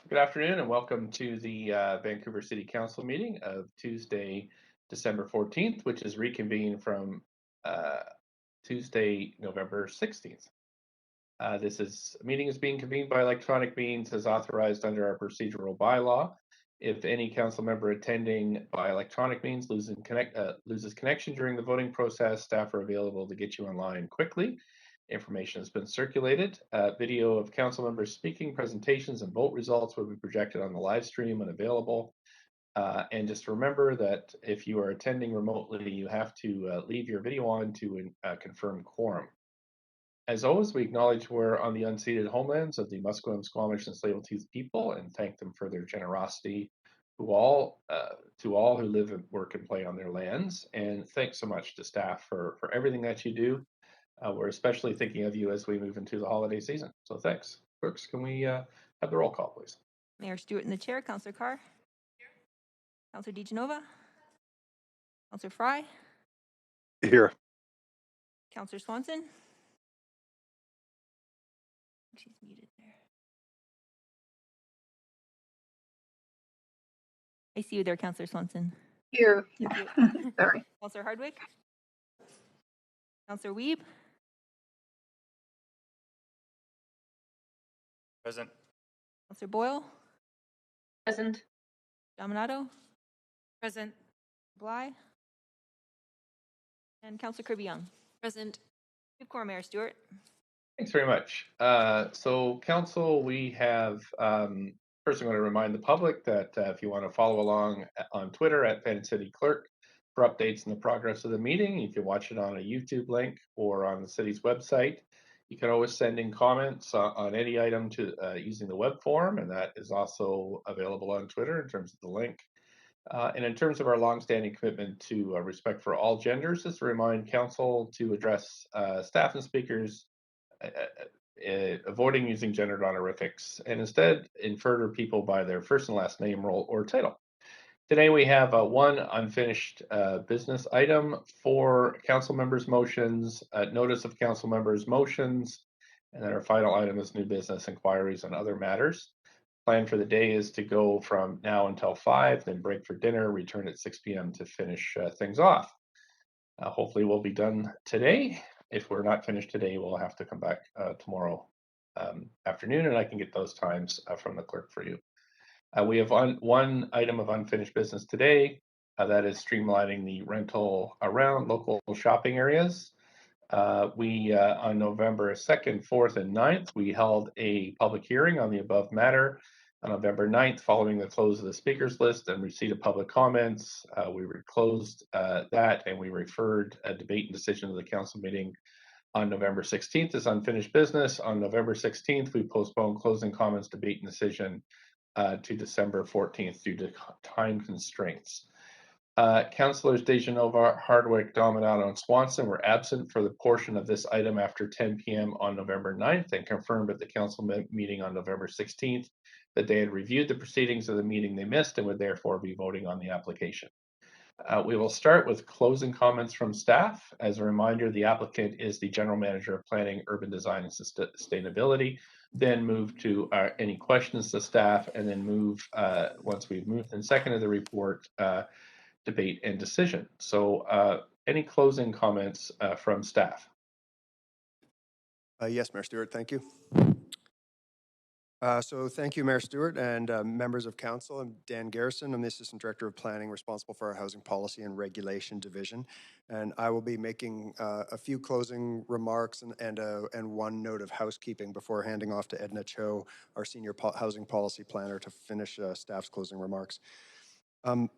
Good afternoon and welcome to the Vancouver City Council meeting of Tuesday, December 14th, which is reconvened from uh, Tuesday, November 16th. This meeting is being convened by electronic means as authorized under our procedural bylaw. If any council member attending by electronic means loses connection during the voting process, staff are available to get you online quickly. Information has been circulated. Video of council members speaking, presentations, and vote results will be projected on the live stream and available. And just remember that if you are attending remotely, you have to leave your video on to confirm quorum. As always, we acknowledge we're on the unceded homelands of the Musqueam, Squamish, and Tsleil-Waututh people, and thank them for their generosity to all who live and work and play on their lands. And thanks so much to staff for everything that you do. We're especially thinking of you as we move into the holiday season. So thanks. Clerks, can we have the roll call, please? Mayor Stewart in the chair. Councillor Carr. Here. Councillor DeGenova. Councillor Fry. Here. Councillor Swanson. She's muted there. I see you there, Councillor Swanson. Here. Thank you. Sorry. Councillor Hardwick. Councillor Wiebe. Present. Councillor Boyle. Present. Dominato. Present. Bly. And Councillor Kirby-Young. Present. Good quorum, Mayor Stewart. Thanks very much. So council, we have, first I'm going to remind the public that if you want to follow along on Twitter at Van City Clerk for updates on the progress of the meeting, you can watch it on a YouTube link or on the city's website. You can always send in comments on any item to using the web form, and that is also available on Twitter in terms of the link. And in terms of our longstanding commitment to respect for all genders, just to remind council to address staff and speakers avoiding using gendered honorifics and instead infer to people by their first and last name, role, or title. Today we have one unfinished business item, 4 council members' motions, notice of council members' motions, and then our final item is new business inquiries and other matters. Plan for the day is to go from now until 5, then break for dinner, return at 6 p.m. to finish things off. Hopefully we'll be done today. If we're not finished today, we'll have to come back tomorrow afternoon, and I can get those times from the clerk for you. We have one item of unfinished business today. That is streamlining the rental around local shopping areas. On November 2nd, 4th, and 9th, we held a public hearing on the above matter. On November 9th, following the close of the speakers list and receipt of public comments, we closed that and we referred a debate and decision to the council meeting on November 16th as unfinished business. On November 16th, we postponed closing comments, debate, and decision to December 14th due to time constraints. Councillors DeGenova, Hardwick, Dominato, and Swanson were absent for the portion of this item after 10 p.m. on November 9th and confirmed at the council meeting on November 16th that they had reviewed the proceedings of the meeting they missed and would therefore be voting on the application. We will start with closing comments from staff. As a reminder, the applicant is the General Manager of Planning, Urban Design, and Sustainability. Then move to any questions to staff, and then move, once we've moved and seconded the report, debate and decision. So any closing comments from staff? Yes, Mayor Stewart, thank you. So thank you, Mayor Stewart and members of council. I'm Dan Garrison. I'm the Assistant Director of Planning responsible for our Housing Policy and Regulation Division. And I will be making a few closing remarks and one note of housekeeping before handing off to Edna Cho, our Senior Housing Policy Planner, to finish staff's closing remarks.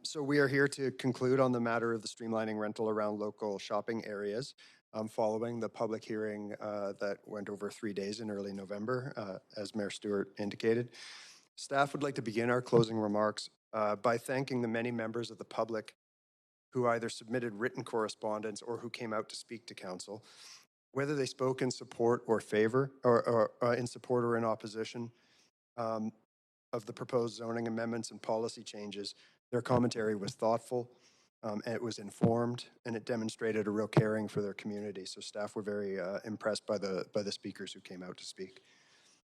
So we are here to conclude on the matter of the streamlining rental around local shopping areas. Following the public hearing that went over 3 days in early November, as Mayor Stewart indicated. Staff would like to begin our closing remarks by thanking the many members of the public who either submitted written correspondence or who came out to speak to council, whether they spoke in support or favor, or in support or in opposition of the proposed zoning amendments and policy changes. Their commentary was thoughtful, and it was informed, and it demonstrated a real caring for their community. So staff were very impressed by the speakers who came out to speak.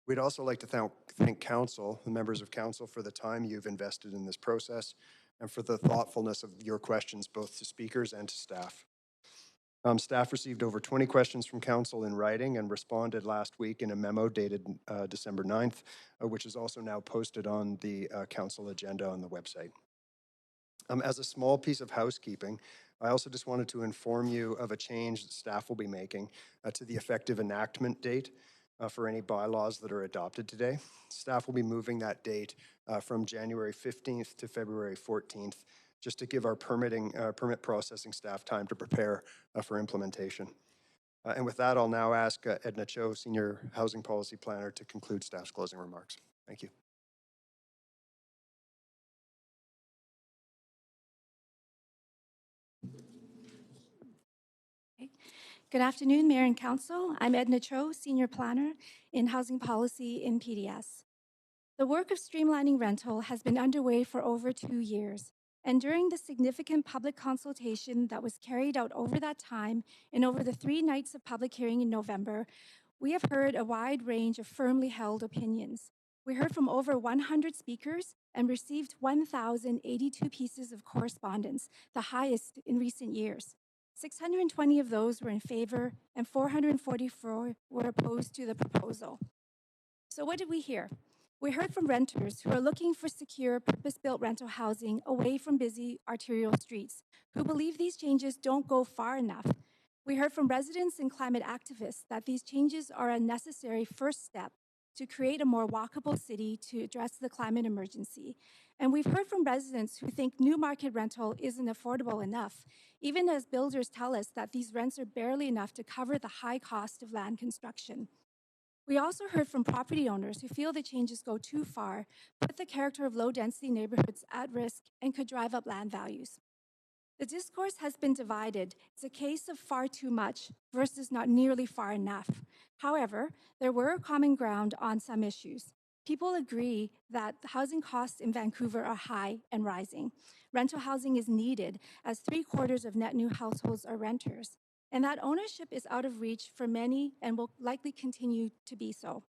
We'd also like to thank council, the members of council, for the time you've invested in this process and for the thoughtfulness of your questions, both to speakers and to staff. Staff received over 20 questions from council in writing and responded last week in a memo dated December 9th, which is also now posted on the council agenda on the website. As a small piece of housekeeping, I also just wanted to inform you of a change that staff will be making to the effective enactment date for any bylaws that are adopted today. Staff will be moving that date from January 15th to February 14th, just to give our permit processing staff time to prepare for implementation. And with that, I'll now ask Edna Cho, Senior Housing Policy Planner, to conclude staff's closing remarks. Thank you. Good afternoon, Mayor and Council. I'm Edna Cho, Senior Planner in Housing Policy in PDS. The work of streamlining rental has been underway for over 2 years, and during the significant public consultation that was carried out over that time and over the 3 nights of public hearing in November, we have heard a wide range of firmly held opinions. We heard from over 100 speakers and received 1,082 pieces of correspondence, the highest in recent years. 620 of those were in favor and 444 were opposed to the proposal. So what did we hear? We heard from renters who are looking for secure, purpose-built rental housing away from busy arterial streets, who believe these changes don't go far enough. We heard from residents and climate activists that these changes are a necessary first step to create a more walkable city to address the climate emergency. And we've heard from residents who think new market rental isn't affordable enough, even as builders tell us that these rents are barely enough to cover the high cost of land construction. We also heard from property owners who feel the changes go too far, put the character of low-density neighborhoods at risk, and could drive up land values. The discourse has been divided. It's a case of far too much versus not nearly far enough. However, there were common ground on some issues. People agree that housing costs in Vancouver are high and rising. Rental housing is needed as 3/4 of net new households are renters, and that ownership is out of reach for many and will likely continue to be so.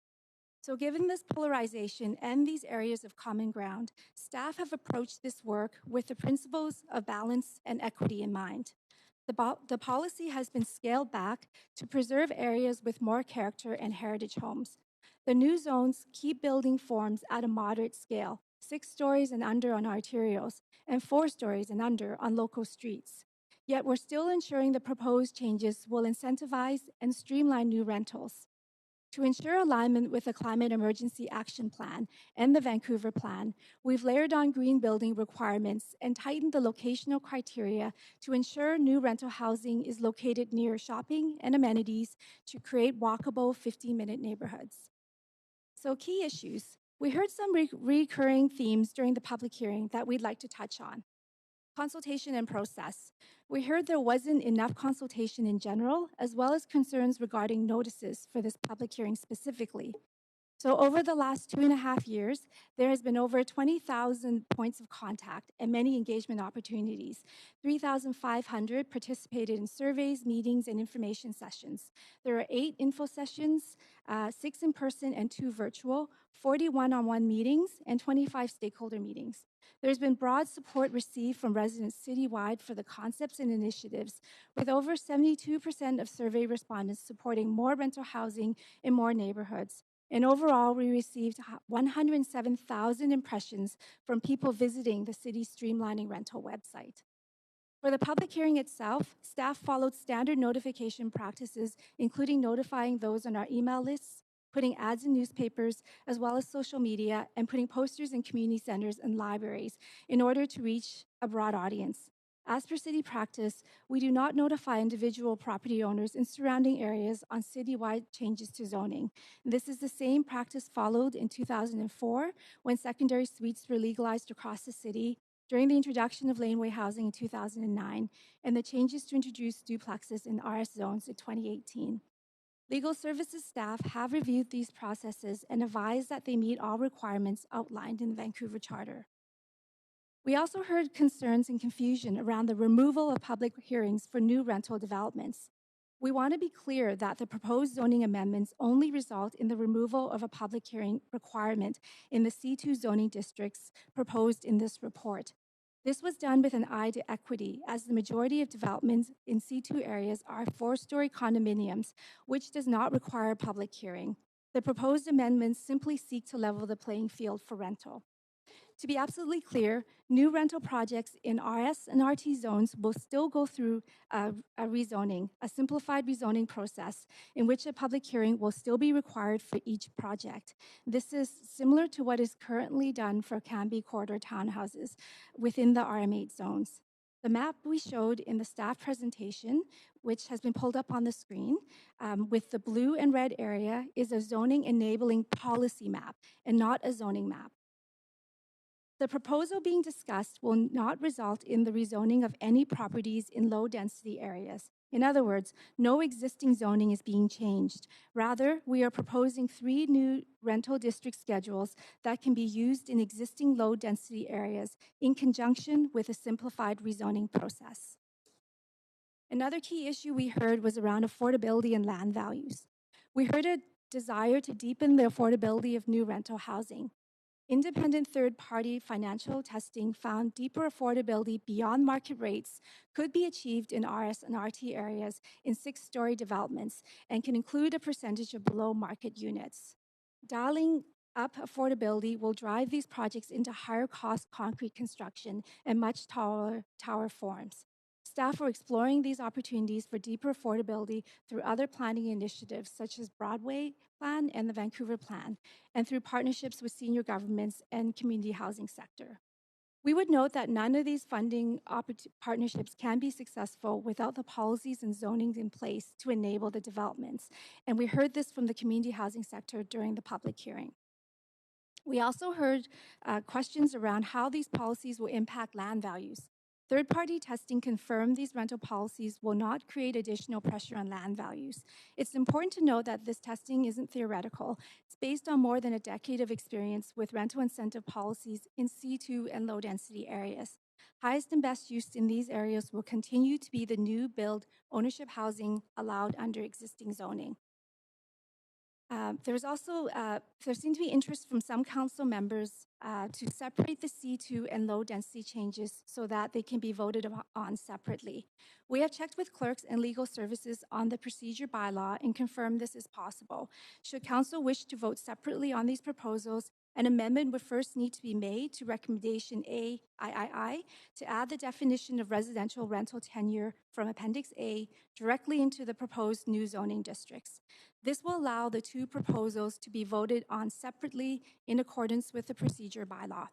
So given this polarization and these areas of common ground, staff have approached this work with the principles of balance and equity in mind. The policy has been scaled back to preserve areas with more character and heritage homes. The new zones keep building forms at a moderate scale, 6 stories and under on arterials, and 4 stories and under on local streets. Yet we're still ensuring the proposed changes will incentivize and streamline new rentals. To ensure alignment with the Climate Emergency Action Plan and the Vancouver Plan, we've layered on green building requirements and tightened the locational criteria to ensure new rental housing is located near shopping and amenities to create walkable 15-minute neighborhoods. So key issues. We heard some recurring themes during the public hearing that we'd like to touch on. Consultation and process. We heard there wasn't enough consultation in general, as well as concerns regarding notices for this public hearing specifically. So over the last 2.5 years, there has been over 20,000 points of contact and many engagement opportunities. 3,500 participated in surveys, meetings, and information sessions. There are 8 info sessions, 6 in person and 2 virtual, 40 one-on-one meetings, and 25 stakeholder meetings. There's been broad support received from residents citywide for the concepts and initiatives, with over 72% of survey respondents supporting more rental housing in more neighborhoods. And overall, we received 107,000 impressions from people visiting the city's streamlining rental website. For the public hearing itself, staff followed standard notification practices, including notifying those on our email lists, putting ads in newspapers, as well as social media, and putting posters in community centers and libraries in order to reach a broad audience. As per city practice, we do not notify individual property owners in surrounding areas on citywide changes to zoning. This is the same practice followed in 2004 when secondary suites were legalized across the city, during the introduction of laneway housing in 2009, and the changes to introduce duplexes in RS zones in 2018. Legal services staff have reviewed these processes and advised that they meet all requirements outlined in the Vancouver Charter. We also heard concerns and confusion around the removal of public hearings for new rental developments. We want to be clear that the proposed zoning amendments only result in the removal of a public hearing requirement in the C2 zoning districts proposed in this report. This was done with an eye to equity, as the majority of developments in C2 areas are 4-story condominiums, which does not require a public hearing. The proposed amendments simply seek to level the playing field for rental. To be absolutely clear, new rental projects in RS and RT zones will still go through a rezoning, a simplified rezoning process in which a public hearing will still be required for each project. This is similar to what is currently done for Canby Corridor townhouses within the RM8 zones. The map we showed in the staff presentation, which has been pulled up on the screen, with the blue and red area, is a zoning enabling policy map and not a zoning map. The proposal being discussed will not result in the rezoning of any properties in low-density areas. In other words, no existing zoning is being changed. Rather, we are proposing 3 new rental district schedules that can be used in existing low-density areas in conjunction with a simplified rezoning process. Another key issue we heard was around affordability and land values. We heard a desire to deepen the affordability of new rental housing. Independent third-party financial testing found deeper affordability beyond market rates could be achieved in RS and RT areas in 6-story developments and can include a percentage of below-market units. Dialing up affordability will drive these projects into higher-cost concrete construction and much taller tower forms. Staff are exploring these opportunities for deeper affordability through other planning initiatives such as Broadway Plan and the Vancouver Plan, and through partnerships with senior governments and community housing sector. We would note that none of these funding partnerships can be successful without the policies and zonings in place to enable the developments, and we heard this from the community housing sector during the public hearing. We also heard questions around how these policies will impact land values. Third-party testing confirmed these rental policies will not create additional pressure on land values. It's important to note that this testing isn't theoretical. It's based on more than a decade of experience with rental incentive policies in C2 and low-density areas. Highest and best use in these areas will continue to be the new build ownership housing allowed under existing zoning. There seemed to be interest from some council members to separate the C2 and low density changes so that they can be voted on separately. We have checked with clerks and legal services on the procedure bylaw and confirmed this is possible. Should council wish to vote separately on these proposals, an amendment would first need to be made to recommendation A III to add the definition of residential rental tenure from Appendix A directly into the proposed new zoning districts. This will allow the 2 proposals to be voted on separately in accordance with the procedure bylaw.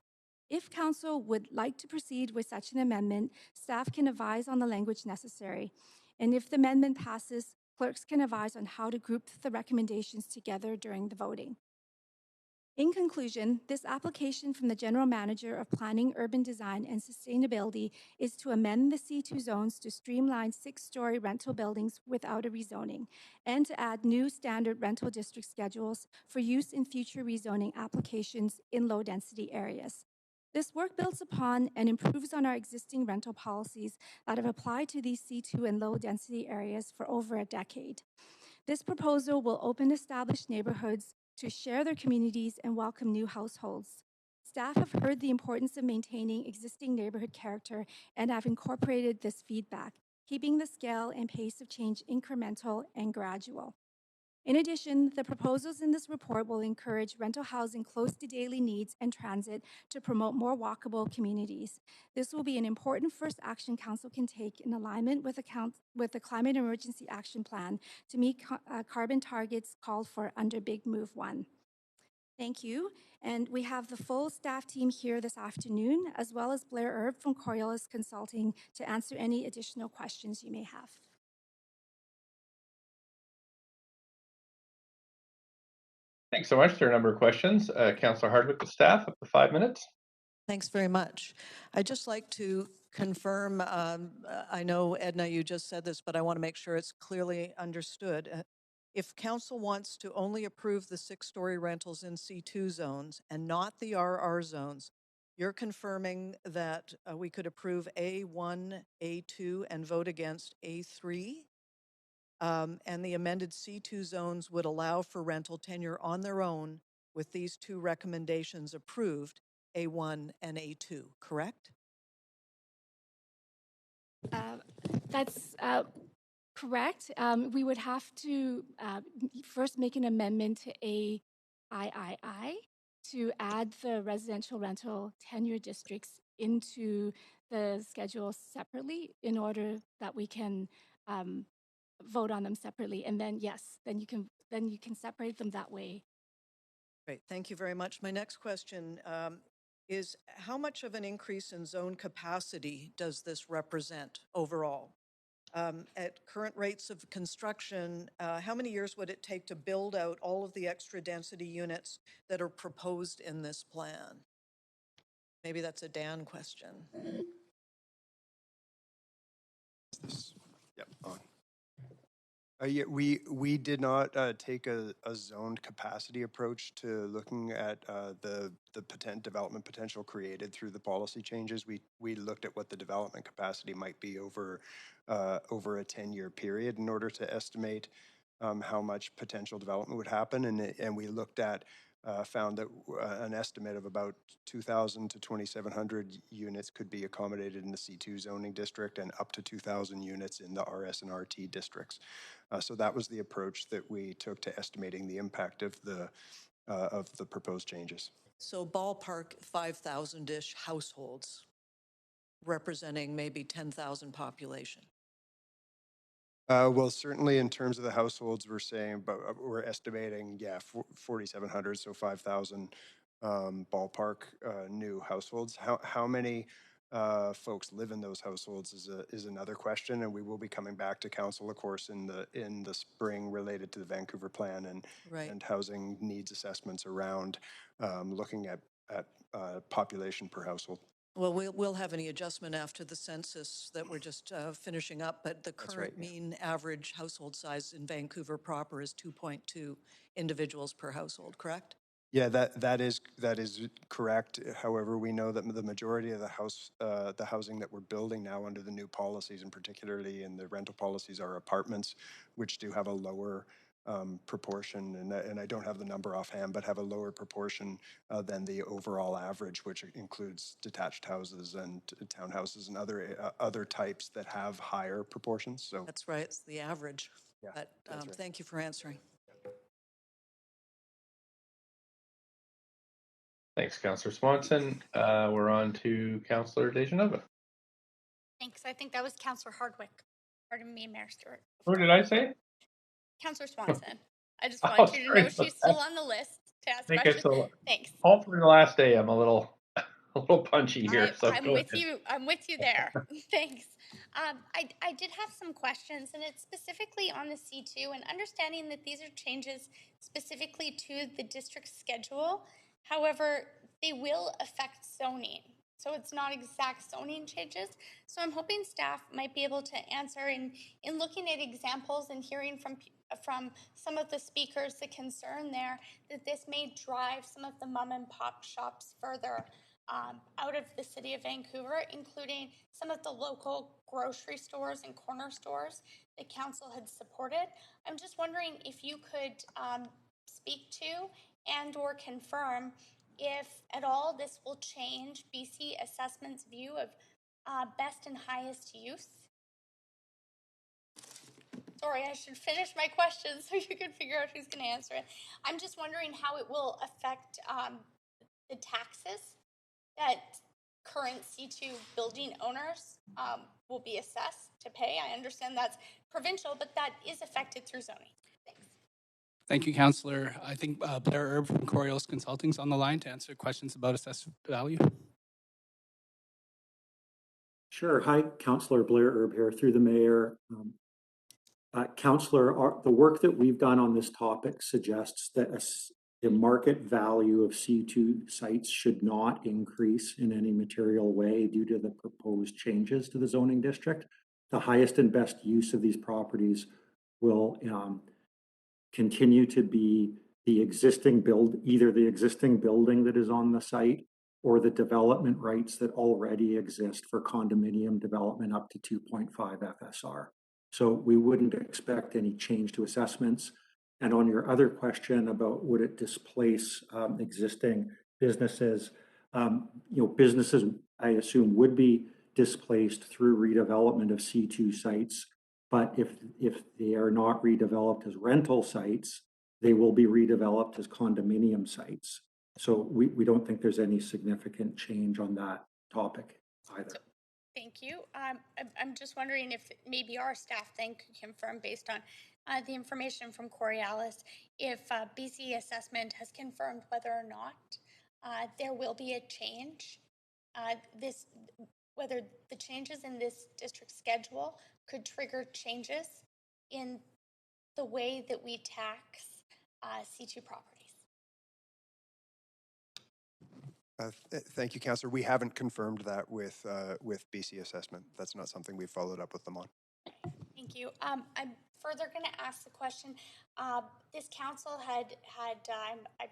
If council would like to proceed with such an amendment, staff can advise on the language necessary. And if the amendment passes, clerks can advise on how to group the recommendations together during the voting. In conclusion, this application from the General Manager of Planning, Urban Design and Sustainability is to amend the C2 zones to streamline 6-story rental buildings without a rezoning, and to add new standard rental district schedules for use in future rezoning applications in low-density areas. This work builds upon and improves on our existing rental policies that have applied to these C2 and low-density areas for over a decade. This proposal will open established neighborhoods to share their communities and welcome new households. Staff have heard the importance of maintaining existing neighborhood character and have incorporated this feedback, keeping the scale and pace of change incremental and gradual. In addition, the proposals in this report will encourage rental housing close to daily needs and transit to promote more walkable communities. This will be an important first action council can take in alignment with the Climate Emergency Action Plan to meet carbon targets called for under Big Move 1. Thank you. And we have the full staff team here this afternoon, as well as Blair Erb from Coriolis Consulting to answer any additional questions you may have. Thanks so much. There are a number of questions. Councillor Hardwick, the staff, up to 5 minutes. Thanks very much. I'd just like to confirm, I know, Edna, you just said this, but I want to make sure it's clearly understood. If council wants to only approve the 6-story rentals in C2 zones and not the RR zones, you're confirming that we could approve A1, A2, and vote against A3? and the amended C2 zones would allow for rental tenure on their own with these two recommendations approved, A1 and A2, correct? That's correct. We would have to first make an amendment to AIII to add the residential rental tenure districts into the schedule separately in order that we can vote on them separately. And then, yes, then you can separate them that way. Great, thank you very much. My next question is how much of an increase in zone capacity does this represent overall? At current rates of construction, how many years would it take to build out all of the extra density units that are proposed in this plan? Maybe that's a Dan question. Yep, on. Yeah, we did not take a zoned capacity approach to looking at the development potential created through the policy changes. We looked at what the development capacity might be over a 10-year period in order to estimate how much potential development would happen, and we looked at found that an estimate of about 2,000 to 2,700 units could be accommodated in the C2 zoning district and up to 2,000 units in the RS and RT districts. So that was the approach that we took to estimating the impact of the proposed changes. So ballpark 5,000-ish households, representing maybe 10,000 population. Well, certainly in terms of the households, we're estimating, 4,700, so 5,000 ballpark new households. How many folks live in those households is another question, and we will be coming back to council, of course, in the spring related to the Vancouver plan and housing needs assessments around looking at population per household. Well, we'll have any adjustment after the census that we're just finishing up, but the current mean average household size in Vancouver proper is 2.2 individuals per household, correct? Yeah, that is correct. However, we know that the majority of the housing that we're building now under the new policies, and particularly in the rental policies, are apartments, which do have a lower proportion, and I don't have the number offhand, but have a lower proportion than the overall average, which includes detached houses and townhouses and other types that have higher proportions. So that's right, it's the average. Yeah, but that's right. Thank you for answering. Thanks, Councillor Swanson. We're on to Councillor Dejanova. Thanks. I think that was Councillor Hardwick. Pardon me, Mayor Stewart. Who did I say? Councillor Swanson. I just Oh, wanted you to know she's still on the list to ask I think questions. it's Thanks. hopefully the last day. I'm a little punchy here. I'm with you. I'm with you there. Thanks. I did have some questions, and it's specifically on the C2 and understanding that these are changes specifically to the district schedule. However, they will affect zoning. So it's not exact zoning changes. So I'm hoping staff might be able to answer in looking at examples and hearing from some of the speakers the concern there that this may drive some of the mom and pop shops further out of the city of Vancouver, including some of the local grocery stores and corner stores that council had supported. I'm just wondering if you could speak to and or confirm if at all this will change BC Assessment's view of best and highest use. Sorry, I should finish my question so you can figure out who's going to answer it. I'm just wondering how it will affect the taxes that current C2 building owners will be assessed to pay. I understand that's provincial, but that is affected through zoning. Thanks. Thank you, Councillor. I think Blair Erb from Coriolis Consulting is on the line to answer questions about assessed value. Sure. Hi, Councillor Blair Erb here through the mayor. Councillor, the work that we've done on this topic suggests that the market value of C2 sites should not increase in any material way due to the proposed changes to the zoning district. The highest and best use of these properties will continue to be the existing either the existing building that is on the site or the development rights that already exist for condominium development up to 2.5 FSR. So we wouldn't expect any change to assessments. And on your other question about would it displace existing businesses, businesses, I assume, would be displaced through redevelopment of C2 sites. But if they are not redeveloped as rental sites, they will be redeveloped as condominium sites. So we don't think there's any significant change on that topic either. Thank you. I'm just wondering if maybe our staff then could confirm, based on the information from Coriolis, if BC assessment has confirmed whether or not there will be a change. Whether the changes in this district schedule could trigger changes in the way that we tax C2 properties. Thank you, Councillor. We haven't confirmed that with BC Assessment. That's not something we've followed up with them on. Thank you. I'm further going to ask the question. This council had I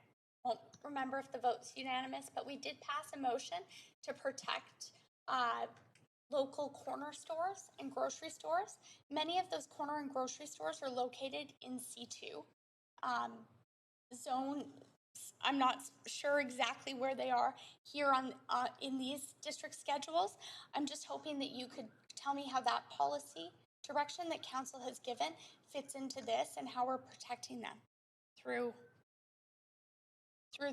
won't remember if the vote's unanimous, but we did pass a motion to protect local corner stores and grocery stores. Many of those corner and grocery stores are located in C2 zone. I'm not sure exactly where they are here on in these district schedules. I'm just hoping that you could tell me how that policy direction that council has given fits into this and how we're protecting them through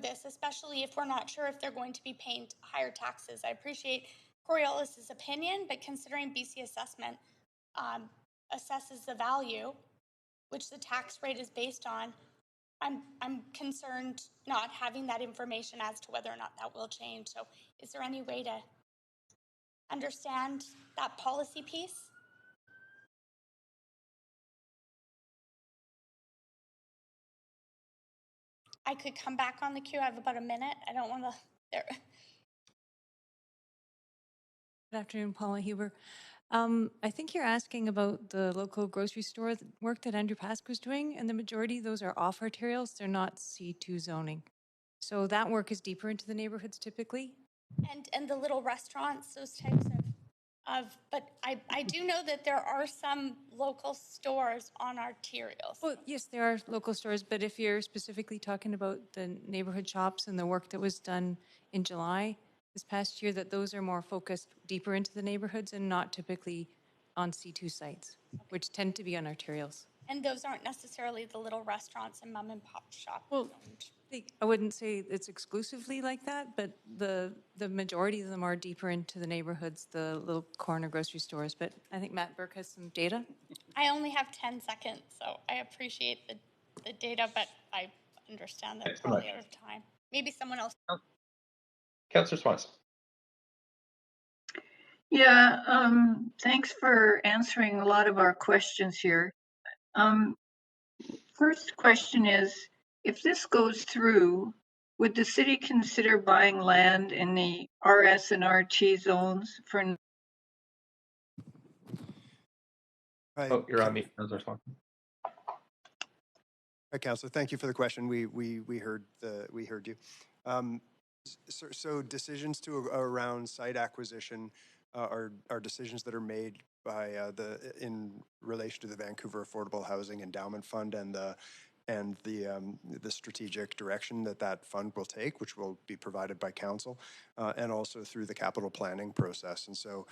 this, especially if we're not sure if they're going to be paying higher taxes. I appreciate Coriolis' opinion, but considering BC assessment assesses the value, which the tax rate is based on, I'm concerned not having that information as to whether or not that will change. So is there any way to understand that policy piece? I could come back on the queue. I have about a minute. I don't want to. Good afternoon, Paula Huber. I think you're asking about the local grocery store work that Andrew Pask was doing, and the majority of those are off arterials. They're not C2 zoning. So that work is deeper into the neighborhoods typically. And the little restaurants, those types but I do know that there are some local stores on arterials. Well, yes, there are local stores, but if you're specifically talking about the neighborhood shops and the work that was done in July this past year, that those are more focused deeper into the neighborhoods and not typically on C2 sites, which tend to be on arterials. And those aren't necessarily the little restaurants and mom and pop shops. Well, I wouldn't say it's exclusively like that, but the majority of them are deeper into the neighborhoods, the little corner grocery stores. But I think Matt Burke has some data. I only have 10 seconds, so I appreciate the data, but I understand that we're probably out of time. Maybe someone else. Councillor Swanson. Yeah, thanks for answering a lot of our questions here. First question is, if this goes through, would the city consider buying land in the RS and RT zones for? Oh, you're on mute, Councillor Swanson. Hi, Councillor. Thank you for the question. We heard you. So decisions around site acquisition are decisions that are made by in relation to the Vancouver Affordable Housing Endowment Fund and the strategic direction that fund will take, which will be provided by council, and also through the capital planning process. And so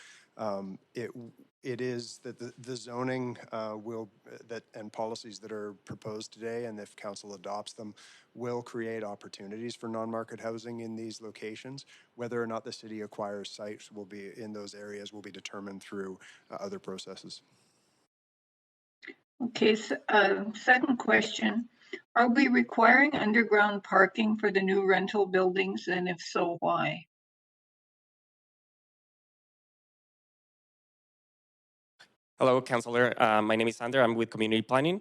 it is that the zoning and policies that are proposed today, and if council adopts them, will create opportunities for non-market housing in these locations. Whether or not the city acquires sites will be in those areas will be determined through other processes. Okay, so, second question. Are we requiring underground parking for the new rental buildings, and if so, why? Hello, Councillor. My name is Sander. I'm with Community Planning.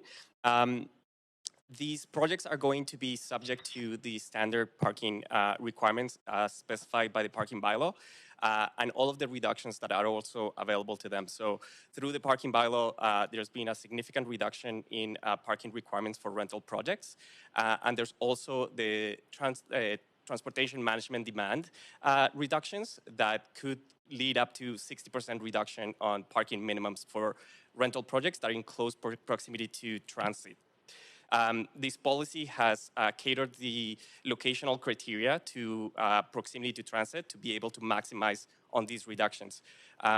These projects are going to be subject to the standard parking requirements specified by the parking bylaw and all of the reductions that are also available to them. So through the parking bylaw, there's been a significant reduction in parking requirements for rental projects. And there's also the transportation management demand reductions that could lead up to 60% reduction on parking minimums for rental projects that are in close proximity to transit. This policy has catered the locational criteria to proximity to transit to be able to maximize on these reductions.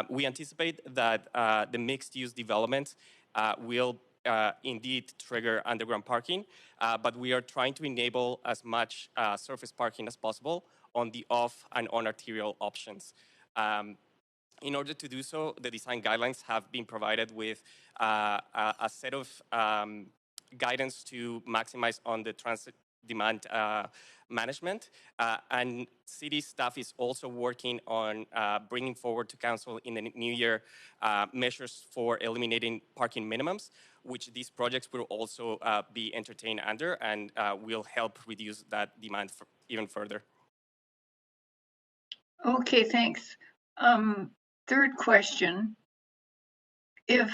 We anticipate that the mixed-use development will indeed trigger underground parking, but we are trying to enable as much surface parking as possible on the off and on arterial options. In order to do so, the design guidelines have been provided with a set of guidance to maximize on the transit demand management. And city staff is also working on bringing forward to council in the new year measures for eliminating parking minimums, which these projects will also be entertained under and will help reduce that demand even further. Okay, thanks. Third question. If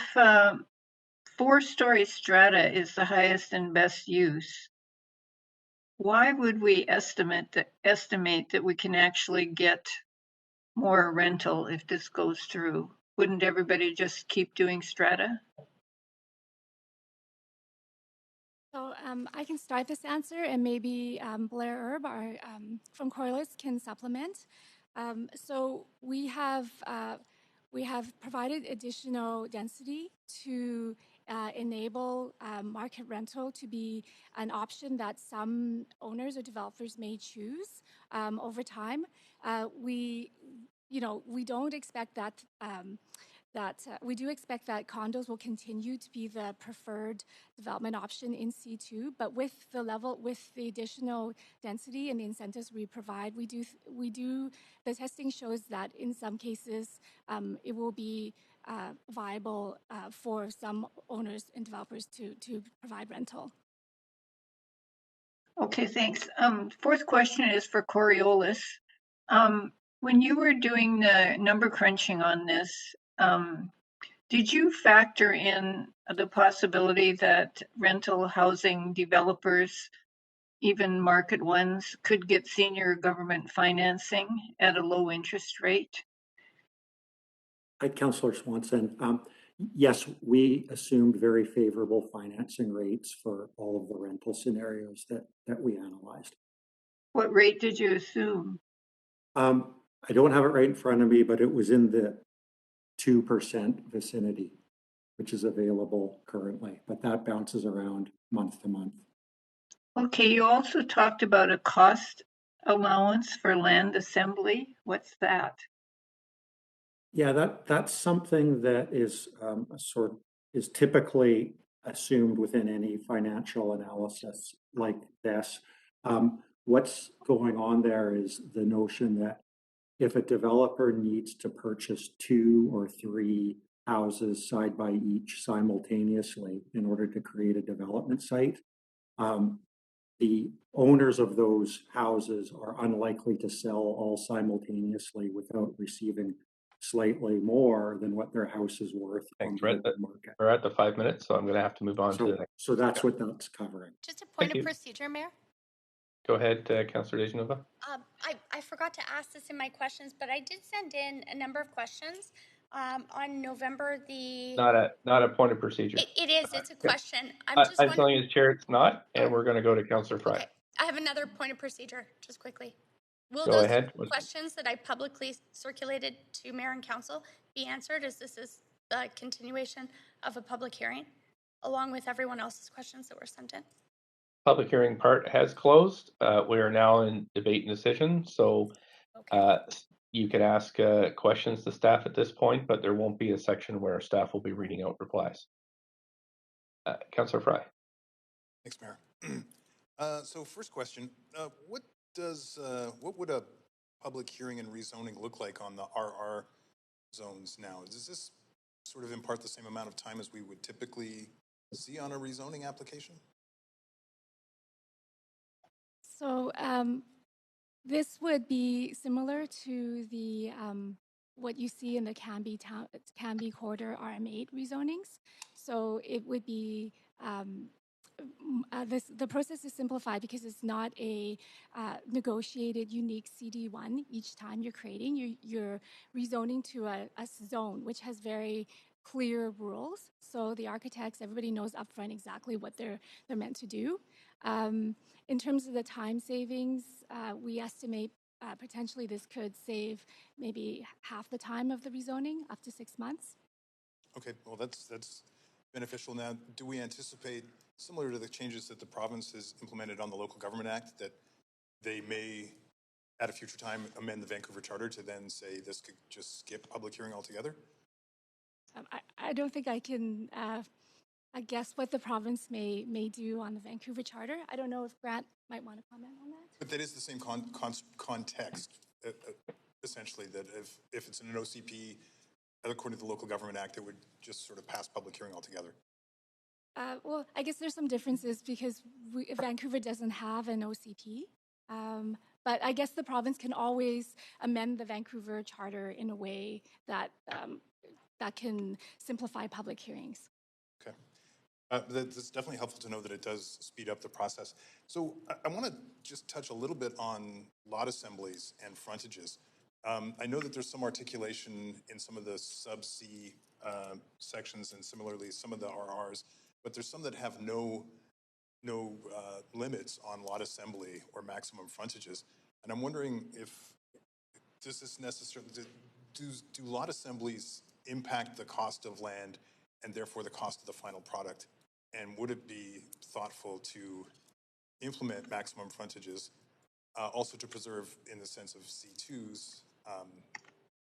4-story strata is the highest and best use, why would we estimate that we can actually get more rental if this goes through? Wouldn't everybody just keep doing strata? So I can start this answer, and maybe Blair Erb from Corliss can supplement. So we have provided additional density to enable market rental to be an option that some owners or developers may choose over time. We don't expect that. We do expect that condos will continue to be the preferred development option in C2, but with the additional density and the incentives we provide, the testing shows that in some cases it will be viable for some owners and developers to provide rental. Okay, thanks. Fourth question is for Coriolis. When you were doing the number crunching on this, did you factor in the possibility that rental housing developers, even market ones, could get senior government financing at a low interest rate? Hi, Councillor Swanson. Yes, we assumed very favorable financing rates for all of the rental scenarios that we analyzed. What rate did you assume? I don't have it right in front of me, but it was in the 2% vicinity, which is available currently, but that bounces around month to month. Okay, you also talked about a cost allowance for land assembly. What's that? Yeah, that's something that is is typically assumed within any financial analysis like this. What's going on there is the notion that if a developer needs to purchase 2 or 3 houses side by each simultaneously in order to create a development site, the owners of those houses are unlikely to sell all simultaneously without receiving slightly more than what their house is worth on the open market. We're at the 5 minutes, so I'm going to have to move on to the next. So that's what that's covering. Just a point of procedure, Mayor. Go ahead, Councillor Dejanova. I forgot to ask this in my questions, but I did send in a number of questions on November the... Not a point of procedure. It is. It's a question. I'm telling you as chair, it's not, and we're going to go to Councillor Fry. Okay. I have another point of procedure, just quickly. Will Go those ahead. questions that I publicly circulated to Mayor and Council be answered, as this is the continuation of a public hearing, along with everyone else's questions that were sent in? Public hearing part has closed. We are now in debate and decision, so you can ask questions to staff at this point, but there won't be a section where staff will be reading out replies. Councillor Fry. Thanks, Mayor. So first question, what would a public hearing and rezoning look like on the RR zones now? Does this sort of impart the same amount of time as we would typically see on a rezoning application? So this would be similar to the what you see in the Canby Corridor RM8 rezonings. So it would be the process is simplified because it's not a negotiated unique CD1 each time you're creating. You're rezoning to a zone, which has very clear rules. So the architects, everybody knows upfront exactly what they're meant to do. In terms of the time savings, we estimate potentially this could save maybe half the time of the rezoning, up to 6 months. Okay, well, that's beneficial. Now, do we anticipate, similar to the changes that the province has implemented on the Local Government Act, that they may, at a future time, amend the Vancouver Charter to then say this could just skip public hearing altogether? I don't think I can guess what the province may do on the Vancouver Charter. I don't know if Grant might want to comment on that. But that is the same context, essentially, that if it's in an OCP, according to the Local Government Act, it would just sort of pass public hearing altogether. Well, I guess there's some differences because Vancouver doesn't have an OCP. But I guess the province can always amend the Vancouver Charter in a way that that can simplify public hearings. Okay. That's definitely helpful to know that it does speed up the process. So I want to just touch a little bit on lot assemblies and frontages. I know that there's some articulation in some of the sub-C sections and similarly some of the RRs, but there's some that have no limits on lot assembly or maximum frontages. And I'm wondering if, does this necessarily, do lot assemblies impact the cost of land and therefore the cost of the final product? And would it be thoughtful to implement maximum frontages, also to preserve, in the sense of C2s,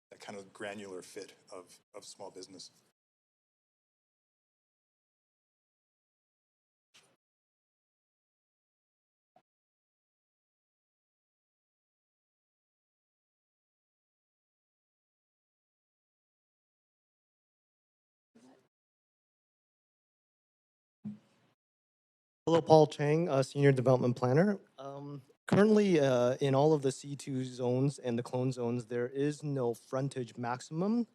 that kind of granular fit of small business? Hello, Paul Chang, Senior Development Planner. Currently, in all of the C2 zones and the clone zones, there is no frontage maximum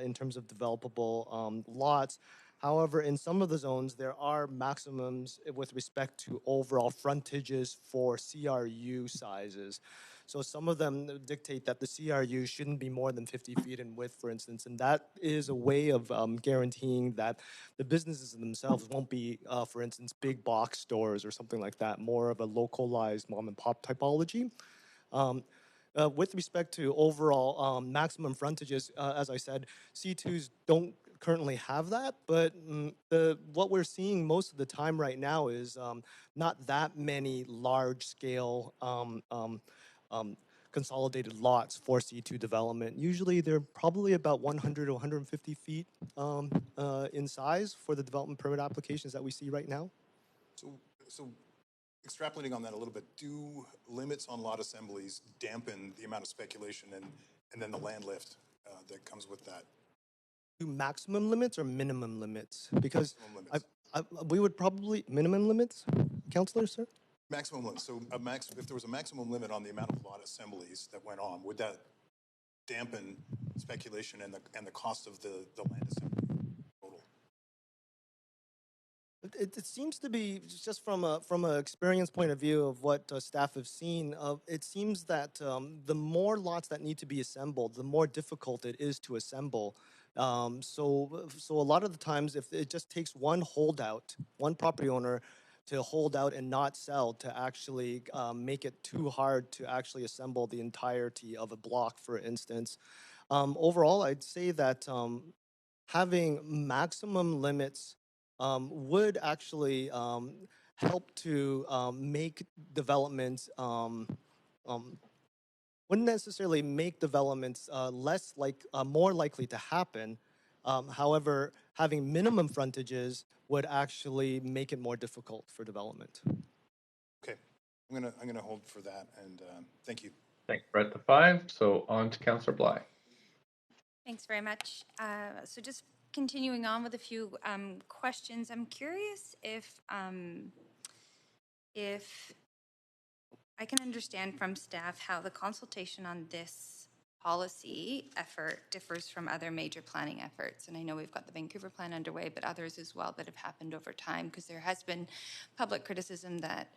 in terms of developable lots. However, in some of the zones, there are maximums with respect to overall frontages for CRU sizes. So some of them dictate that the CRU shouldn't be more than 50 feet in width, for instance, and that is a way of guaranteeing that the businesses themselves won't be, for instance, big box stores or something like that, more of a localized mom and pop typology. With respect to overall maximum frontages, as I said, C2s don't currently have that, but what we're seeing most of the time right now is not that many large-scale consolidated lots for C2 development. Usually they're probably about 100 to 150 feet in size for the development permit applications that we see right now. So extrapolating on that a little bit, do limits on lot assemblies dampen the amount of speculation and then the land lift that comes with that? Do maximum limits or minimum limits? Because maximum limits. We would probably, minimum limits, Councillor, sir? Maximum limit. So if there was a maximum limit on the amount of lot assemblies that went on, would that dampen speculation and the cost of the land assembly total? It seems to be, just from an experience point of view of what staff have seen, it seems that the more lots that need to be assembled, the more difficult it is to assemble. So a lot of the times, if it just takes one holdout, one property owner to hold out and not sell, to actually make it too hard to actually assemble the entirety of a block, for instance. Overall, I'd say that having maximum limits would actually help to make developments, wouldn't necessarily make developments more likely to happen. However, having minimum frontages would actually make it more difficult for development. Okay, I'm gonna hold for that, and thank you. Thanks, Brett. The 5. So on to Councillor Bly. Thanks very much. So just continuing on with a few questions, I'm curious if I can understand from staff how the consultation on this policy effort differs from other major planning efforts. And I know we've got the Vancouver plan underway, but others as well that have happened over time, because there has been public criticism that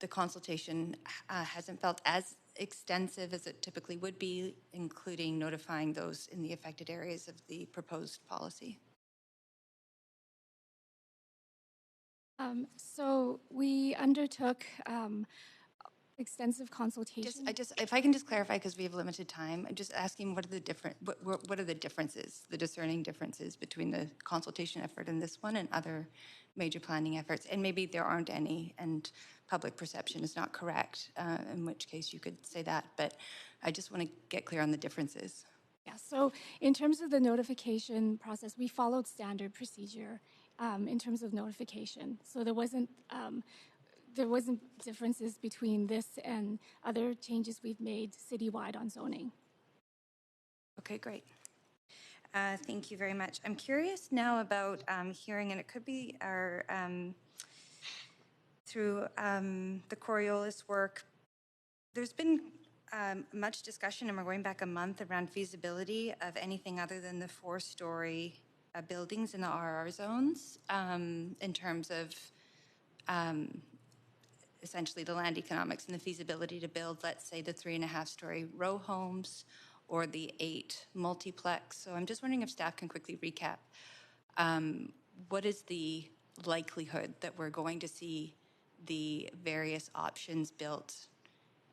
the consultation hasn't felt as extensive as it typically would be, including notifying those in the affected areas of the proposed policy. So we undertook extensive consultation. If I can just clarify, because we have limited time, I'm just asking what are the differences, the discerning differences between the consultation effort in this one and other major planning efforts? And maybe there aren't any, and public perception is not correct, in which case you could say that. But I just want to get clear on the differences. Yeah, so in terms of the notification process, we followed standard procedure in terms of notification. So there wasn't differences between this and other changes we've made citywide on zoning. Okay, great. Thank you very much. I'm curious now about hearing, and it could be our through the Coriolis work. There's been much discussion, and we're going back a month, around feasibility of anything other than the 4-story buildings in the RR zones in terms of essentially the land economics and the feasibility to build, let's say, the 3.5-story row homes or the 8 multiplex. So I'm just wondering if staff can quickly recap what is the likelihood that we're going to see the various options built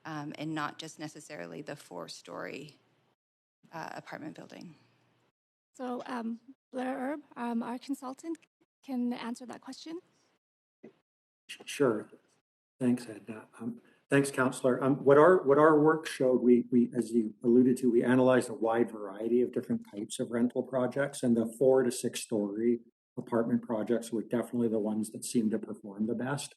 and not just necessarily the 4-story apartment building? So Blair Erb, our consultant, can answer that question. Sure. Thanks, Edna. Thanks, Councillor. What our work showed, we, as you alluded to, we analyzed a wide variety of different types of rental projects, and the 4 to 6 story apartment projects were definitely the ones that seemed to perform the best.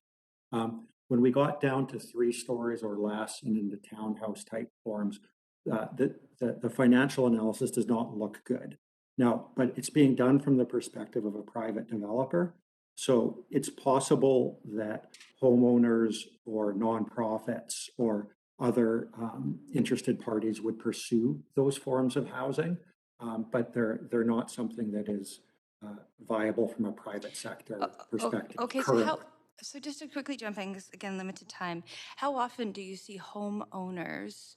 When we got down to 3 stories or less and into townhouse type forms, the financial analysis does not look good. Now, but it's being done from the perspective of a private developer. So it's possible that homeowners or nonprofits or other interested parties would pursue those forms of housing, but they're not something that is viable from a private sector perspective. Okay, so just to quickly jump in, because again, limited time, how often do you see homeowners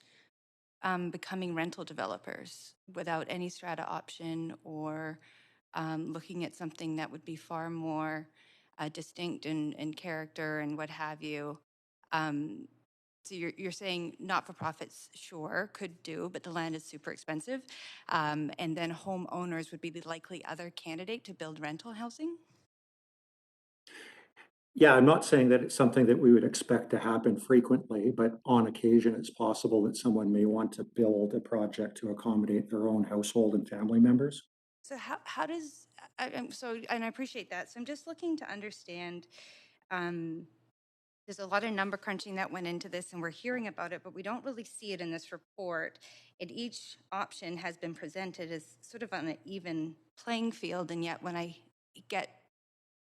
becoming rental developers without any strata option or looking at something that would be far more distinct in character and what have you? So you're saying not-for-profits, sure, could do, but the land is super expensive. And then homeowners would be the likely other candidate to build rental housing? Yeah, I'm not saying that it's something that we would expect to happen frequently, but on occasion, it's possible that someone may want to build a project to accommodate their own household and family members. So how does, and I appreciate that. So I'm just looking to understand, there's a lot of number crunching that went into this, and we're hearing about it, but we don't really see it in this report. And each option has been presented as sort of on an even playing field, and yet when I get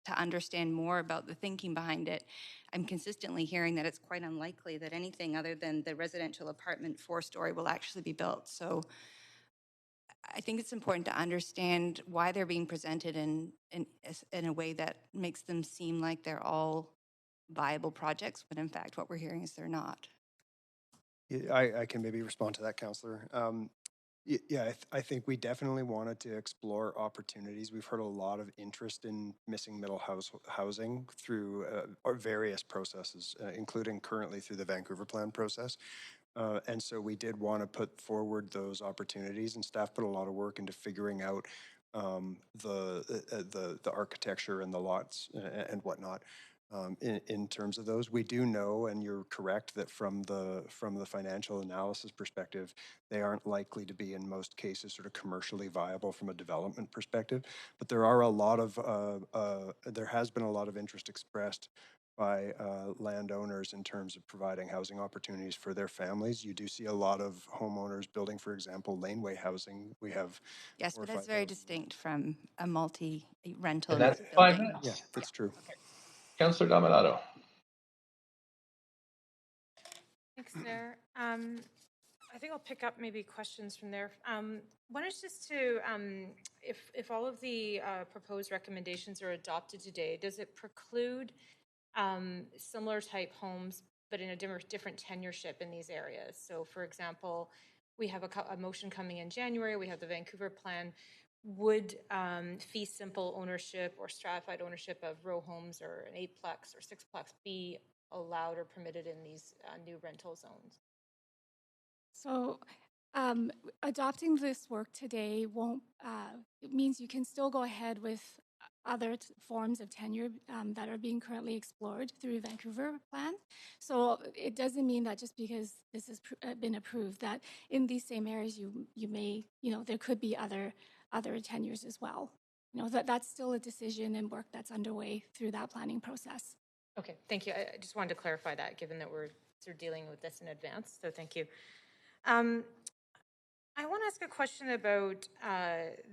to understand more about the thinking behind it, I'm consistently hearing that it's quite unlikely that anything other than the residential apartment 4-story will actually be built. So I think it's important to understand why they're being presented in a way that makes them seem like they're all viable projects, but in fact, what we're hearing is they're not. Yeah, I can maybe respond to that, Councillor. Yeah, I think we definitely wanted to explore opportunities. We've heard a lot of interest in missing middle housing through our various processes, including currently through the Vancouver Plan process. And so we did want to put forward those opportunities, and staff put a lot of work into figuring out the architecture and the lots and whatnot. In terms of those, we do know, and you're correct, that from the financial analysis perspective, they aren't likely to be in most cases sort of commercially viable from a development perspective. But there are a lot of there has been a lot of interest expressed by landowners in terms of providing housing opportunities for their families. You do see a lot of homeowners building, for example, laneway housing. We have yes, but that's very distinct from a multi-rental. And that's 5 minutes. Yeah, that's true. Okay. Councillor Dominato. Thanks, Mayor. I think I'll pick up maybe questions from there. One is just to, if all of the proposed recommendations are adopted today, does it preclude similar type homes, but in a different tenureship in these areas? So for example, we have a motion coming in January, we have the Vancouver plan. Would fee simple ownership or stratified ownership of row homes or an 8-plex or 6-plex be allowed or permitted in these new rental zones? So adopting this work today won't, it means you can still go ahead with other forms of tenure that are being currently explored through Vancouver plan. So it doesn't mean that just because this has been approved that in these same areas you may, there could be other tenures as well. That's still a decision and work that's underway through that planning process. Okay, thank you. I just wanted to clarify that, given that we're sort of dealing with this in advance. So thank you. I want to ask a question about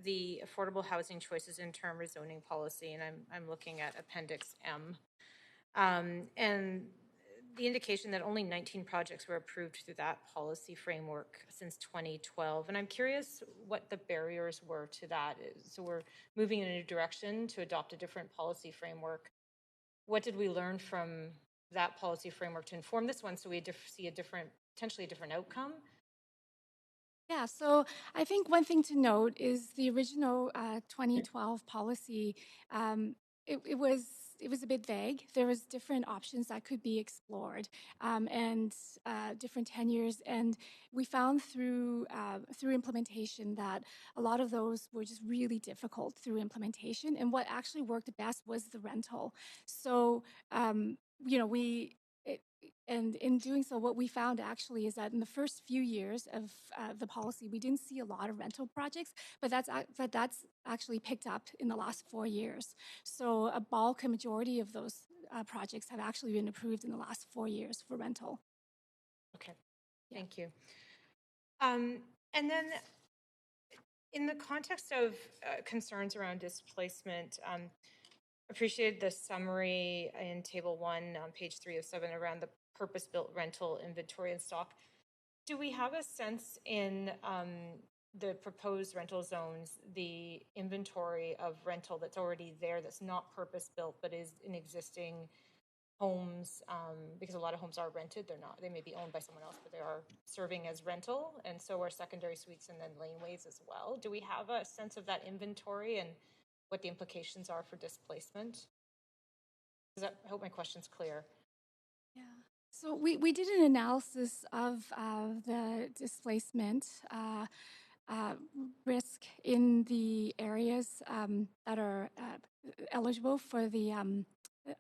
the affordable housing choices in term rezoning policy, and I'm looking at Appendix M. And the indication that only 19 projects were approved through that policy framework since 2012. And I'm curious what the barriers were to that. So we're moving in a new direction to adopt a different policy framework. What did we learn from that policy framework to inform this one so we see potentially a different outcome? Yeah, so I think one thing to note is the original 2012 policy. It was a bit vague. There was different options that could be explored and different tenures, and we found through implementation that a lot of those were just really difficult through implementation. And what actually worked best was the rental. So and in doing so, what we found actually is that in the first few years of the policy, we didn't see a lot of rental projects, but that's actually picked up in the last 4 years. So a majority of those projects have actually been approved in the last 4 years for rental. Okay, thank you. And then in the context of concerns around displacement, appreciated the summary in Table 1 on page 3 of 7 around the purpose-built rental inventory and stock. Do we have a sense in the proposed rental zones, the inventory of rental that's already there that's not purpose-built but is in existing homes, because a lot of homes are rented, they may be owned by someone else, but they are serving as rental, and so are secondary suites and then laneways as well. Do we have a sense of that inventory and what the implications are for displacement? I hope my question's clear. Yeah. So we did an analysis of the displacement risk in the areas that are eligible for the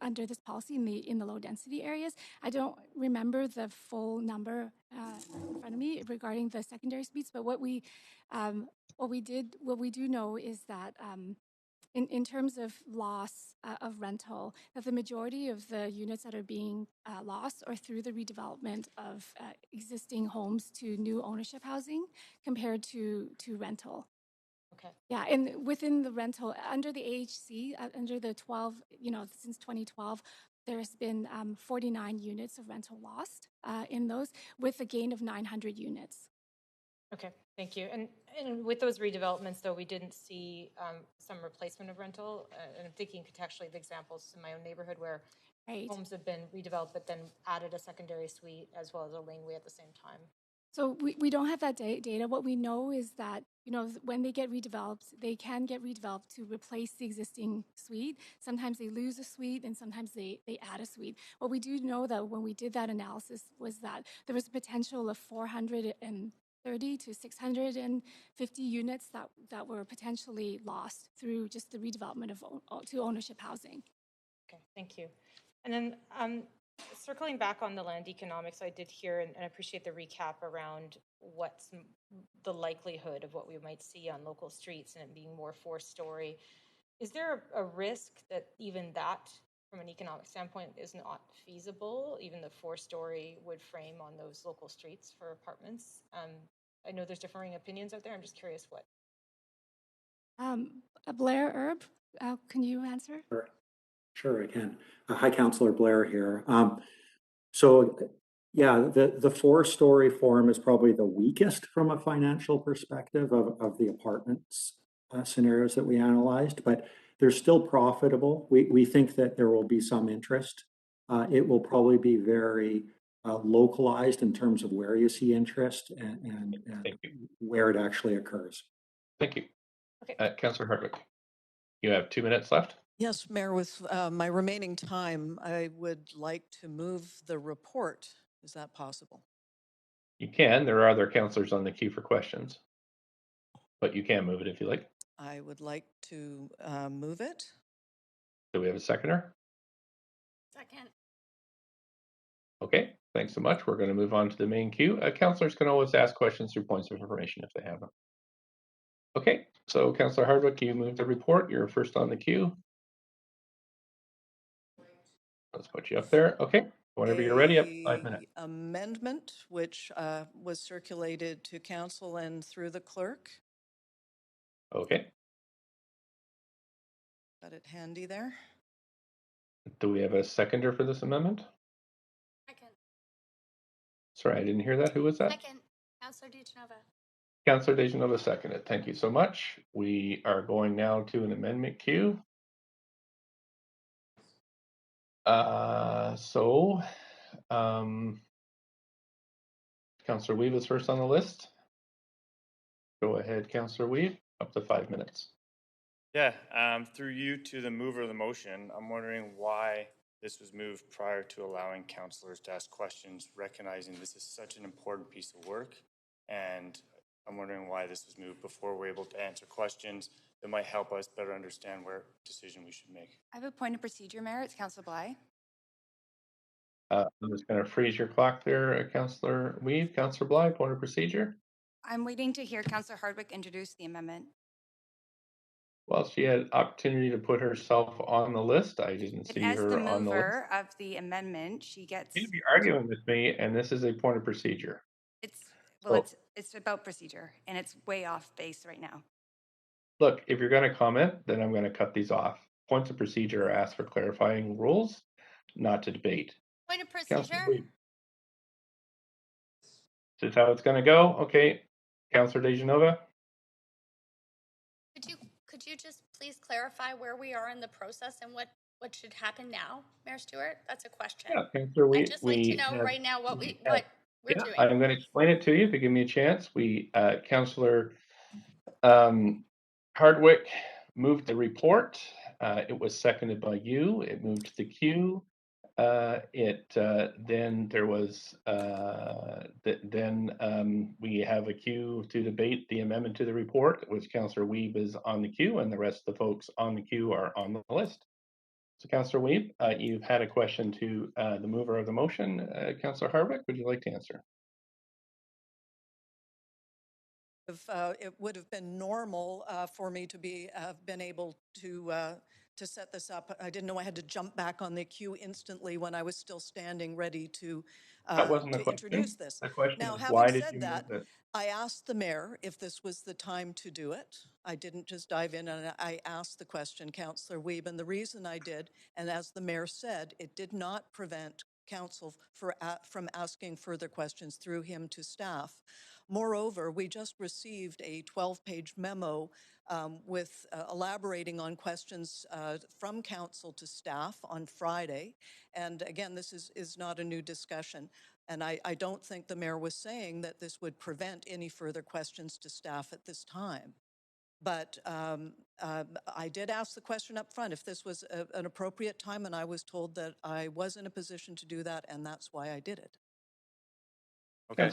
under this policy in the low density areas. I don't remember the full number in front of me regarding the secondary suites, but what we do know is that in terms of loss of rental, that the majority of the units that are being lost are through the redevelopment of existing homes to new ownership housing compared to rental. Okay. Yeah, and within the rental, under the AHC, under the 12, since 2012, there's been 49 units of rental lost in those, with a gain of 900 units. Okay, thank you. And with those redevelopments, though, we didn't see some replacement of rental. And I'm thinking contextually of examples in my own neighborhood where homes have been redeveloped, but then added a secondary suite as well as a laneway at the same time. So we don't have that data. What we know is that, when they get redeveloped, they can get redeveloped to replace the existing suite. Sometimes they lose a suite and sometimes they add a suite. What we do know that when we did that analysis was that there was a potential of 430 to 650 units that were potentially lost through just the redevelopment to ownership housing. Okay, thank you. And then circling back on the land economics, I did hear and appreciate the recap around what's the likelihood of what we might see on local streets and it being more 4-story. Is there a risk that even that, from an economic standpoint, is not feasible, even the 4-story wood frame on those local streets for apartments? I know there's differing opinions out there. I'm just curious what. Blair Erb, can you answer? Sure, I can. Hi, Councillor Blair here. So Yeah, the 4-story form is probably the weakest from a financial perspective of the apartments scenarios that we analyzed, but they're still profitable. We think that there will be some interest. It will probably be very localized in terms of where you see interest and where it actually occurs. Thank you. Okay. Councillor Hardwick, you have 2 minutes left. Yes, Mayor, with my remaining time, I would like to move the report. Is that possible? You can. There are other councillors on the queue for questions, but you can move it if you like. I would like to move it. Do we have a seconder? Second. Okay, thanks so much. We're going to move on to the main queue. Councillors can always ask questions through points of information if they have them. Okay, so Councillor Hardwick, you moved the report. You're first on the queue. Let's put you up there. Okay, whenever you're ready, up 5 minutes. Amendment, which was circulated to council and through the clerk. Okay. Got it handy there. Do we have a seconder for this amendment? Second. Sorry, I didn't hear that. Who was that? Second. Councillor DiGenova. Councillor Dejanova seconded. Thank you so much. We are going now to an amendment queue. Councillor Weave is first on the list. Go ahead, Councillor Weave, up to 5 minutes. Yeah, through you to the mover of the motion, I'm wondering why this was moved prior to allowing councillors to ask questions, recognizing this is such an important piece of work. And I'm wondering why this was moved before we're able to answer questions that might help us better understand where decision we should make. I have a point of procedure, Mayor. It's Councillor Bly. I'm just going to freeze your clock there, Councillor Weave. Councillor Bly, point of procedure. I'm waiting to hear Councillor Hardwick introduce the amendment. Well, she had opportunity to put herself on the list. I didn't see As her the on the list. mover of the amendment, she gets. You'd be arguing with me, and this is a point of procedure. It's about procedure, and it's way off base right now. Look, if you're going to comment, then I'm going to cut these off. Points of procedure are asked for clarifying rules, not to debate. Point of procedure. This is how it's going to go. Okay, Councillor Dejanova. Could you just please clarify where we are in the process and what should happen now, Mayor Stewart? That's a question. Yeah, Councillor, I'd just like to know right now what we're doing. I'm going to explain it to you if you give me a chance. Councillor Hardwick moved the report. It was seconded by you. It moved to the queue. Then there was we have a queue to debate the amendment to the report, which Councillor Weave is on the queue, and the rest of the folks on the queue are on the list. So, Councillor Weave, you've had a question to the mover of the motion. Councillor Hardwick, would you like to answer? If it would have been normal for me to have been able to set this up. I didn't know I had to jump back on the queue instantly when I was still standing ready to introduce this. The question now, is, having why did said you that, move it? I asked the mayor if this was the time to do it. I didn't just dive in, and I asked the question, Councillor Weeb, and the reason I did, and as the mayor said, it did not prevent council from asking further questions through him to staff. Moreover, we just received a 12-page memo with elaborating on questions from council to staff on Friday. And again, this is not a new discussion. And I don't think the mayor was saying that this would prevent any further questions to staff at this time. But I did ask the question up front if this was an appropriate time, and I was told that I was in a position to do that, and that's why I did it. Okay.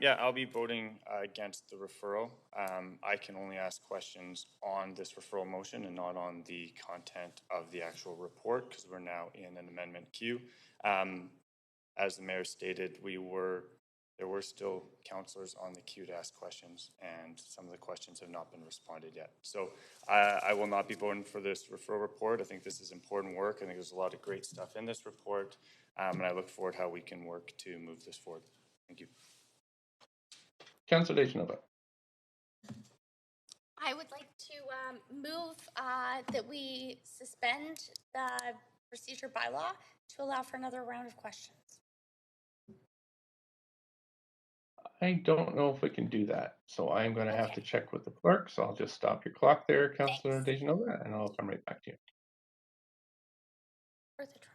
Yeah, I'll be voting against the referral. I can only ask questions on this referral motion and not on the content of the actual report because we're now in an amendment queue. As the mayor stated, there were still councillors on the queue to ask questions, and some of the questions have not been responded yet. So I will not be voting for this referral report. I think this is important work. I think there's a lot of great stuff in this report, and I look forward to how we can work to move this forward. Thank you. Councillor Dejanova. I would like to move that we suspend the procedure bylaw to allow for another round of questions. I don't know if we can do that, so I'm going to have to check with the clerk. So I'll just stop your clock there, Councillor Dejanova, and I'll come right back to you. Worth a try.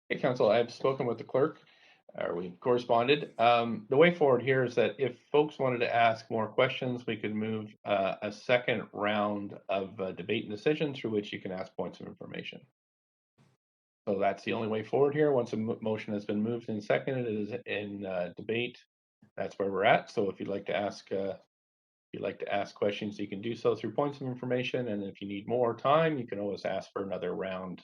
Hey, Council, I've spoken with the clerk, or we corresponded. The way forward here is that if folks wanted to ask more questions, we could move a second round of debate and decision through which you can ask points of information. So that's the only way forward here. Once a motion has been moved and seconded, it is in debate. That's where we're at. So if you'd like to ask questions, you can do so through points of information. And if you need more time, you can always ask for another round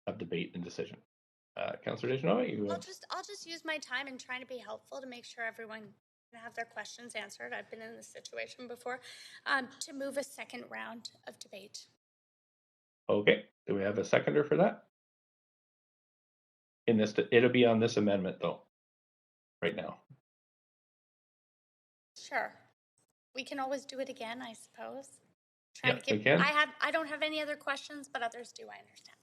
of debate and decision. Councillor Dejanova, you. I'll just use my time and try to be helpful to make sure everyone can have their questions answered. I've been in this situation before. To move a second round of debate. Okay. Do we have a seconder for that? It'll be on this amendment though. Right now. Sure. We can always do it again, I suppose. We can. I don't have any other questions, but others do, I understand.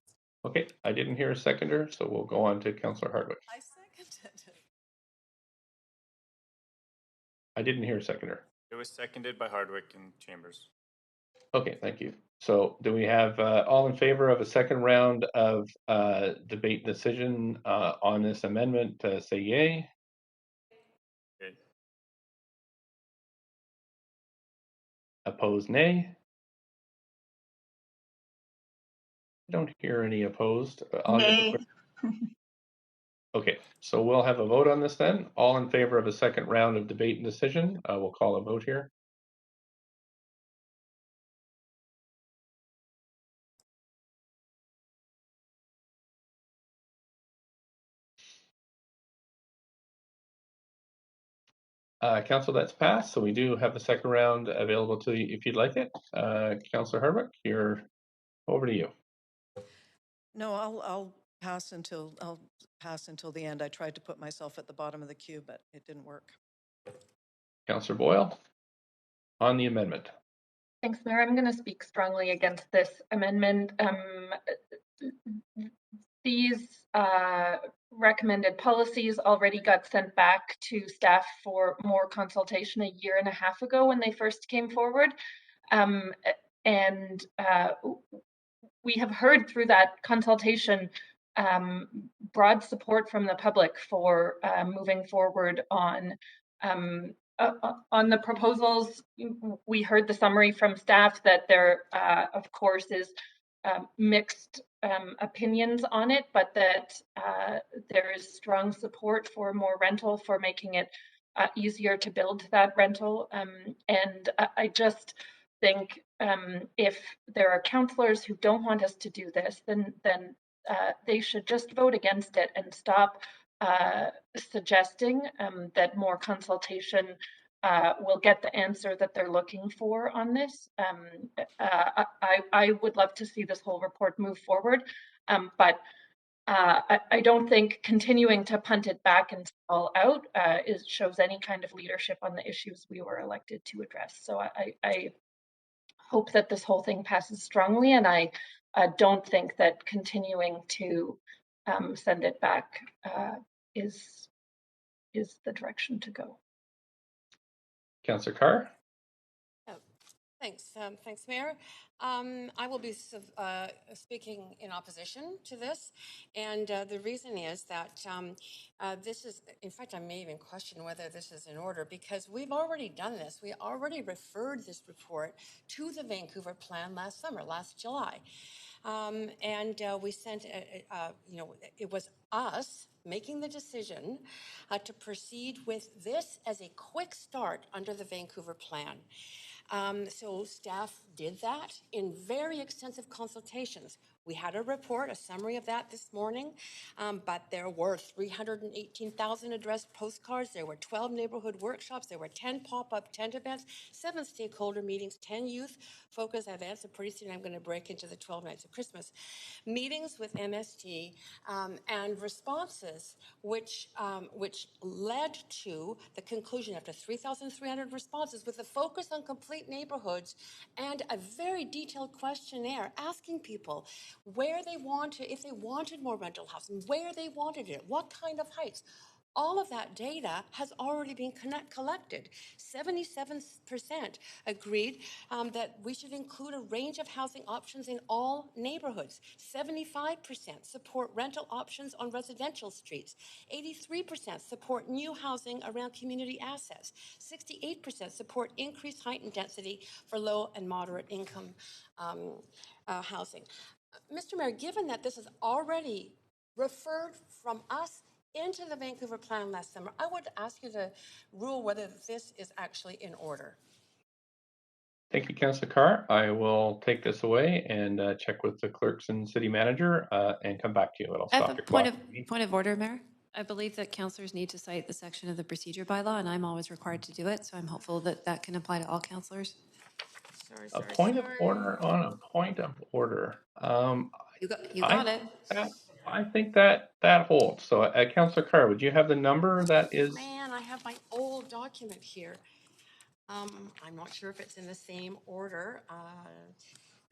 Okay, I didn't hear a seconder, so we'll go on to Councillor Hardwick. I seconded it. I didn't hear a seconder. It was seconded by Hardwick and Chambers. Okay, thank you. So do we have all in favor of a second round of debate decision on this amendment, say yay? Okay. Opposed, nay? I don't hear any opposed. Nay. Okay, so we'll have a vote on this then. All in favor of a second round of debate and decision. We'll call a vote here. Council, that's passed. So we do have the second round available to you if you'd like it. Councillor Hardwick, you're over to you. No, I'll pass until the end. I tried to put myself at the bottom of the queue, but it didn't work. Councillor Boyle, on the amendment. Thanks, Mayor. I'm going to speak strongly against this amendment. These recommended policies already got sent back to staff for more consultation a year and a half ago when they first came forward. We have heard through that consultation broad support from the public for moving forward on the proposals. We heard the summary from staff that there, of course, is mixed opinions on it, but that there is strong support for more rental, for making it easier to build that rental. And I just think if there are councillors who don't want us to do this, then they should just vote against it and stop suggesting that more consultation will get the answer that they're looking for on this. I would love to see this whole report move forward, but I don't think continuing to punt it back and stall out shows any kind of leadership on the issues we were elected to address. So I hope that this whole thing passes strongly, and I don't think that continuing to send it back is the direction to go. Councillor Carr? Thanks. Thanks, Mayor. I will be speaking in opposition to this. And the reason is that this is, in fact, I may even question whether this is in order, because we've already done this. We already referred this report to the Vancouver plan last summer, last July. We sent, it was us making the decision to proceed with this as a quick start under the Vancouver plan. So staff did that in very extensive consultations. We had a report, a summary of that this morning, but there were 318,000 addressed postcards, there were 12 neighborhood workshops, there were 10 pop-up tent events, 7 stakeholder meetings, 10 youth focus events, and pretty soon I'm going to break into the 12 nights of Christmas, meetings with MST, and responses which led to the conclusion after 3,300 responses with a focus on complete neighborhoods and a very detailed questionnaire asking people where they wanted, if they wanted more rental housing, where they wanted it, what kind of heights. All of that data has already been collected. 77% agreed that we should include a range of housing options in all neighborhoods. 75% support rental options on residential streets. 83% support new housing around community assets. 68% support increased height and density for low and moderate income housing. Mr. Mayor, given that this is already referred from us into the Vancouver plan last summer, I would ask you to rule whether this is actually in order. Thank you, Councillor Carr. I will take this away and check with the clerks and city manager and come back to you. It'll stop your clock. Point of order, Mayor. I believe that councillors need to cite the section of the procedure bylaw, and I'm always required to do it, so I'm hopeful that that can apply to all councillors. A point of order on a point of order. You got it. I think that holds. So, Councillor Carr, would you have the number that is? Man, I have my old document here. I'm not sure if it's in the same order.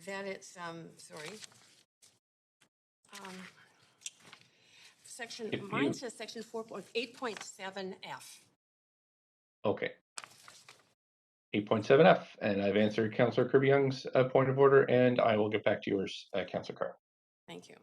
That it's sorry. Mine says section 8.7F. Okay. 8.7F, and I've answered Councillor Kirby-Young's point of order, and I will get back to yours, Councillor Carr. Thank you.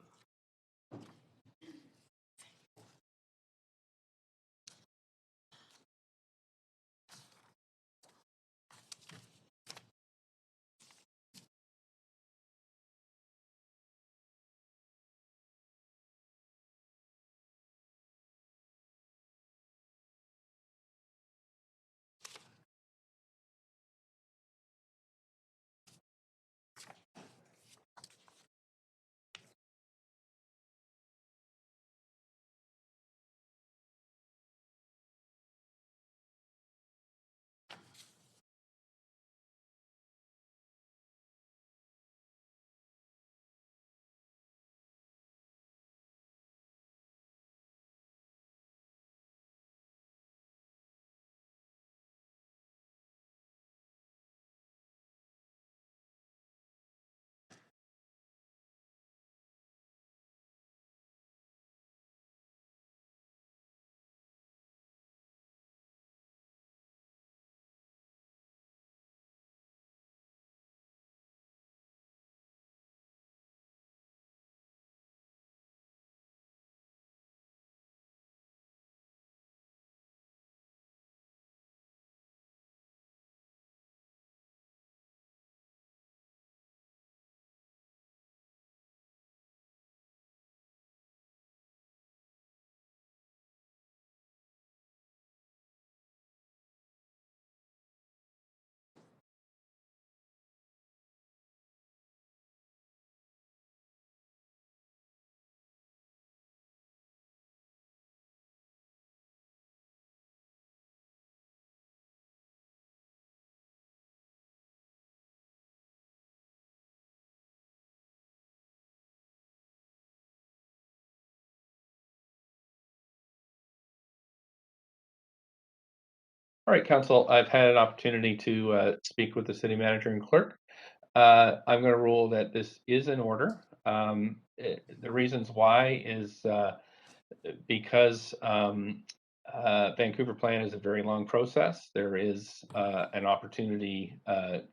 All right, Council, I've had an opportunity to speak with the city manager and clerk. I'm going to rule that this is in order. The reasons why is because Vancouver Plan is a very long process. There is an opportunity, to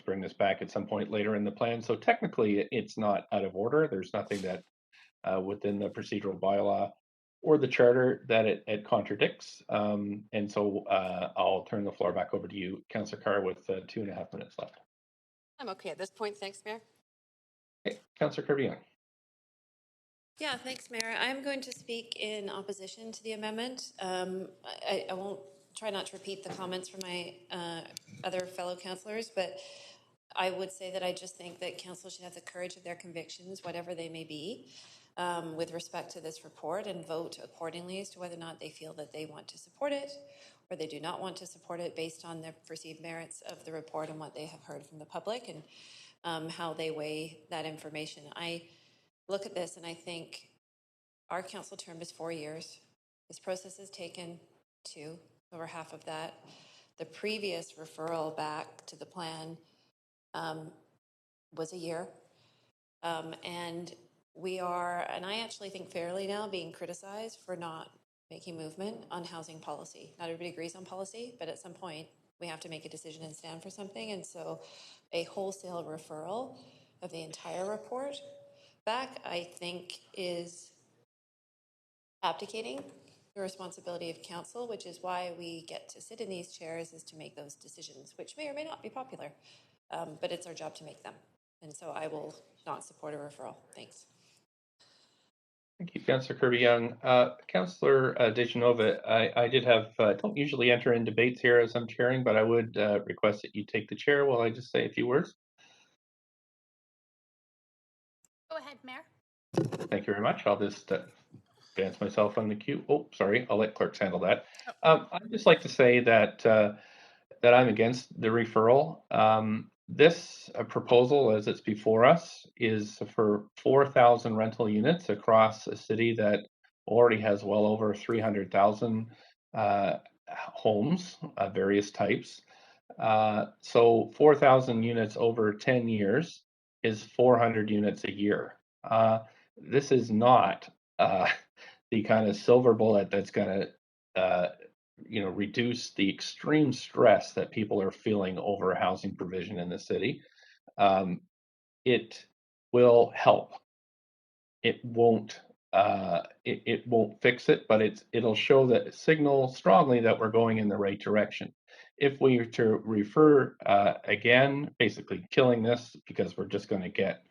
bring this back at some point later in the plan. So technically, it's not out of order. There's nothing that within the procedural bylaw or the charter that it contradicts. And so I'll turn the floor back over to you, Councillor Carr, with 2.5 minutes left. I'm okay at this point. Thanks, Mayor. Okay, Councillor Kirby-Young. Yeah, thanks, Mayor. I'm going to speak in opposition to the amendment. I won't try not to repeat the comments from my other fellow councillors, but I would say that I just think that council should have the courage of their convictions, whatever they may be, with respect to this report, and vote accordingly as to whether or not they feel that they want to support it or they do not want to support it based on the perceived merits of the report and what they have heard from the public, and how they weigh that information. I look at this and I think our council term is 4 years. This process has taken 2, over half of that. The previous referral back to the plan was a year. And we are, and I actually think fairly now, being criticized for not making movement on housing policy. Not everybody agrees on policy, but at some point we have to make a decision and stand for something. And so a wholesale referral of the entire report back, I think, is abdicating the responsibility of council, which is why we get to sit in these chairs, is to make those decisions, which may or may not be popular, but it's our job to make them. And so I will not support a referral. Thanks. Thank you, Councillor Kirby-Young. Councillor Dejanova, I did have, don't usually enter in debates here as I'm chairing, but I would request that you take the chair while I just say a few words. Go ahead, Mayor. Thank you very much. I'll just advance myself on the queue. Oh, sorry, I'll let clerks handle that. I'd just like to say that that I'm against the referral. This proposal, as it's before us, is for 4,000 rental units across a city that already has well over 300,000 homes of various types. So 4,000 units over 10 years is 400 units a year. This is not the kind of silver bullet that's going to reduce the extreme stress that people are feeling over housing provision in the city. It will help. It won't. It won't fix it, but it'll show that signal strongly that we're going in the right direction. If we were to refer again, basically killing this because we're just going to get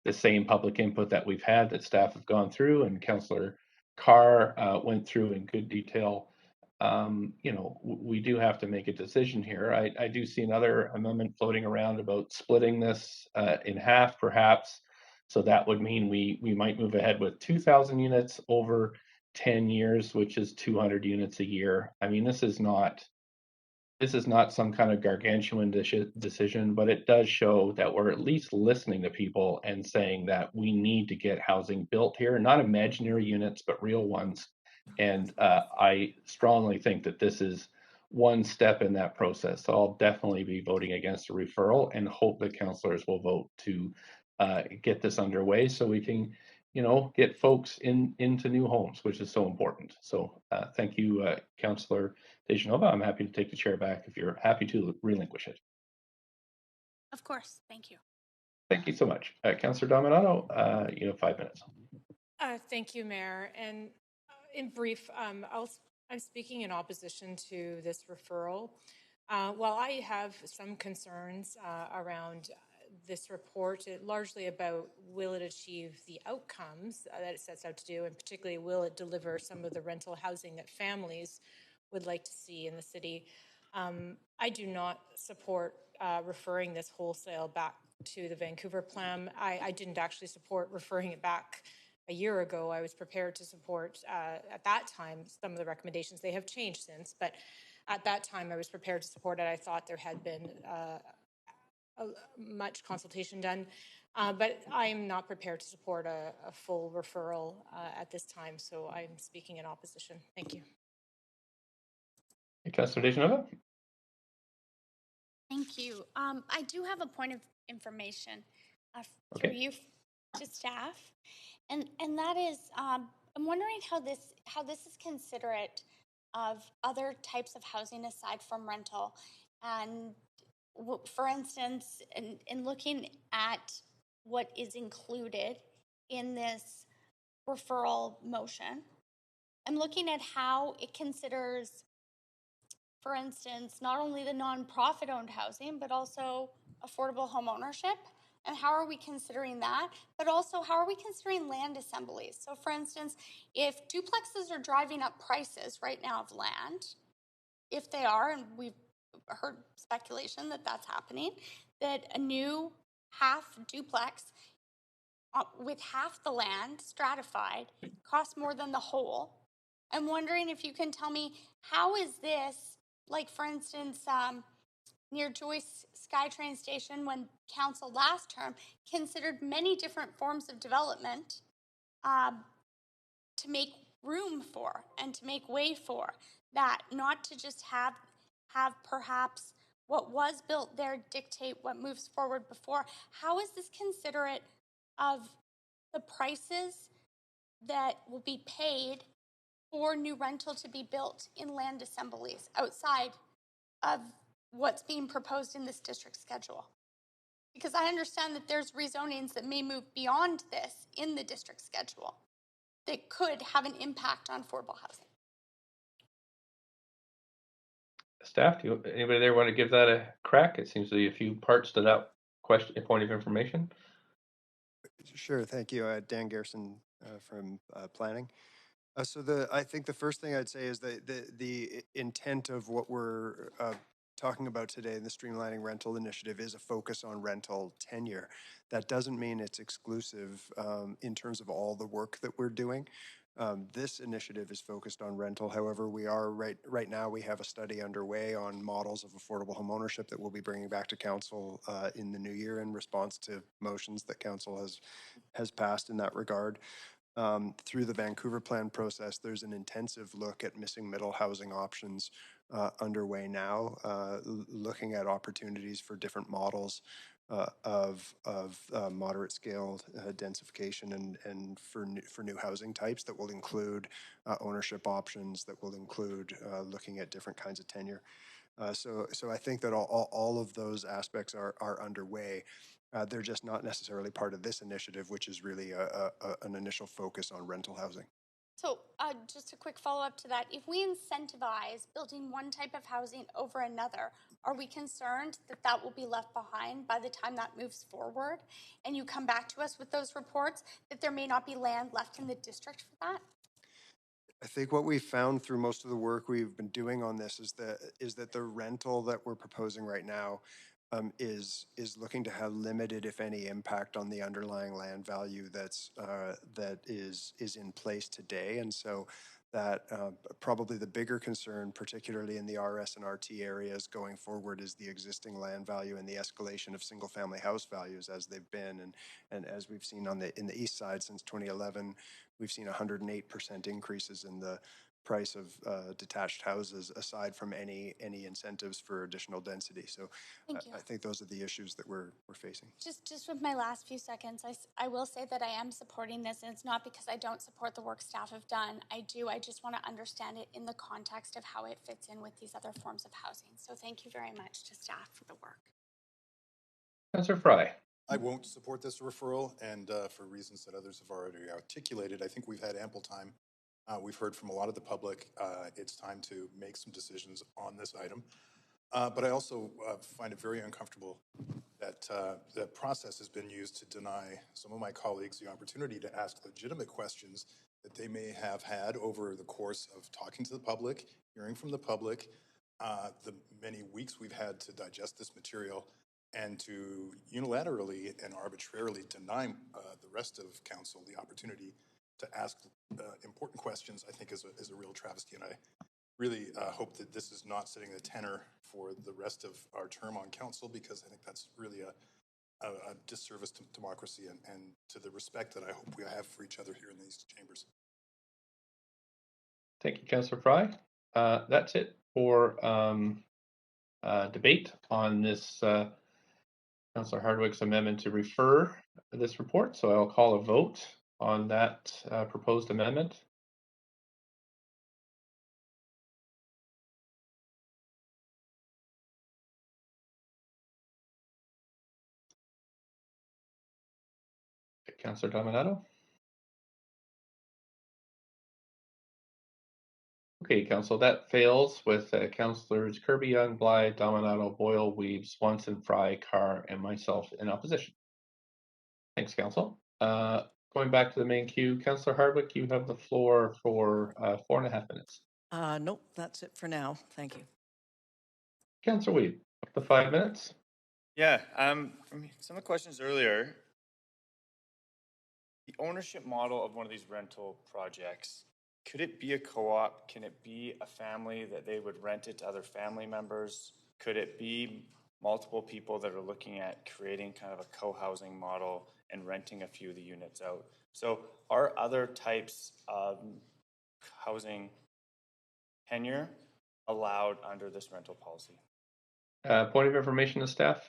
the same public input that we've had, that staff have gone through, and Councillor Carr went through in good detail. We do have to make a decision here. I do see another amendment floating around about splitting this in half, perhaps. So that would mean we might move ahead with 2,000 units over 10 years, which is 200 units a year. I mean, this is not some kind of gargantuan decision, but it does show that we're at least listening to people and saying that we need to get housing built here, not imaginary units, but real ones. And I strongly think that this is one step in that process. So I'll definitely be voting against a referral and hope that councillors will vote to get this underway so we can, get folks into new homes, which is so important. So thank you, Councillor Dejanova. I'm happy to take the chair back if you're happy to relinquish it. Of course. Thank you. Thank you so much. Councillor Dominato, you have 5 minutes. Thank you, Mayor. And in brief, I'm speaking in opposition to this referral. While I have some concerns around this report, largely about will it achieve the outcomes that it sets out to do, and particularly will it deliver some of the rental housing that families would like to see in the city. I do not support referring this wholesale back to the Vancouver plan. I didn't actually support referring it back a year ago. I was prepared to support, at that time, some of the recommendations. They have changed since, but at that time I was prepared to support it. I thought there had been much consultation done, but I'm not prepared to support a full referral at this time, so I'm speaking in opposition. Thank you. Councillor Dejanova? Thank you. I do have a point of information through Okay. you to staff, and that is, I'm wondering how this is considerate of other types of housing aside from rental, and for instance, in looking at what is included in this referral motion, I'm looking at how it considers, for instance, not only the nonprofit owned housing, but also affordable home ownership. And how are we considering that? But also, how are we considering land assemblies? So, for instance, if duplexes are driving up prices right now of land, if they are, and we've heard speculation that that's happening, that a new half duplex with half the land stratified costs more than the whole. I'm wondering if you can tell me, how is this, like for instance, near Joyce SkyTrain Station, when council last term considered many different forms of development to make room for and to make way for that, not to just have perhaps what was built there dictate what moves forward before. How is this considerate of the prices that will be paid for new rental to be built in land assemblies outside of what's being proposed in this district schedule? Because I understand that there's rezonings that may move beyond this in the district schedule that could have an impact on affordable housing. Staff, anybody there want to give that a crack? It seems to be a few parts to that question, point of information. Sure, thank you. Dan Garrison from Planning. I think the first thing I'd say is that the intent of what we're talking about today in the Streamlining Rental Initiative is a focus on rental tenure. That doesn't mean it's exclusive in terms of all the work that we're doing. This initiative is focused on rental. However, we are right now, we have a study underway on models of affordable home ownership that we'll be bringing back to council in the new year in response to motions that council has passed in that regard. Through the Vancouver Plan process, there's an intensive look at missing middle housing options underway now, looking at opportunities for different models of moderate scale densification and for new housing types that will include ownership options, that will include looking at different kinds of tenure. So I think that all of those aspects are underway. They're just not necessarily part of this initiative, which is really an initial focus on rental housing. So just a quick follow-up to that. If we incentivize building one type of housing over another, are we concerned that that will be left behind by the time that moves forward and you come back to us with those reports, that there may not be land left in the district for that? I think what we found through most of the work we've been doing on this is that the rental that we're proposing right now is looking to have limited, if any, impact on the underlying land value that is in place today, and so that probably the bigger concern, particularly in the RS and RT areas going forward, is the existing land value and the escalation of single-family house values as they've been, and as we've seen in the east side since 2011. We've seen 108% increases in the price of detached houses, aside from any incentives for additional density. So I think those are the issues that we're facing. Just with my last few seconds, I will say that I am supporting this, and it's not because I don't support the work staff have done. I just want to understand it in the context of how it fits in with these other forms of housing. So thank you very much to staff for the work. Councillor Fry. I won't support this referral, and for reasons that others have already articulated. I think we've had ample time. We've heard from a lot of the public. It's time to make some decisions on this item. But I also find it very uncomfortable that the process has been used to deny some of my colleagues the opportunity to ask legitimate questions that they may have had over the course of talking to the public, hearing from the public, the many weeks we've had to digest this material, and to unilaterally and arbitrarily deny the rest of council the opportunity to ask important questions, I think is a real travesty. And I really hope that this is not setting the tenor for the rest of our term on council, because I think that's really a disservice to democracy and to the respect that I hope we have for each other here in these chambers. Thank you, Councillor Fry. That's it for debate on this Councillor Hardwick's amendment to refer this report. So I'll call a vote on that proposed amendment. Councillor Dominato. Okay, Council, that fails with Councillors Kirby, Young, Blythe, Dominato, Boyle, Weeb, Swanson, Fry, Carr, and myself in opposition. Thanks, Council. Going back to the main queue, Councillor Hardwick, you have the floor for 4.5 minutes. Nope, that's it for now. Thank you. Councillor Weeb, up to 5 minutes. Yeah, some of the questions earlier, the ownership model of one of these rental projects, could it be a co-op? Can it be a family that they would rent it to other family members? Could it be multiple people that are looking at creating kind of a co-housing model and renting a few of the units out? So are other types of housing tenure allowed under this rental policy? Point of information to staff,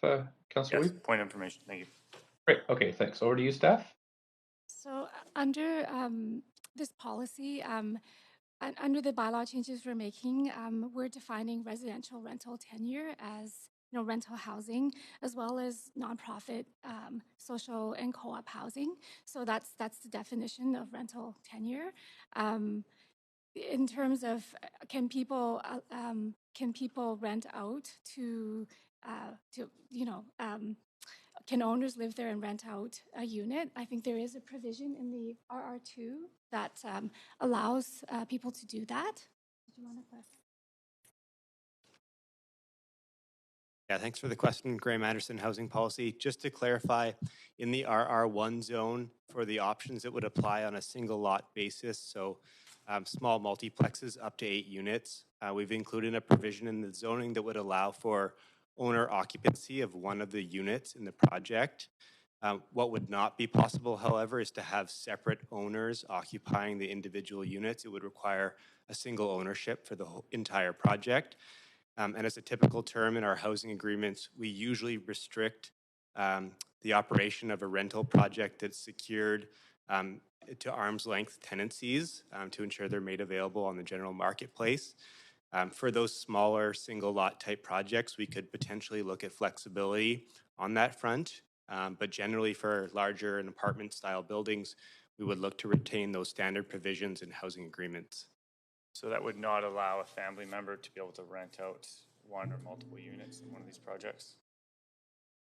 Councillor Yes, Weeb? point of information. Thank you. Great. Okay, thanks. Over to you, staff. So under this policy, under the bylaw changes we're making, we're defining residential rental tenure as rental housing, as well as nonprofit, social, and co-op housing. So that's the definition of rental tenure. In terms of can people rent out to can owners live there and rent out a unit? I think there is a provision in the RR2 that allows people to do that. Did you want to clarify? Yeah, thanks for the question, Graham Anderson, Housing Policy. Just to clarify, in the RR1 zone, for the options, it would apply on a single lot basis. So small multiplexes up to 8 units. We've included a provision in the zoning that would allow for owner occupancy of one of the units in the project. What would not be possible, however, is to have separate owners occupying the individual units. It would require a single ownership for the whole entire project. And as a typical term in our housing agreements, we usually restrict the operation of a rental project that's secured to arm's length tenancies to ensure they're made available on the general marketplace. For those smaller single lot type projects, we could potentially look at flexibility on that front. But generally for larger and apartment style buildings, we would look to retain those standard provisions in housing agreements. So that would not allow a family member to be able to rent out one or multiple units in one of these projects?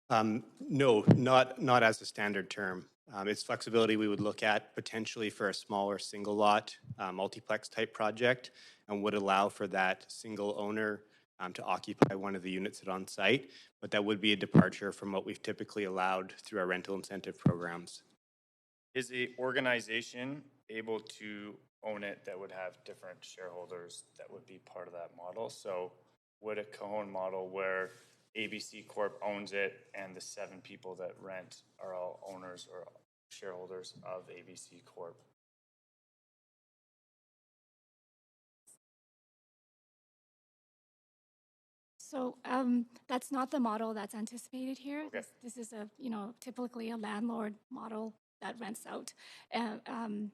No, not as a standard term. It's flexibility we would look at potentially for a smaller single lot multiplex type project, and would allow for that single owner to occupy one of the units on site, but that would be a departure from what we've typically allowed through our rental incentive programs. Is the organization able to own it that would have different shareholders that would be part of that model? So would a Cajon model where ABC Corp owns it and the 7 people that rent are all owners or shareholders of ABC Corp? So that's not the model that's anticipated here. Okay. This is typically a landlord model that rents out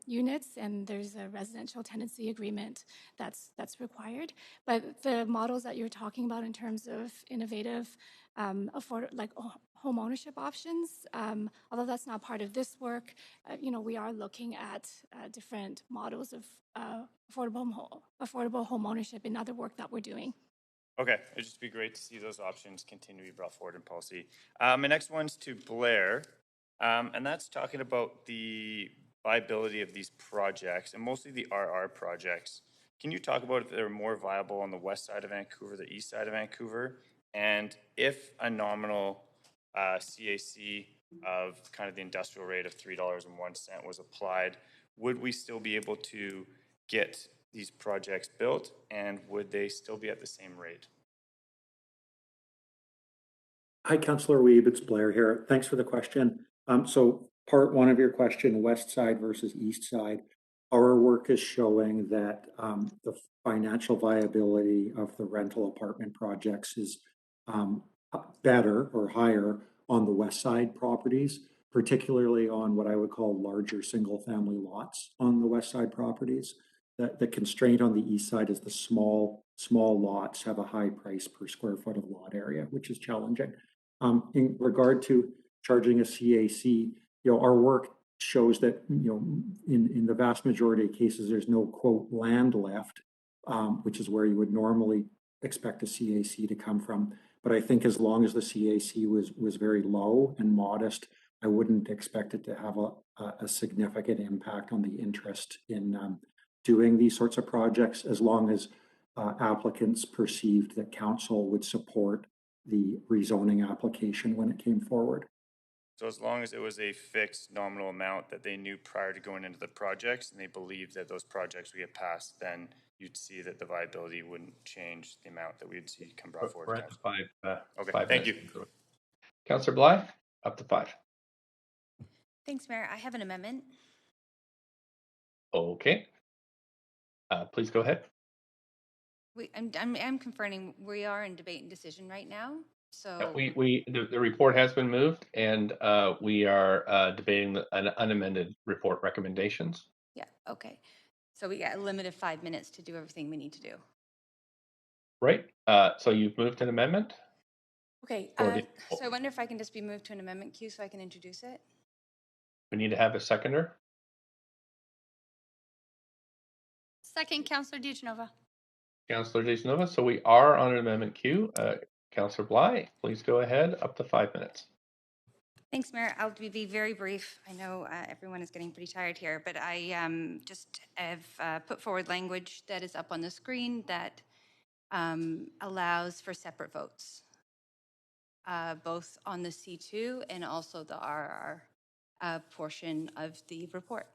units, and there's a residential tenancy agreement that's required. But the models that you're talking about in terms of innovative, home ownership options, although that's not part of this work, we are looking at different models of affordable home ownership in other work that we're doing. Okay, it'd just be great to see those options continue to be brought forward in policy. My next one's to Blair, and that's talking about the viability of these projects, and mostly the RR projects. Can you talk about if they're more viable on the west side of Vancouver, the east side of Vancouver, and if a nominal CAC of kind of the industrial rate of $3.01 was applied, would we still be able to get these projects built, and would they still be at the same rate? Hi, Councillor Weeb, it's Blair here. Thanks for the question. So part one of your question, west side versus east side, our work is showing that the financial viability of the rental apartment projects is better or higher on the west side properties, particularly on what I would call larger single family lots on the west side properties. The constraint on the east side is the small lots have a high price per square foot of lot area, which is challenging. In regard to charging a CAC, our work shows that, in the vast majority of cases, there's no quote land left, which is where you would normally expect a CAC to come from. But I think as long as the CAC was very low and modest, I wouldn't expect it to have a significant impact on the interest in doing these sorts of projects, as long as applicants perceived that council would support the rezoning application when it came forward. So as long as it was a fixed nominal amount that they knew prior to going into the projects and they believed that those projects would get passed, then you'd see that the viability wouldn't change the amount that we'd see come brought forward. We're at five. Okay, 5 thank you. Councillor Blythe, up to 5. Thanks, Mayor. I have an amendment. Okay. Please go ahead. I'm confirming we are in debate and decision right now. So The report has been moved, and we are debating an unamended report recommendations. yeah, okay. So we got a limit of 5 minutes to do everything we need to do. Right. So you've moved an amendment. Okay. So I wonder if I can just be moved to an amendment queue so I can introduce it. We need to have a seconder. Second, Councillor DiGenova. Councillor DeSanova. So we are on an amendment queue. Councillor Bly, please go ahead. Up to 5 minutes. Thanks, Mayor. I'll be very brief. I know everyone is getting pretty tired here, but I just have put forward language that is up on the screen that allows for separate votes, both on the C2 and also the RR portion of the report.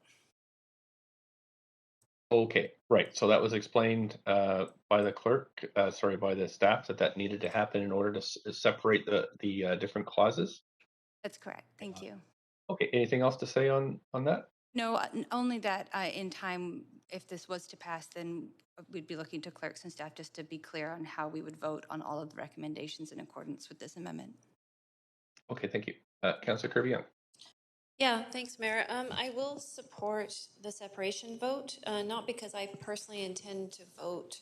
Okay, right. So that was explained by the clerk, by the staff, that needed to happen in order to separate the different clauses. That's correct. Thank you. Okay, anything else to say on that? No, only that in time, if this was to pass, then we'd be looking to clerks and staff just to be clear on how we would vote on all of the recommendations in accordance with this amendment. Okay, thank you. Councillor Kirby-Young. Yeah, thanks, Mayor. I will support the separation vote, not because I personally intend to vote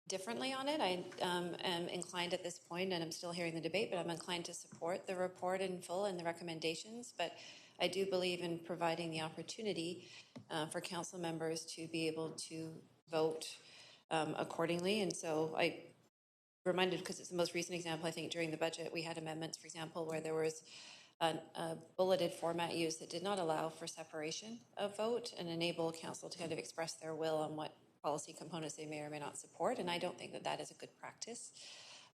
differently on it. I am inclined at this point, and I'm still hearing the debate, but I'm inclined to support the report in full and the recommendations. But I do believe in providing the opportunity for council members to be able to vote accordingly. And so I reminded, because it's the most recent example, I think during the budget, we had amendments, for example, where there was a bulleted format used that did not allow for separation of vote and enable council to kind of express their will on what policy components they may or may not support. And I don't think that that is a good practice.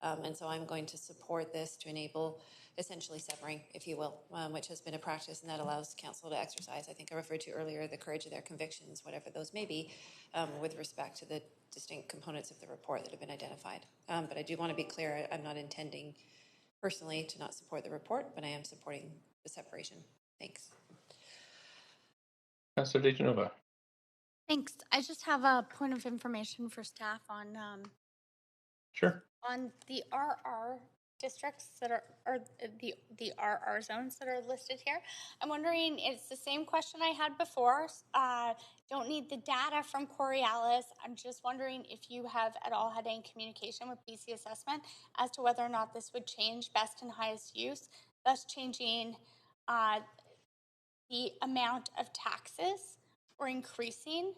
And so I'm going to support this to enable essentially severing, if you will, which has been a practice, and that allows council to exercise, I think I referred to earlier, the courage of their convictions, whatever those may be, with respect to the distinct components of the report that have been identified. But I do want to be clear, I'm not intending personally to not support the report, but I am supporting the separation. Thanks. Councillor DeGenova. Thanks. I just have a point of information for staff on Sure. On the RR districts that are, or the RR zones that are listed here. I'm wondering, it's the same question I had before. Don't need the data from Coriolis. I'm just wondering if you have at all had any communication with BC Assessment as to whether or not this would change best and highest use, thus changing the amount of taxes or increasing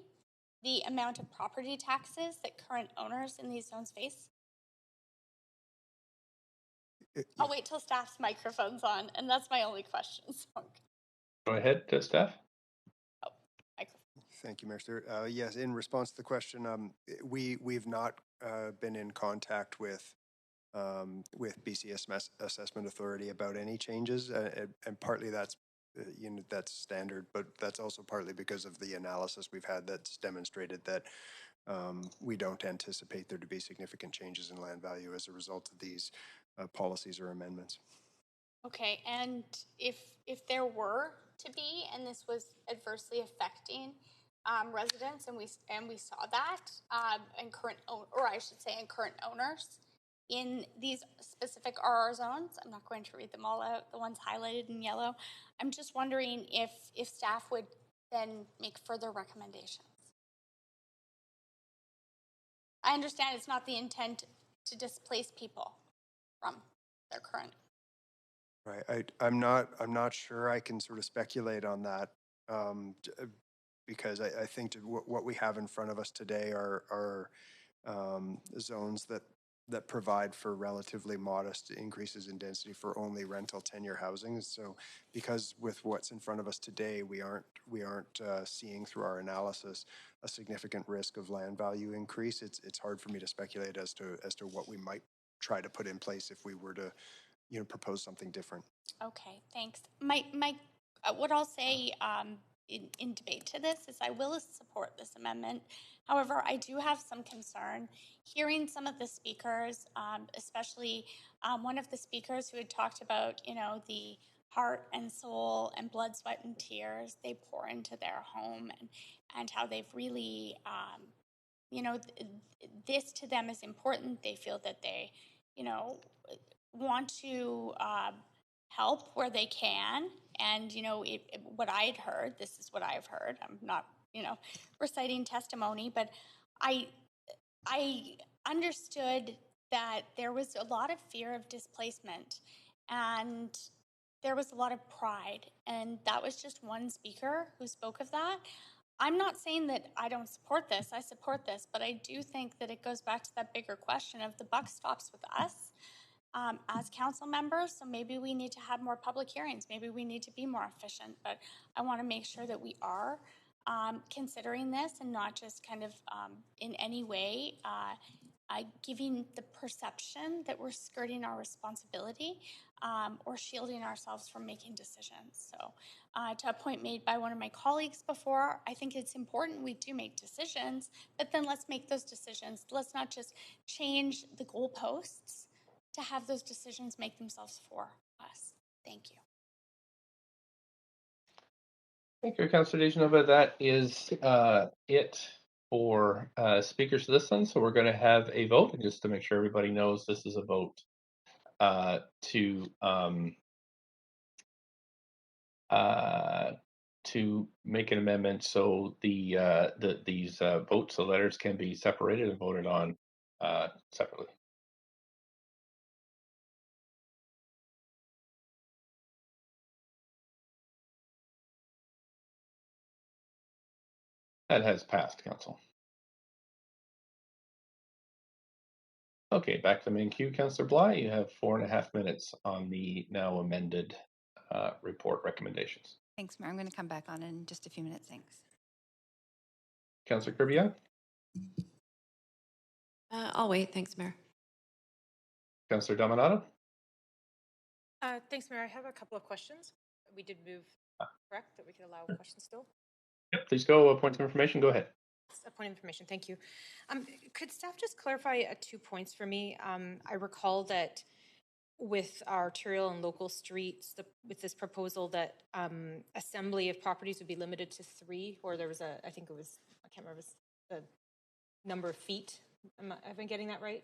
the amount of property taxes that current owners in these zones face. I'll wait till staff's microphone's on, and that's my only question. So. Go ahead, staff. Oh, microphone. Thank you, Mayor Stewart. Yes, in response to the question, we've not been in contact with BC Assessment Authority about any changes, and partly that's that's standard, but that's also partly because of the analysis we've had that's demonstrated that we don't anticipate there to be significant changes in land value as a result of these policies or amendments. Okay, and if there were to be, and this was adversely affecting residents, and we saw that, and current owners, in these specific RR zones. I'm not going to read them all out, the ones highlighted in yellow. I'm just wondering if staff would then make further recommendations. I understand it's not the intent to displace people from their current. Right. I'm not sure I can sort of speculate on that, because I think what we have in front of us today are zones that provide for relatively modest increases in density for only rental tenure housing. So because with what's in front of us today, we aren't seeing through our analysis a significant risk of land value increase. It's hard for me to speculate as to what we might try to put in place if we were to propose something different. Okay, thanks. What I'll say in debate to this is I will support this amendment. However, I do have some concern hearing some of the speakers, especially one of the speakers who had talked about, the heart and soul and blood, sweat, and tears they pour into their home, and how they've really, this to them is important. They feel that they, want to help where they can. And, what I had heard, this is what I've heard. I'm not, reciting testimony, but I understood that there was a lot of fear of displacement and there was a lot of pride. And that was just one speaker who spoke of that. I'm not saying that I don't support this. I support this, but I do think that it goes back to that bigger question of the buck stops with us as council members. So maybe we need to have more public hearings. Maybe we need to be more efficient. But I want to make sure that we are considering this and not just kind of in any way giving the perception that we're skirting our responsibility or shielding ourselves from making decisions. So to a point made by one of my colleagues before, I think it's important we do make decisions, but then let's make those decisions. Let's not just change the goalposts to have those decisions make themselves for us. Thank you. Thank you, Councillor Dejanova. That is it for speakers to this one. So we're going to have a vote, and just to make sure everybody knows, this is a vote to make an amendment so these votes, the letters, can be separated and voted on separately. That has passed, Council. Okay, back to the main queue. Councillor Bly, you have 4.5 minutes on the now amended report recommendations. Thanks, Mayor. I'm going to come back on in just a few minutes. Thanks. Councillor Kirby-Young? I'll wait. Thanks, Mayor. Councillor Dominato? Thanks, Mayor. I have a couple of questions. We did move, correct, that we could allow questions still? Yep, please go. A point of information. Go ahead. A point of information. Thank you. Could staff just clarify 2 points for me? I recall that with our arterial and local streets, with this proposal that assembly of properties would be limited to 3, or there was I can't remember, it was the number of feet. Have I been getting that right?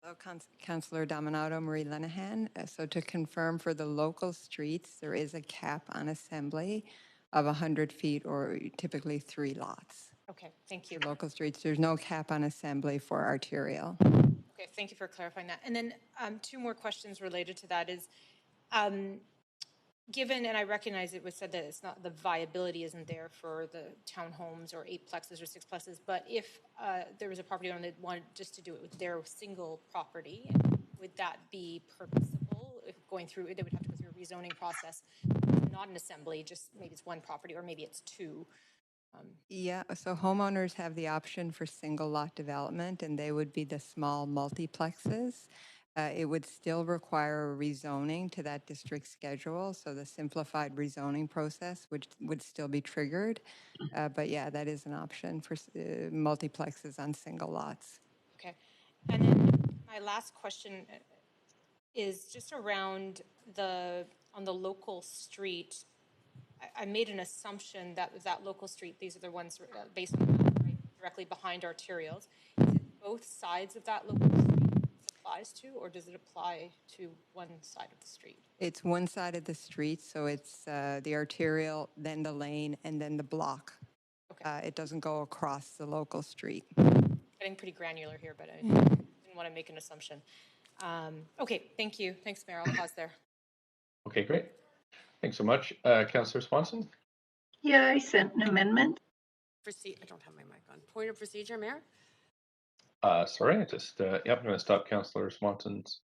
Hello, Councillor Dominato, Marie Lenahan. So to confirm, for the local streets, there is a cap on assembly of 100 feet, or typically 3 lots. Okay, thank you. For local streets, there's no cap on assembly for arterial. Okay, thank you for clarifying that. And then 2 more questions related to that is, given, and I recognize it was said that it's not, the viability isn't there for the townhomes or 8-plexes or 6-plexes, but if there was a property owner that wanted just to do it with their single property, would that be purposeful? If going through, they would have to go through a rezoning process, not an assembly, just maybe it's 1 property or maybe it's 2. Yeah, so homeowners have the option for single lot development, and they would be the small multiplexes. It would still require a rezoning to that district schedule, so the simplified rezoning process would still be triggered. But yeah, that is an option for multiplexes on single lots. Okay, and then my last question is just around on the local street. I made an assumption that that local street, these are the ones based on right, directly behind arterials. Is it both sides of that local street this applies to, or does it apply to one side of the street? It's one side of the street, so it's the arterial, then the lane, and then the block. Okay. It doesn't go across the local street. Getting pretty granular here, but I didn't want to make an assumption. Okay, thank you. Thanks, Mayor. I'll pause there. Okay, great. Thanks so much. Councillor Swanson? Yeah, I sent an amendment. I don't have my mic on. Point of procedure, Mayor? Sorry, I just, yep, I'm going to stop Councillor Swanson's.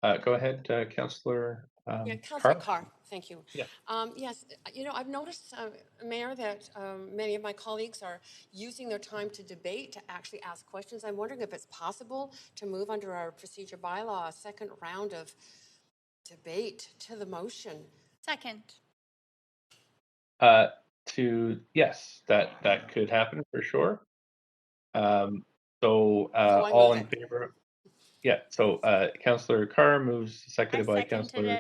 Go ahead, Councillor Yeah, Councillor Carr. Carr, thank you. Yeah. Yes, you know, I've noticed, Mayor, that many of my colleagues are using their time to debate to actually ask questions. I'm wondering if it's possible to move under our procedure bylaw a second round of debate to the motion. Second. Yes, that could happen for sure. So I all move in it. favor? Yeah. So Councillor Carr moves, seconded by Councillor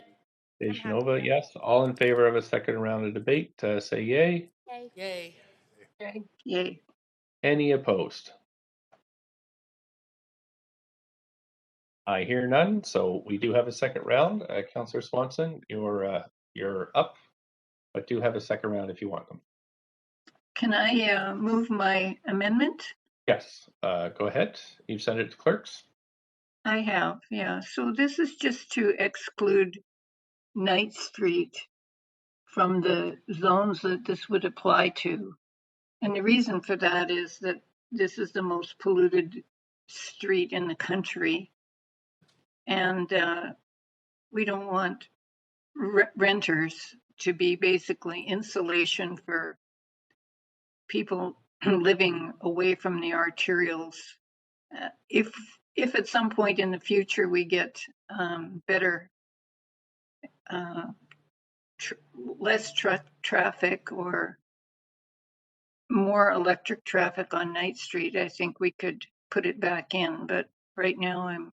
Dejanova. Yes. All in favor of a second round of debate, say yay. Yay. Yay. Yay. Yay. Any opposed? I hear none. So we do have a second round. Councillor Swanson, you're up, but do have a second round if you want them. Can I move my amendment? Yes. Go ahead. You've sent it to clerks. I have, yeah. So this is just to exclude Knight Street from the zones that this would apply to. And the reason for that is that this is the most polluted street in the country. And we don't want renters to be basically insulation for people living away from the arterials. If at some point in the future we get better, less traffic or more electric traffic on Knight Street, I think we could put it back in. But right now I'm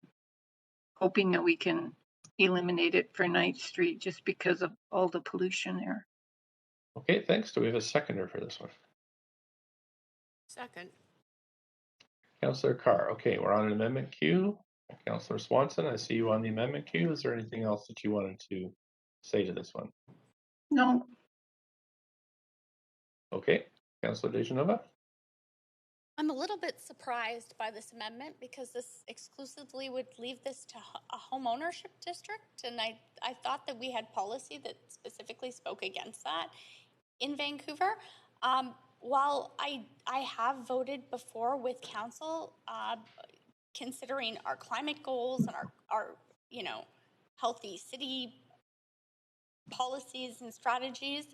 hoping that we can eliminate it for Knight Street just because of all the pollution there. Okay, thanks. Do we have a seconder for this one? Second. Councillor Carr. Okay, we're on an amendment queue. Councillor Swanson, I see you on the amendment queue. Is there anything else that you wanted to say to this one? No. Okay, Councillor Dejanova. I'm a little bit surprised by this amendment because this exclusively would leave this to a home ownership district. And I thought that we had policy that specifically spoke against that in Vancouver. While I have voted before with council, considering our climate goals and our you know, healthy city policies and strategies.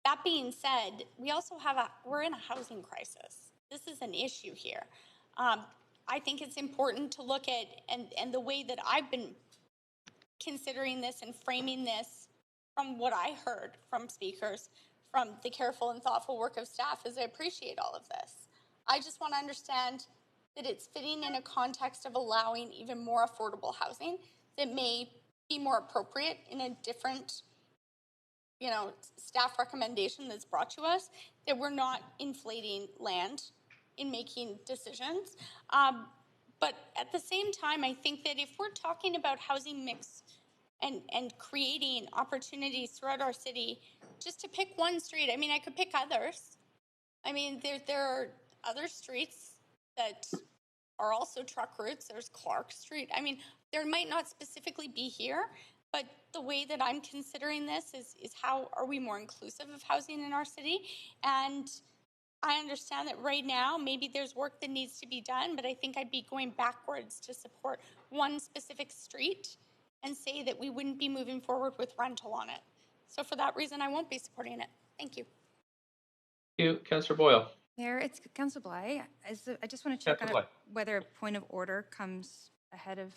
That being said, we also we're in a housing crisis. This is an issue here. I think it's important to look at, and the way that I've been considering this and framing this from what I heard from speakers, from the careful and thoughtful work of staff, is I appreciate all of this. I just want to understand that it's fitting in a context of allowing even more affordable housing that may be more appropriate in a different, you know, staff recommendation that's brought to us, that we're not inflating land in making decisions. But at the same time, I think that if we're talking about housing mix and creating opportunities throughout our city, just to pick one street, I mean, I could pick others. I mean, there are other streets that are also truck routes. There's Clark Street. I mean, there might not specifically be here, but the way that I'm considering this is how are we more inclusive of housing in our city? And I understand that right now, maybe there's work that needs to be done, but I think I'd be going backwards to support one specific street and say that we wouldn't be moving forward with rental on it. So for that reason, I won't be supporting it. Thank you. Thank you, Councillor Boyle. Mayor, it's Councillor Bly. I just want to check on whether a point of order comes ahead of.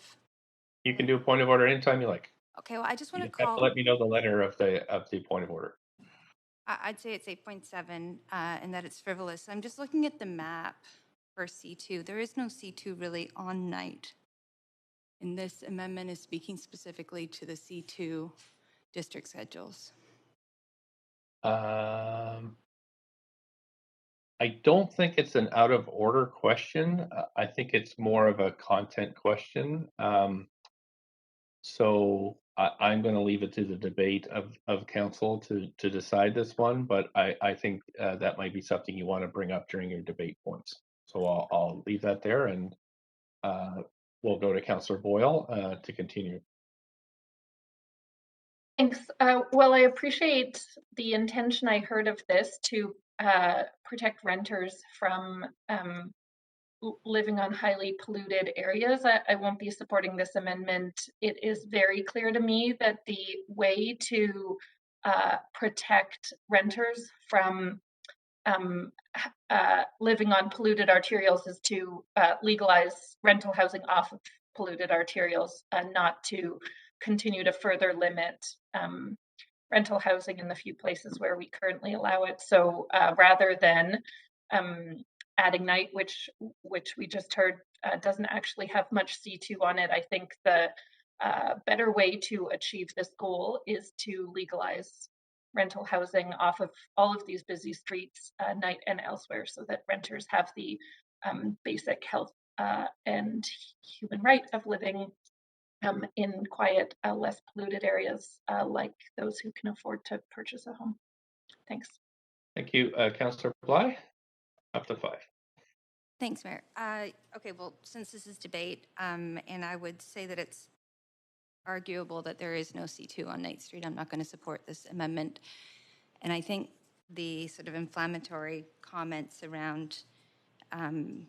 You can do a point of order anytime you like. Okay, well, I just want You to have call. to let me know the letter of the point of order. I'd say it's 8.7 and that it's frivolous. I'm just looking at the map for C2. There is no C2 really on Knight. And this amendment is speaking specifically to the C2 district schedules. I don't think it's an out of order question. I think it's more of a content question. So I'm going to leave it to the debate of council to decide this one, but I think that might be something you want to bring up during your debate points. So I'll leave that there, and we'll go to Councillor Boyle to continue. Thanks. Well, I appreciate the intention I heard of this to protect renters from living on highly polluted areas. I won't be supporting this amendment. It is very clear to me that the way to protect renters from living on polluted arterials is to legalize rental housing off of polluted arterials and not to continue to further limit rental housing in the few places where we currently allow it. So rather than adding night, which we just heard doesn't actually have much C2 on it, I think the better way to achieve this goal is to legalize rental housing off of all of these busy streets, night and elsewhere, so that renters have the basic health and human right of living in quiet, less polluted areas like those who can afford to purchase a home. Thanks. Thank you, Councillor Bly. Up to 5. Thanks, Mayor. Okay, well, since this is debate, and I would say that it's arguable that there is no C2 on Knight Street, I'm not going to support this amendment. And I think the sort of inflammatory comments around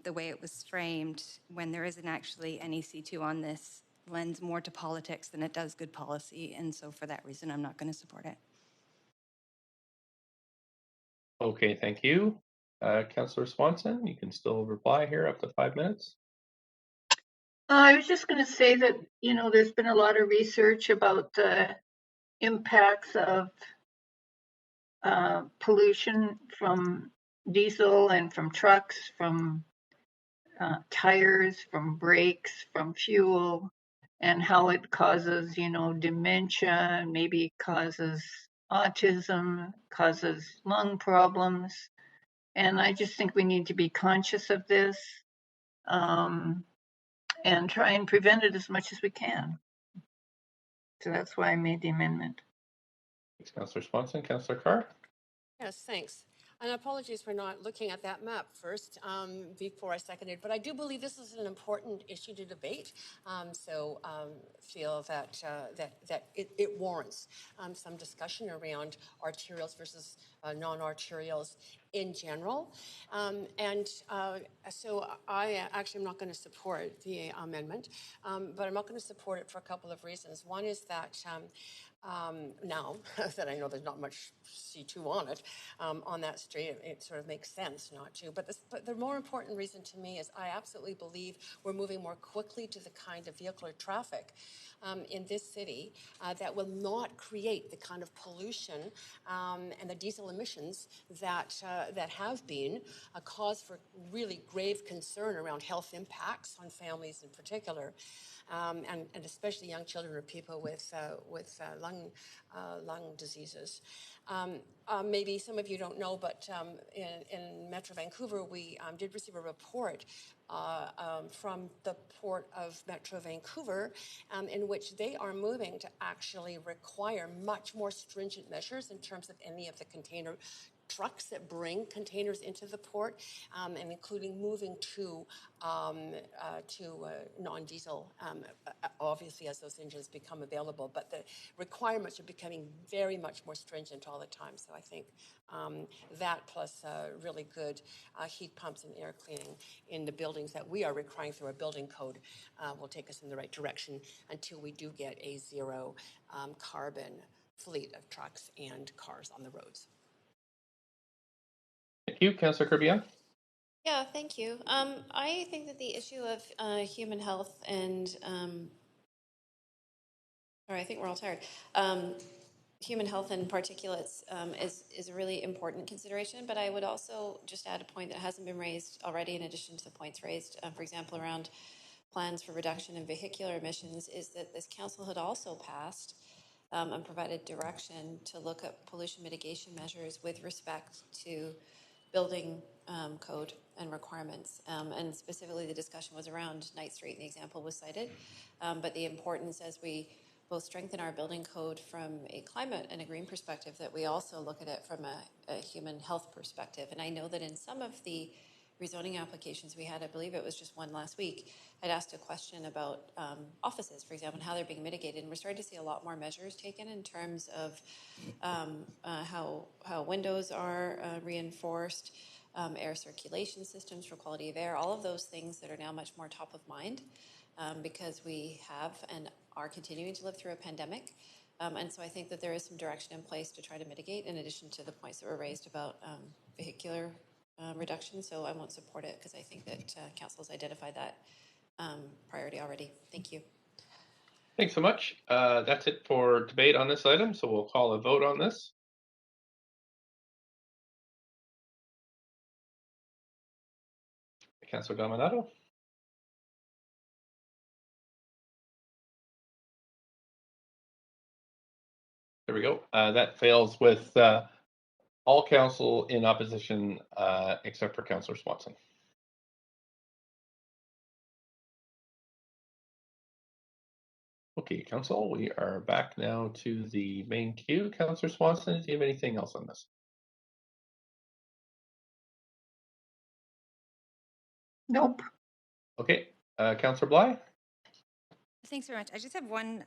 the way it was framed when there isn't actually any C2 on this lends more to politics than it does good policy. And so for that reason, I'm not going to support it. Okay, thank you. Councillor Swanson, you can still reply here up to 5 minutes. I was just going to say that, you know, there's been a lot of research about the impacts of pollution from diesel and from trucks, from tires, from brakes, from fuel, and how it causes, you know, dementia, maybe causes autism, causes lung problems. And I just think we need to be conscious of this and try and prevent it as much as we can. So that's why I made the amendment. Thanks, Councillor Swanson. Councillor Carr? Yes, thanks. And apologies for not looking at that map first before I seconded, but I do believe this is an important issue to debate. Feel that it warrants some discussion around arterials versus non-arterials in general. So I actually am not going to support the amendment, but I'm not going to support it for a couple of reasons. One is that now that I know there's not much C2 on it, on that street, it sort of makes sense not to. But the more important reason to me is I absolutely believe we're moving more quickly to the kind of vehicular traffic in this city that will not create the kind of pollution and the diesel emissions that have been a cause for really grave concern around health impacts on families in particular. And especially young children or people with lung diseases. Maybe some of you don't know, but in Metro Vancouver, we did receive a report from the Port of Metro Vancouver in which they are moving to actually require much more stringent measures in terms of any of the container trucks that bring containers into the port, and including moving to non-diesel, obviously as those engines become available. But the requirements are becoming very much more stringent all the time. So I think that plus really good heat pumps and air cleaning in the buildings that we are requiring through our building code will take us in the right direction until we do get a zero carbon fleet of trucks and cars on the roads. Thank you. Councillor Kirby-Young? Yeah, thank you. I think that the issue of human health and, sorry, I think we're all tired. Human health and particulates is a really important consideration, but I would also just add a point that hasn't been raised already in addition to the points raised, for example, around plans for reduction in vehicular emissions, is that this council had also passed and provided direction to look at pollution mitigation measures with respect to building code and requirements. And specifically, the discussion was around Knight Street, and the example was cited. But the importance as we both strengthen our building code from a climate and a green perspective, that we also look at it from a human health perspective. And I know that in some of the rezoning applications we had, I believe it was just one last week, I'd asked a question about offices, for example, and how they're being mitigated. And we're starting to see a lot more measures taken in terms of how windows are reinforced, air circulation systems for quality of air, all of those things that are now much more top of mind because we have and are continuing to live through a pandemic. And so I think that there is some direction in place to try to mitigate, in addition to the points that were raised about vehicular reduction. So I won't support it because I think that council has identified that priority already. Thank you. Thanks so much. That's it for debate on this item, so we'll call a vote on this. Councilor Gaminato. There we go. That fails with all council in opposition except for Councillor Swanson. Okay, Council, we are back now to the main queue. Councillor Swanson, do you have anything else on this? Nope. Okay, Councillor Bly? Thanks very much. I just have one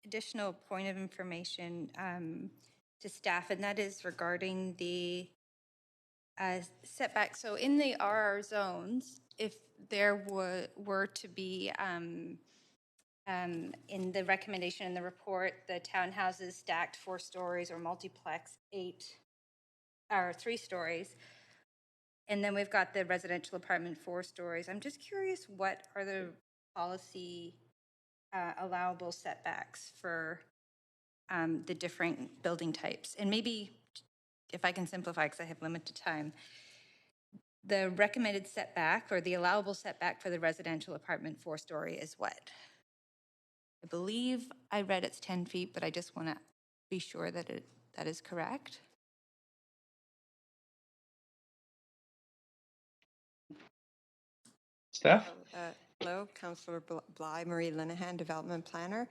additional point of information to staff, and that is regarding the setback. So in the RR zones, if there were to be, in the recommendation in the report, the townhouses stacked 4 stories or multiplex 3 stories, and then we've got the residential apartment 4 stories. I'm just curious, what are the policy allowable setbacks for the different building types? And maybe if I can simplify, because I have limited time, the recommended setback or the allowable setback for the residential apartment 4-story is what? I believe I read it's 10 feet, but I just want to be sure that that is correct. Staff? Hello, Councillor Bly, Marie Linehan, Development Planner.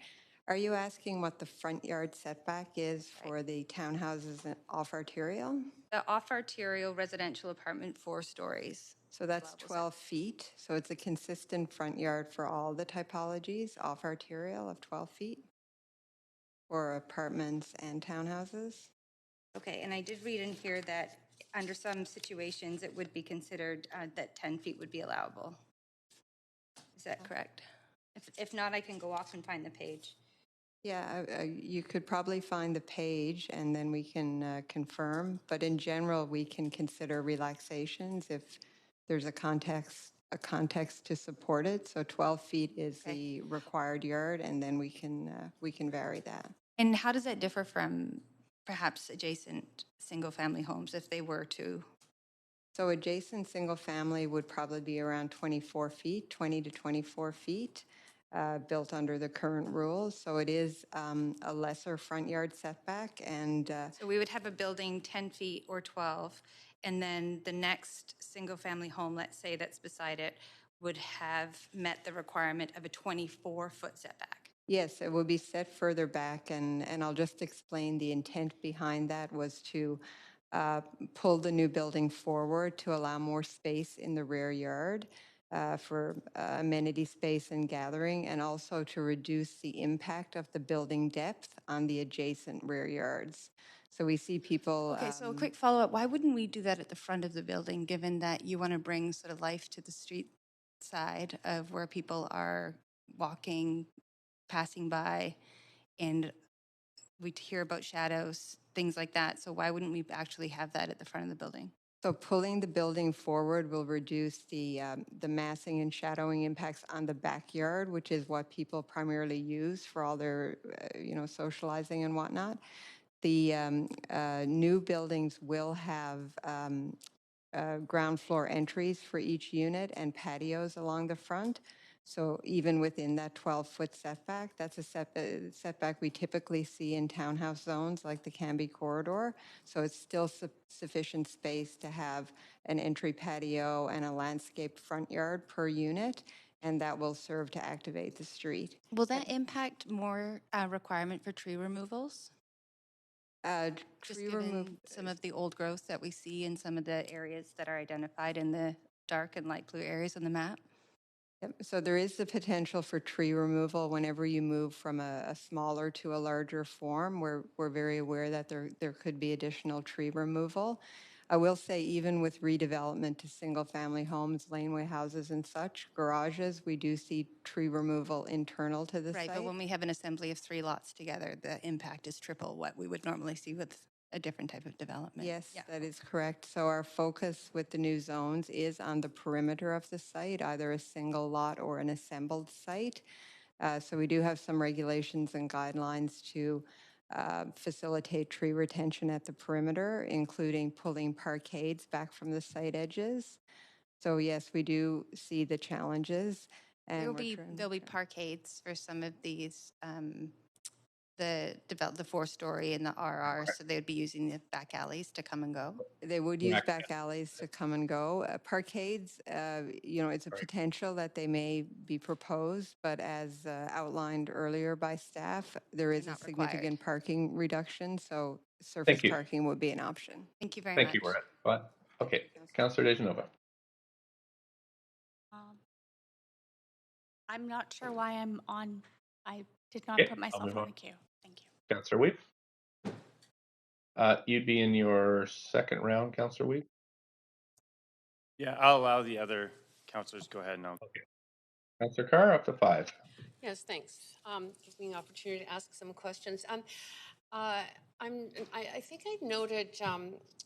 Are you asking what the front yard setback is for the townhouses off arterial? The off arterial residential apartment 4 stories. So that's 12 feet. So it's a consistent front yard for all the typologies off arterial of 12 feet for apartments and townhouses. Okay, and I did read in here that under some situations it would be considered that 10 feet would be allowable. Is that correct? If not, I can go off and find the page. Yeah, you could probably find the page and then we can confirm. But in general, we can consider relaxations if there's a context to support it. So 12 feet is the required yard, and then we can vary that. And how does that differ from perhaps adjacent single-family homes if they were to? So adjacent single family would probably be around 24 feet, 20 to 24 feet, built under the current rules. So it is a lesser front yard setback. And so we would have a building 10 feet or 12, and then the next single family home, let's say that's beside it, would have met the requirement of a 24-foot setback. Yes, it will be set further back, and I'll just explain the intent behind that was to pull the new building forward to allow more space in the rear yard for amenity space and gathering, and also to reduce the impact of the building depth on the adjacent rear yards. So we see people... Okay, so a quick follow-up. Why wouldn't we do that at the front of the building, given that you want to bring sort of life to the street side of where people are walking, passing by, and we hear about shadows, things like that. So why wouldn't we actually have that at the front of the building? So pulling the building forward will reduce the massing and shadowing impacts on the backyard, which is what people primarily use for all their, socializing and whatnot. The new buildings will have ground floor entries for each unit and patios along the front. So even within that 12-foot setback, that's a setback we typically see in townhouse zones like the Canby corridor. So it's still sufficient space to have an entry patio and a landscaped front yard per unit, and that will serve to activate the street. Will that impact more requirement for tree removals? Just given some of the old growth that we see in some of the areas that are identified in the dark and light blue areas on the map? Yep. So there is the potential for tree removal whenever you move from a smaller to a larger form. We're very aware that there could be additional tree removal. I will say even with redevelopment to single family homes, laneway houses and such, garages, we do see tree removal internal to the site. Right, but when we have an assembly of 3 lots together, the impact is triple what we would normally see with a different type of development. Yes, that is correct. So our focus with the new zones is on the perimeter of the site, either a single lot or an assembled site. So we do have some regulations and guidelines to facilitate tree retention at the perimeter, including pulling parkades back from the site edges. So yes, we do see the challenges. And there'll be parkades for some of these the 4-story and the RR, so they would be using the back alleys to come and go. They would use back alleys to come and go. Parkades, it's a potential that they may be proposed, but as outlined earlier by staff, there is a significant parking reduction, so surface parking would be an option. Thank you very much. Thank you, Brett. Okay, Councillor Dejanova. I'm not sure why I'm on. I did not put myself on the queue. Thank you. Councillor Weep. You'd be in your second round, Councillor Weep. Yeah, I'll allow the other councillors go ahead now. Okay. Councillor Carr, up to 5. Yes, thanks. Gives me an opportunity to ask some questions. I think I noted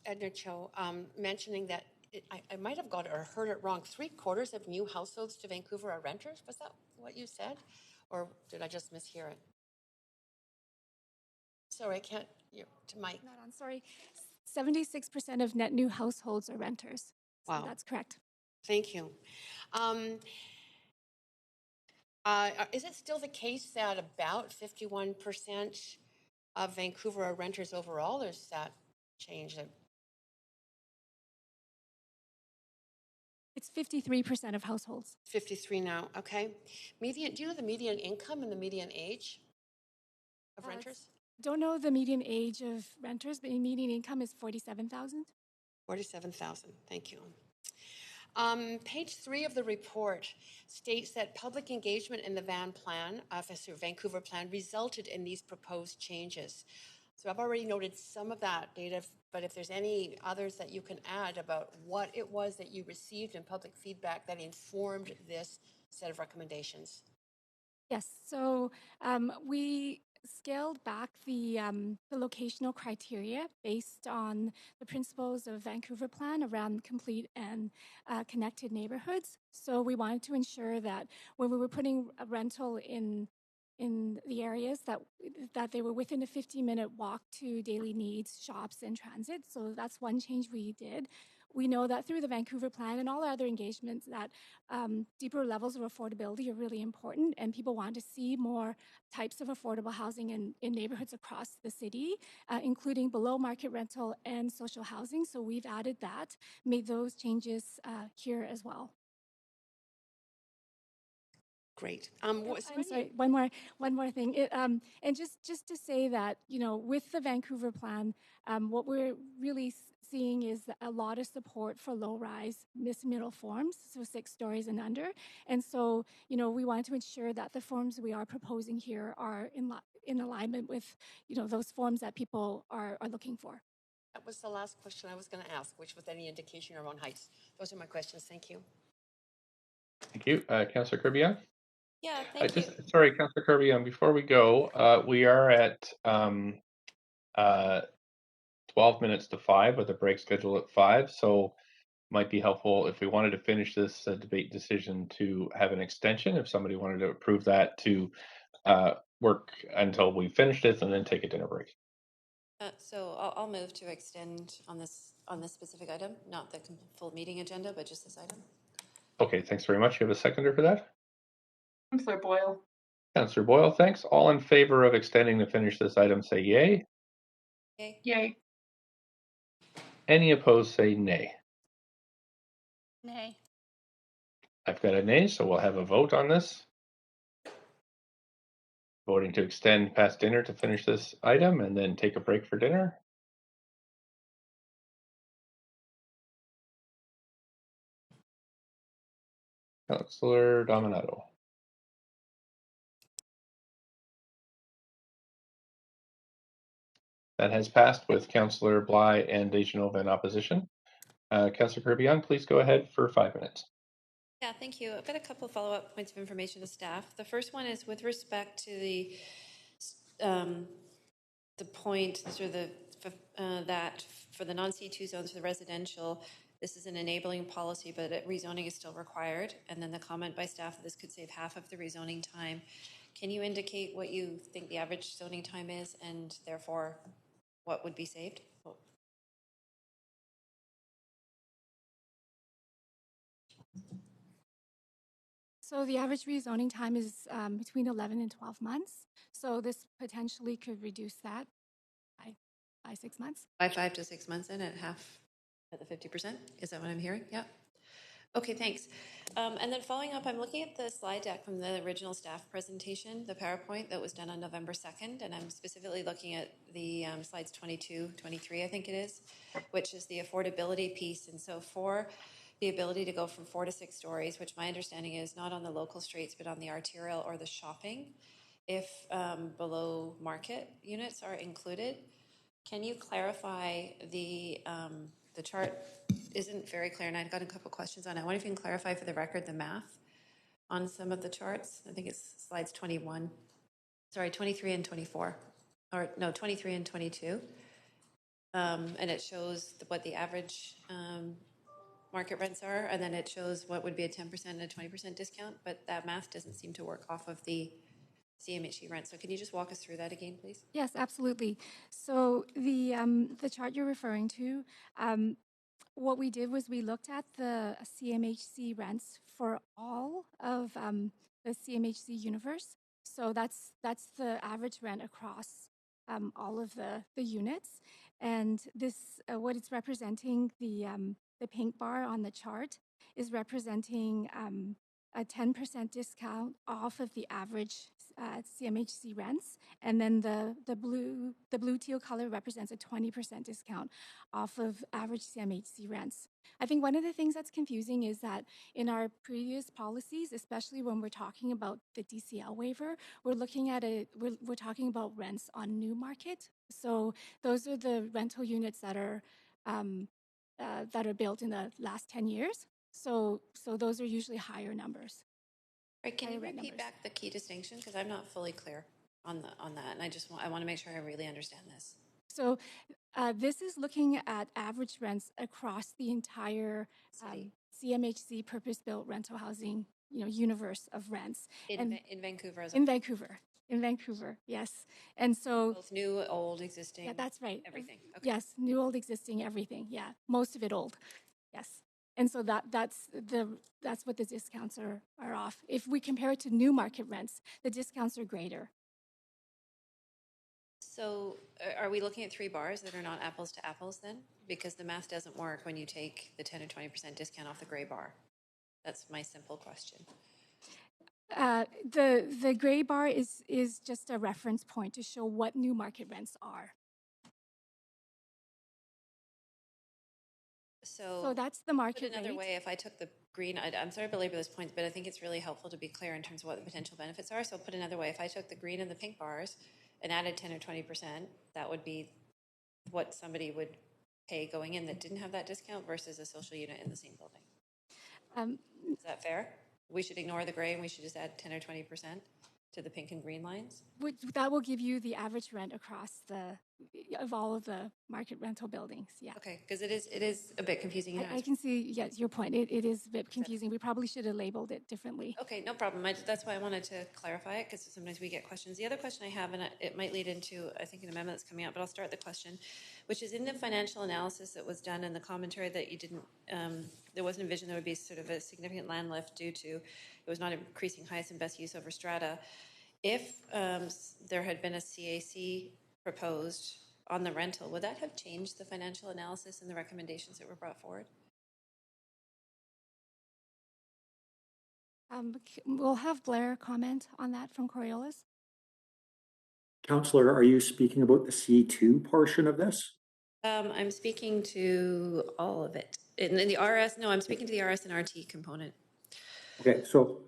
Edna Cho mentioning that I might have got it or heard it wrong. 3/4 of new households to Vancouver are renters. Was that what you said, or did I just mishear it? Sorry, I can't. To Mike. Not on. Sorry, 76% of net new households are renters. So wow, that's correct. Thank you. Is it still the case that about 51% of Vancouver are renters overall, or has that changed? It's 53% of households. 53 now, okay. Do you know the median income and the median age of renters? Don't know the median age of renters, but the median income is 47,000. 47,000, thank you. Page 3 of the report states that public engagement in the Vancouver plan resulted in these proposed changes. So I've already noted some of that data, but if there's any others that you can add about what it was that you received in public feedback that informed this set of recommendations. Yes, so we scaled back the locational criteria based on the principles of Vancouver Plan around complete and connected neighborhoods. So we wanted to ensure that when we were putting a rental in the areas that they were within a 50-minute walk to daily needs, shops, and transit. So that's one change we did. We know that through the Vancouver Plan and all our other engagements that deeper levels of affordability are really important, and people want to see more types of affordable housing in neighborhoods across the city, including below market rental and social housing. So we've added that, made those changes here as well. Great. I'm sorry. One more thing. And just to say that, with the Vancouver Plan, what we're really seeing is a lot of support for low-rise middle forms, so 6 stories and under. And so, we want to ensure that the forms we are proposing here are in alignment with, those forms that people are looking for. That was the last question I was going to ask, which was any indication around heights. Those are my questions. Thank you. Thank you. Councillor Kirby. Yeah, thank you. Sorry, Councillor Kirby, before we go, we are at 12 minutes to 5 with a break scheduled at 5. So might be helpful if we wanted to finish this debate decision to have an extension, if somebody wanted to approve that, to work until we finish this and then take a dinner break. So I'll move to extend on this specific item, not the full meeting agenda, but just this item. Okay, thanks very much. You have a seconder for that? Councillor Boyle. Councillor Boyle, thanks. All in favor of extending to finish this item, say yay. Yay. Yay. Any opposed, say nay. Nay. I've got a nay, so we'll have a vote on this. Voting to extend past dinner to finish this item and then take a break for dinner. Councillor Dominato. That has passed with Councillor Bly and Dejanova in opposition. Councillor Kirby-Young, please go ahead for 5 minutes. Yeah, thank you. I've got a couple follow-up points of information to staff. The first one is with respect to the point, sort of that for the non-C2 zones for the residential, this is an enabling policy, but rezoning is still required. And then the comment by staff that this could save half of the rezoning time. Can you indicate what you think the average zoning time is and therefore what would be saved? So the average rezoning time is between 11 and 12 months. So this potentially could reduce that by 6 months. By 5 to 6 months and at half at the 50%? Is that what I'm hearing? Yeah. Okay, thanks. And then following up, I'm looking at the slide deck from the original staff presentation, the PowerPoint that was done on November 2nd, and I'm specifically looking at the slides 22, 23, I think it is, which is the affordability piece. And so for the ability to go from 4 to 6 stories, which my understanding is not on the local streets, but on the arterial or the shopping, if below market units are included. Can you clarify the chart isn't very clear, and I've got a couple questions on it. I wonder if you can clarify for the record the math on some of the charts. I think it's slides 21, sorry, 23 and 24, or no, 23 and 22. And it shows what the average market rents are, and then it shows what would be a 10% and a 20% discount, but that math doesn't seem to work off of the CMHC rent. So can you just walk us through that again, please? Yes, absolutely. So the chart you're referring to, what we did was we looked at the CMHC rents for all of the CMHC universe. So that's the average rent across all of the units. And this, what it's representing, the pink bar on the chart is representing a 10% discount off of the average CMHC rents, and then the blue teal color represents a 20% discount off of average CMHC rents. I think one of the things that's confusing is that in our previous policies, especially when we're talking about the DCL waiver, we're looking at we're talking about rents on new market. So those are the rental units that are built in the last 10 years. So those are usually higher numbers. Right, can you repeat back the key distinction? Because I'm not fully clear on that, and I want to make sure I really understand this. So this is looking at average rents across the entire CMHC purpose-built rental housing, universe of rents. In Vancouver as well? In Vancouver, yes. And so both new, old, existing. Yeah, that's right. Everything. Okay. Yes, new, old, existing, everything. Yeah, most of it old. Yes. And so that's what the discounts are off. If we compare it to new market rents, the discounts are greater. So are we looking at 3 bars that are not apples to apples then? Because the math doesn't work when you take the 10 or 20% discount off the gray bar. That's my simple question. The gray bar is just a reference point to show what new market rents are. So that's the market Put another rate. way, if I took the green, I'm sorry to belabor this point, but I think it's really helpful to be clear in terms of what the potential benefits are. So put another way, if I took the green and the pink bars and added 10 or 20%, that would be what somebody would pay going in that didn't have that discount versus a social unit in the same building. Is that fair? We should ignore the gray and we should just add 10 or 20% to the pink and green lines? That will give you the average rent across the of all of the market rental buildings. Yeah. Okay, because it is a bit confusing. I can see, yes, your point. It is a bit confusing. We probably should have labeled it differently. Okay, no problem. That's why I wanted to clarify it, because sometimes we get questions. The other question I have, and it might lead into, I think, an amendment that's coming out, but I'll start the question, which is in the financial analysis that was done and the commentary that you didn't, there wasn't envisioned there would be sort of a significant land lift due to, it was not increasing highest and best use over strata. If there had been a CAC proposed on the rental, would that have changed the financial analysis and the recommendations that were brought forward? We'll have Blair comment on that from Coriolis. Councillor, are you speaking about the C2 portion of this? I'm speaking to all of it. In the RS, no, I'm speaking to the RS and RT component. Okay, so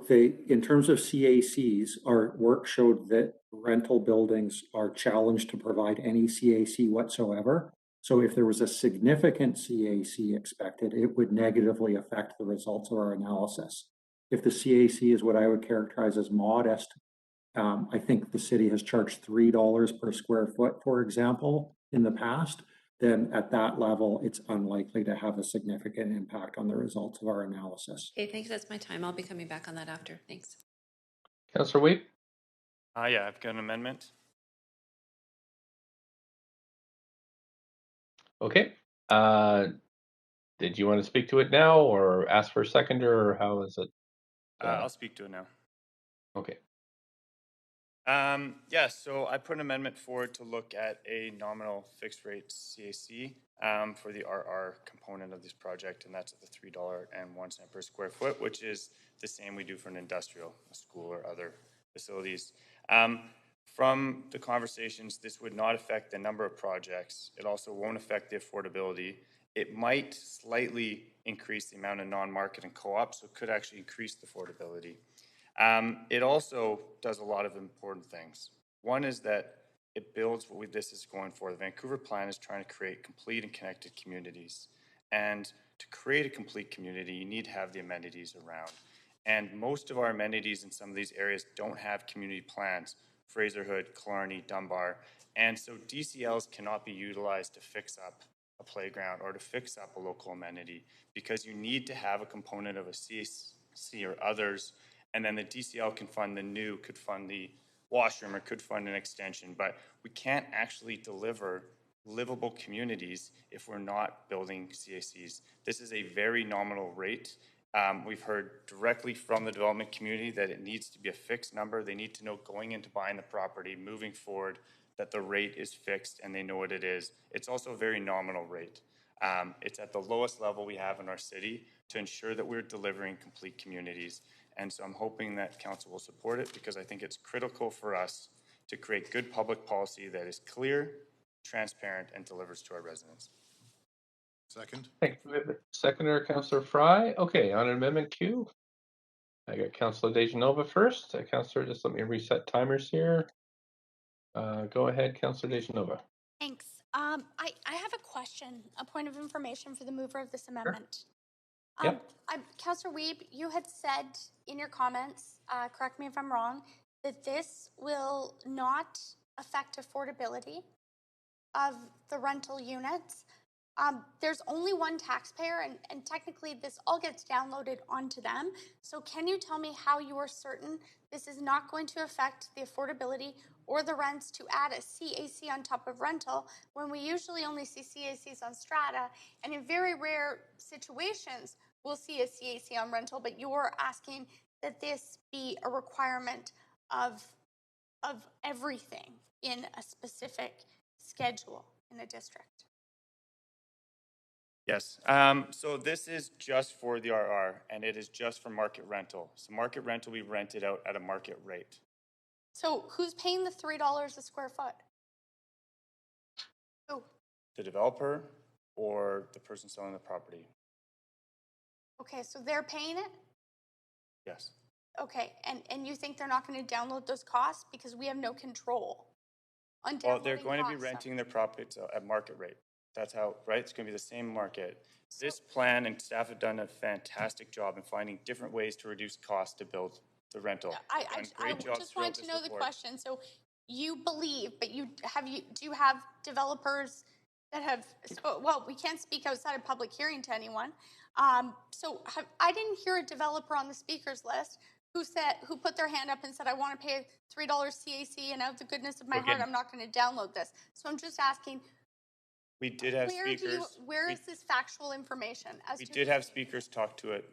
in terms of CACs, our work showed that rental buildings are challenged to provide any CAC whatsoever. So if there was a significant CAC expected, it would negatively affect the results of our analysis. If the CAC is what I would characterize as modest, I think the city has charged $3 per square foot, for example, in the past, then at that level, it's unlikely to have a significant impact on the results of our analysis. Okay, thanks. That's my time. I'll be coming back on that after. Thanks. Councillor Weep? Yeah, I've got an amendment. Okay. Did you want to speak to it now or ask for a seconder, or how is it? I'll speak to it now. Okay. Yeah, so I put an amendment forward to look at a nominal fixed rate CAC for the RR component of this project, and that's at the $3.01 per square foot, which is the same we do for an industrial, a school, or other facilities. From the conversations, this would not affect the number of projects. It also won't affect the affordability. It might slightly increase the amount of non-market and co-ops, so it could actually increase the affordability. It also does a lot of important things. One is that it builds what this is going for. The Vancouver plan is trying to create complete and connected communities. And to create a complete community, you need to have the amenities around. And most of our amenities in some of these areas don't have community plans. Fraserhood, Killarney, Dunbar. And so DCLs cannot be utilized to fix up a playground or to fix up a local amenity, because you need to have a component of a CAC or others, and then the DCL can fund could fund the washroom, or could fund an extension. But we can't actually deliver livable communities if we're not building CACs. This is a very nominal rate. We've heard directly from the development community that it needs to be a fixed number. They need to know going into buying the property, moving forward, that the rate is fixed and they know what it is. It's also a very nominal rate. It's at the lowest level we have in our city to ensure that we're delivering complete communities. And so I'm hoping that council will support it, because I think it's critical for us to create good public policy that is clear, transparent, and delivers to our residents. Second. Thank you. Seconder, Councillor Fry. Okay, on Amendment Q, I got Councillor Dejanova first. Councillor, just let me reset timers here. Go ahead, Councillor Dejanova. Thanks. I have a question, a point of information for the mover of this amendment. Sure. Yep. Councillor Weeb, you had said in your comments, correct me if I'm wrong, that this will not affect affordability of the rental units. There's only one taxpayer, and technically this all gets downloaded onto them. So can you tell me how you are certain this is not going to affect the affordability or the rents to add a CAC on top of rental, when we usually only see CACs on strata, and in very rare situations we'll see a CAC on rental, but you're asking that this be a requirement of everything in a specific schedule in a district? Yes. So this is just for the RR, and it is just for market rental. So market rental, we rent it out at a market rate. So who's paying the $3 a square foot? Who? The developer or the person selling the property. Okay, so they're paying it? Yes. Okay, and you think they're not going to download those costs because we have no control on downloading? Well, they're going to be renting their property at market rate. That's how, right? It's going to be the same market. This plan and staff have done a fantastic job in finding different ways to reduce costs to build the rental. I just wanted to know the question. So you believe, but do you have developers that have, well, we can't speak outside of public hearing to anyone. I didn't hear a developer on the speakers list who put their hand up and said, I want to pay $3 CAC, and out of the goodness of my heart, I'm not going to download this. So I'm just asking, we did have speakers. Where is this factual information? We did have speakers talk to it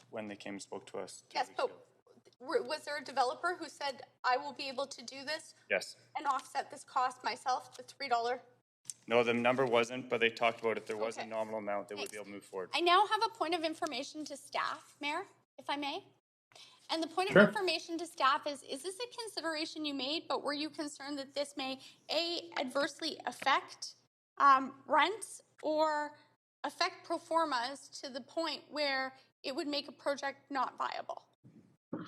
when they came and spoke to us. Yes, but was there a developer who said, I will be able to do this? Yes. And offset this cost myself, the $3? No, the number wasn't, but they talked about it. There was a nominal amount that would be able to move forward. I now have a point of information to staff, Mayor, if I may. And the point of information to staff is this a consideration you made, but were you concerned that this may, A, adversely affect rents or affect pro formas to the point where it would make a project not viable?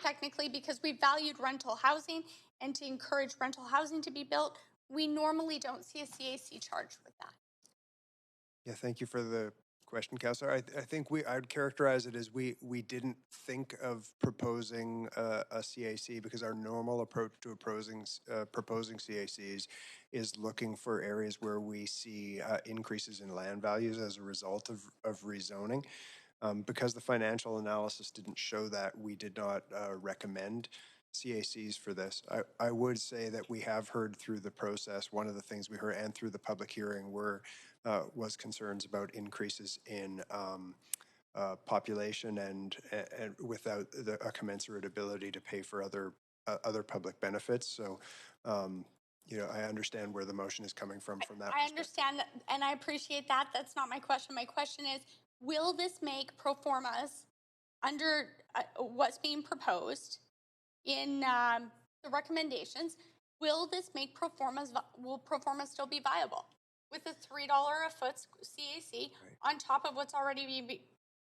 Technically, because we valued rental housing, and to encourage rental housing to be built, we normally don't see a CAC charge with that. Yeah, thank you for the question, Councillor. I think I would characterize it as we didn't think of proposing a CAC because our normal approach to proposing CACs is looking for areas where we see increases in land values as a result of rezoning. Because the financial analysis didn't show that, we did not recommend CACs for this. I would say that we have heard through the process, one of the things we heard and through the public hearing was concerns about increases in population and without a commensurate ability to pay for other public benefits. So, I understand where the motion is coming from that. I understand that, and I appreciate that. That's not my question. My question is, will this make pro formas under what's being proposed in the recommendations? Will this make will pro formas still be viable with a $3 a foot CAC on top of what's already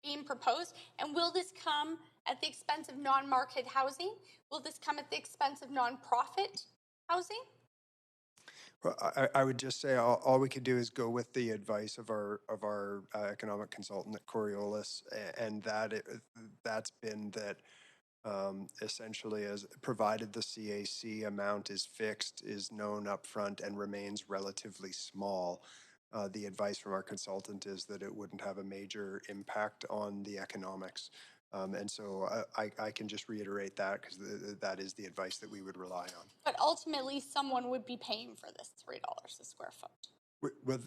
being proposed? And will this come at the expense of non-market housing? Will this come at the expense of non-profit housing? Well, I would just say all we could do is go with the advice of our economic consultant at Coriolis, and that's been that essentially, as provided the CAC amount is fixed, is known upfront, and remains relatively small. The advice from our consultant is that it wouldn't have a major impact on the economics. And so I can just reiterate that because that is the advice that we would rely on. But ultimately, someone would be paying for this $3 a square foot. Well,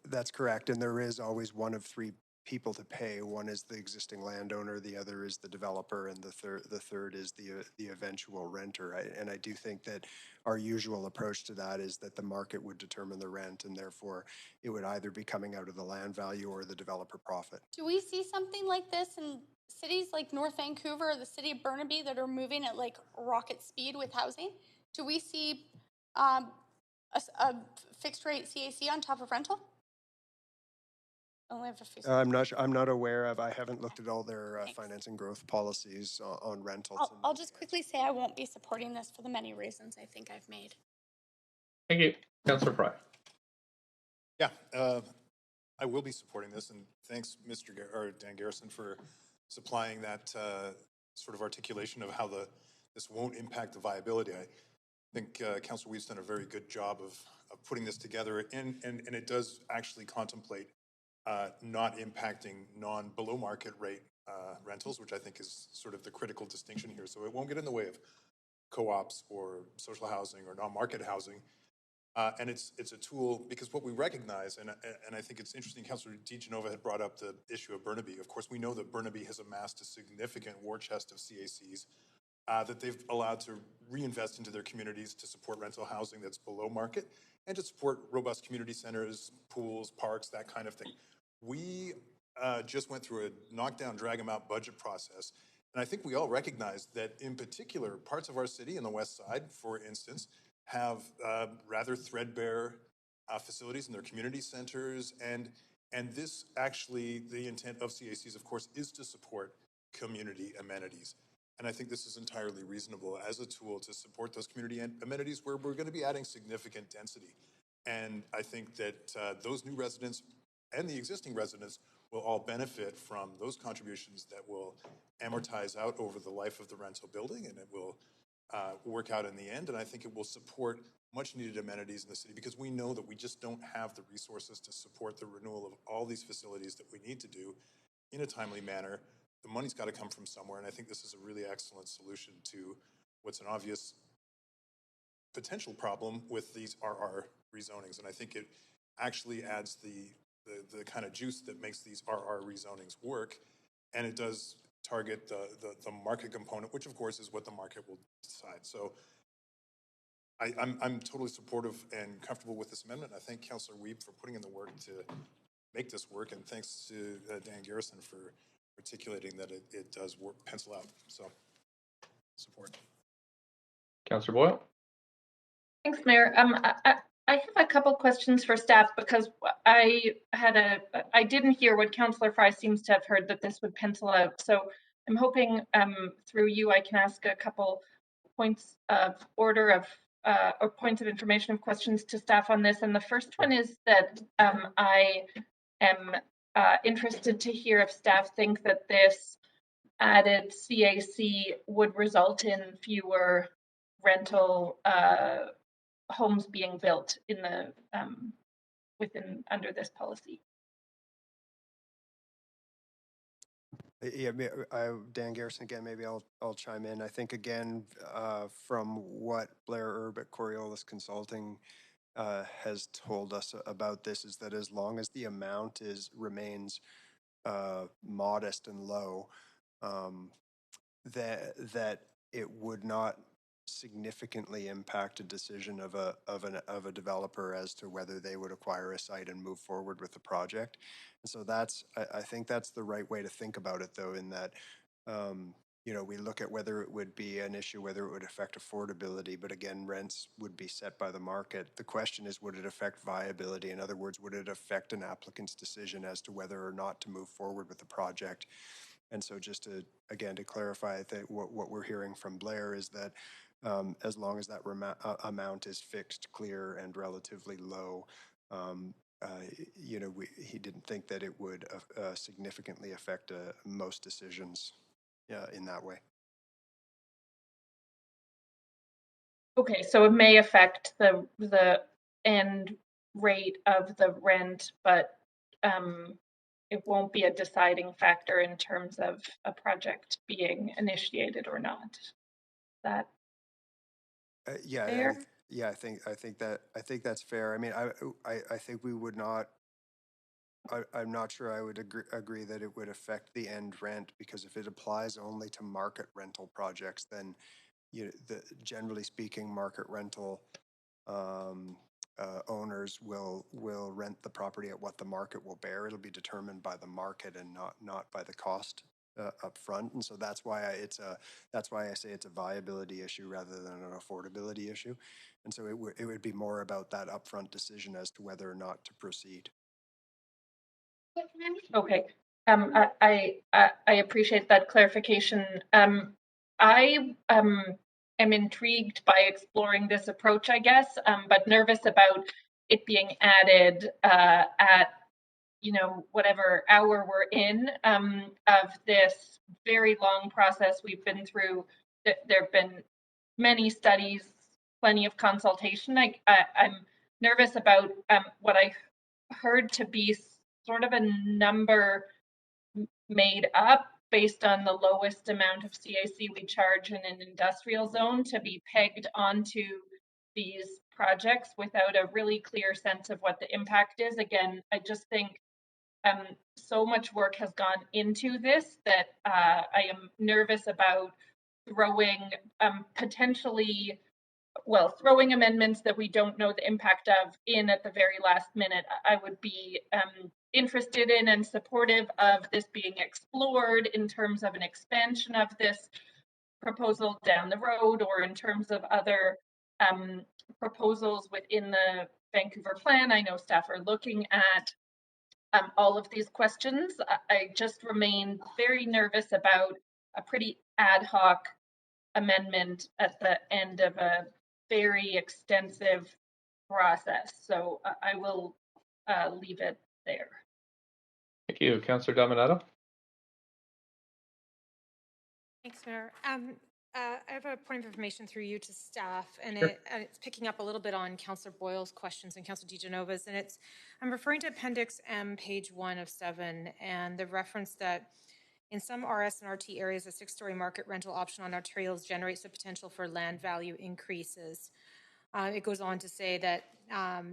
that's correct. And there is always one of three people to pay. One is the existing landowner, the other is the developer, and the third is the eventual renter. And I do think that our usual approach to that is that the market would determine the rent, and therefore it would either be coming out of the land value or the developer profit. Do we see something like this in cities like North Vancouver or the city of Burnaby that are moving at like rocket speed with housing? Do we see a fixed rate CAC on top of rental? Only have a few I'm not aware of. I haven't looked at all their financing growth policies on rentals. I'll just quickly say I won't be supporting this for the many reasons I think I've made. Thank you, Councillor Fry. Yeah, I will be supporting this, and thanks, Dan Garrison, for supplying that sort of articulation of how this won't impact the viability. I think Councillor Weave's done a very good job of putting this together, and it does actually contemplate not impacting below market rate rentals, which I think is sort of the critical distinction here. So it won't get in the way of co-ops or social housing or non-market housing. And it's a tool because what we recognize, and I think it's interesting, Councillor DeGenova had brought up the issue of Burnaby. Of course, we know that Burnaby has amassed a significant war chest of CACs that they've allowed to reinvest into their communities to support rental housing that's below market and to support robust community centers, pools, parks, that kind of thing. We just went through a knockdown, drag them out budget process. And I think we all recognize that in particular, parts of our city in the west side, for instance, have rather threadbare facilities in their community centers. And this actually, the intent of CACs, of course, is to support community amenities. And I think this is entirely reasonable as a tool to support those community amenities where we're going to be adding significant density. And I think that those new residents and the existing residents will all benefit from those contributions that will amortize out over the life of the rental building, and it will work out in the end. And I think it will support much needed amenities in the city, because we know that we just don't have the resources to support the renewal of all these facilities that we need to do in a timely manner. The money's got to come from somewhere. And I think this is a really excellent solution to what's an obvious potential problem with these RR rezonings. And I think it actually adds the kind of juice that makes these RR rezonings work. And it does target the market component, which of course is what the market will decide. So I'm totally supportive and comfortable with this amendment. I thank Councillor Wiebe for putting in the work to make this work. And thanks to Dan Garrison for articulating that it does work, pencil out. So support. Councillor Boyle. Thanks, Mayor. I have a couple questions for staff, because I didn't hear what Councillor Fry seems to have heard, that this would pencil out. So I'm hoping through you I can ask a couple points of order of or points of information of questions to staff on this. And the first one is that I am interested to hear if staff think that this added CAC would result in fewer rental homes being built in the under this policy. Yeah, Dan Garrison again. Maybe I'll chime in. I think again, from what Blair Erb at Coriolis Consulting has told us about this, is that as long as the amount remains modest and low, that it would not significantly impact a decision of a developer as to whether they would acquire a site and move forward with the project. And so I think that's the right way to think about it, though, in that we look at whether it would be an issue, whether it would affect affordability, but again, rents would be set by the market. The question is, would it affect viability? In other words, would it affect an applicant's decision as to whether or not to move forward with the project? And so just to clarify, that what we're hearing from Blair is that as long as that amount is fixed, clear, and relatively low, he didn't think that it would significantly affect most decisions in that way. Okay, so it may affect the end rate of the rent, but it won't be a deciding factor in terms of a project being initiated or not. That fair? I think that's fair. I mean, I think we would not. I'm not sure I would agree that it would affect the end rent, because if it applies only to market rental projects, then generally speaking, market rental owners will rent the property at what the market will bear. It'll be determined by the market and not by the cost up front. And so that's why I say it's a viability issue rather than an affordability issue. And so it would be more about that upfront decision as to whether or not to proceed. Okay. I appreciate that clarification. I am intrigued by exploring this approach, I guess, but nervous about it being added at whatever hour we're in of this very long process we've been through. There have been many studies, plenty of consultation. I'm nervous about what I heard to be sort of a number made up based on the lowest amount of CAC we charge in an industrial zone to be pegged onto these projects without a really clear sense of what the impact is. Again, I just think so much work has gone into this that I am nervous about throwing throwing amendments that we don't know the impact of in at the very last minute. I would be interested in and supportive of this being explored in terms of an expansion of this proposal down the road, or in terms of other proposals within the Vancouver plan. I know staff are looking at all of these questions. I just remain very nervous about a pretty ad hoc amendment at the end of a very extensive process. So I will leave it there. Thank you. Councillor Dominato. Thanks, Mayor. I have a point of information through you to staff, and Sure. it's picking up a little bit on Councillor Boyle's questions and Councillor DeGenova's, and I'm referring to Appendix M, page 1 of 7, and the reference that in some RS and RT areas, a 6-story market rental option on our trails generates the potential for land value increases. It goes on to say that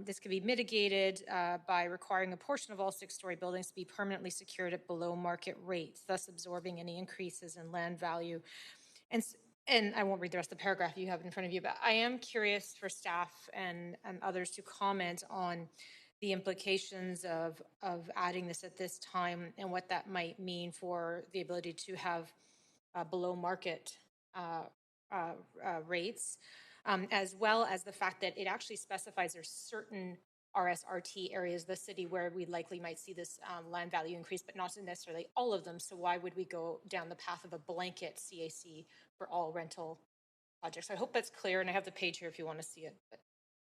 this can be mitigated by requiring a portion of all 6-story buildings to be permanently secured at below market rates, thus absorbing any increases in land value. And I won't read the rest of the paragraph you have in front of you, but I am curious for staff and others to comment on the implications of adding this at this time and what that might mean for the ability to have below market rates, as well as the fact that it actually specifies there's certain RSRT areas of the city where we likely might see this land value increase, but not necessarily all of them. So why would we go down the path of a blanket CAC for all rental projects? I hope that's clear, and I have the page here if you want to see it. But.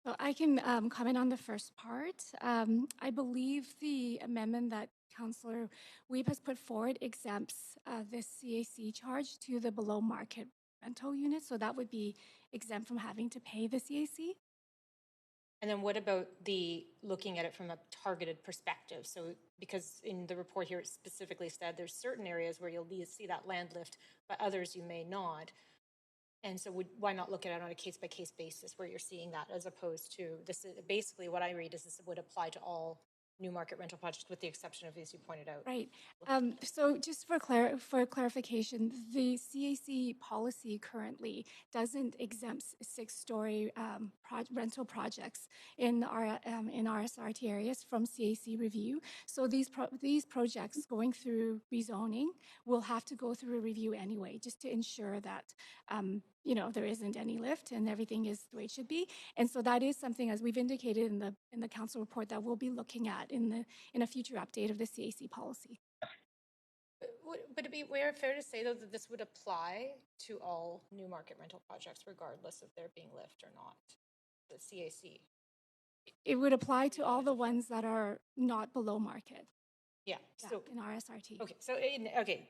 So I can comment on the first part. I believe the amendment that Councillor Weeb has put forward exempts this CAC charge to the below market rental units. So that would be exempt from having to pay the CAC. And then what about the looking at it from a targeted perspective? So because in the report here, it specifically said there's certain areas where you'll see that land lift, but others you may not. And so why not look at it on a case-by-case basis where you're seeing that, as opposed to this? Is basically what I read is this would apply to all new market rental projects with the exception of, as you pointed out. Right. So just for clarification, the CAC policy currently doesn't exempt 6-story rental projects in our in RSRT areas from CAC review. So these projects going through rezoning will have to go through a review anyway, just to ensure that there isn't any lift and everything is the way it should be. And so that is something, as we've indicated in the council report, that we'll be looking at in a future update of the CAC policy. Would it be fair to say, though, that this would apply to all new market rental projects, regardless of there being lift or not, the CAC? It would apply to all the ones that are not below market. Yeah, so in RSRT. Okay,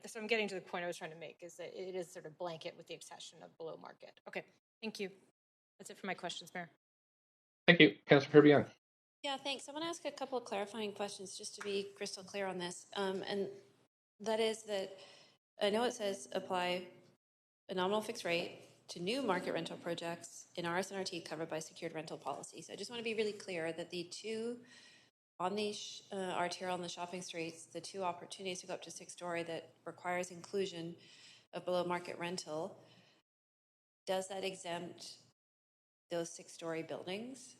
so I'm getting to the point I was trying to make, is that it is sort of blanket with the exception of below market. Okay, thank you. That's it for my questions, Mayor. Thank you. Councillor Kirby-Young. Yeah, thanks. I want to ask a couple of clarifying questions just to be crystal clear on this. And that is that I know it says apply a nominal fixed rate to new market rental projects in RS and RT covered by secured rental policies. I just want to be really clear that the two on the arterial on the shopping streets, the two opportunities to go up to 6-story that requires inclusion of below market rental, does that exempt those 6-story buildings?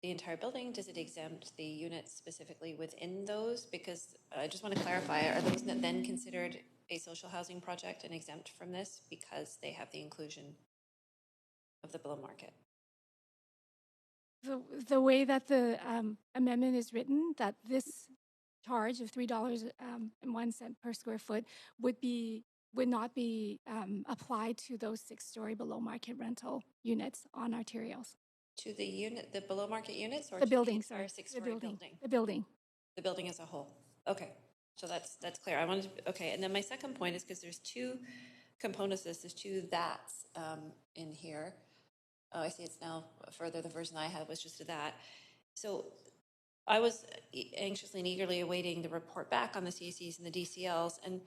The entire building? Does it exempt the units specifically within those? Because I just want to clarify, are those then considered a social housing project and exempt from this because they have the inclusion of the below market? The way that the amendment is written, that this charge of $3.01 per square foot would not be applied to those 6-story below market rental units on arterials. To the below market units, or the to building, the entire 6-story building? The building. The building as a whole. Okay, so that's clear. Okay, and then my second point is because there's two components to this. There's two that's in here. Oh, I see it's now further. The version I had was just a that. So I was anxiously and eagerly awaiting the report back on the CACs and the DCLs. And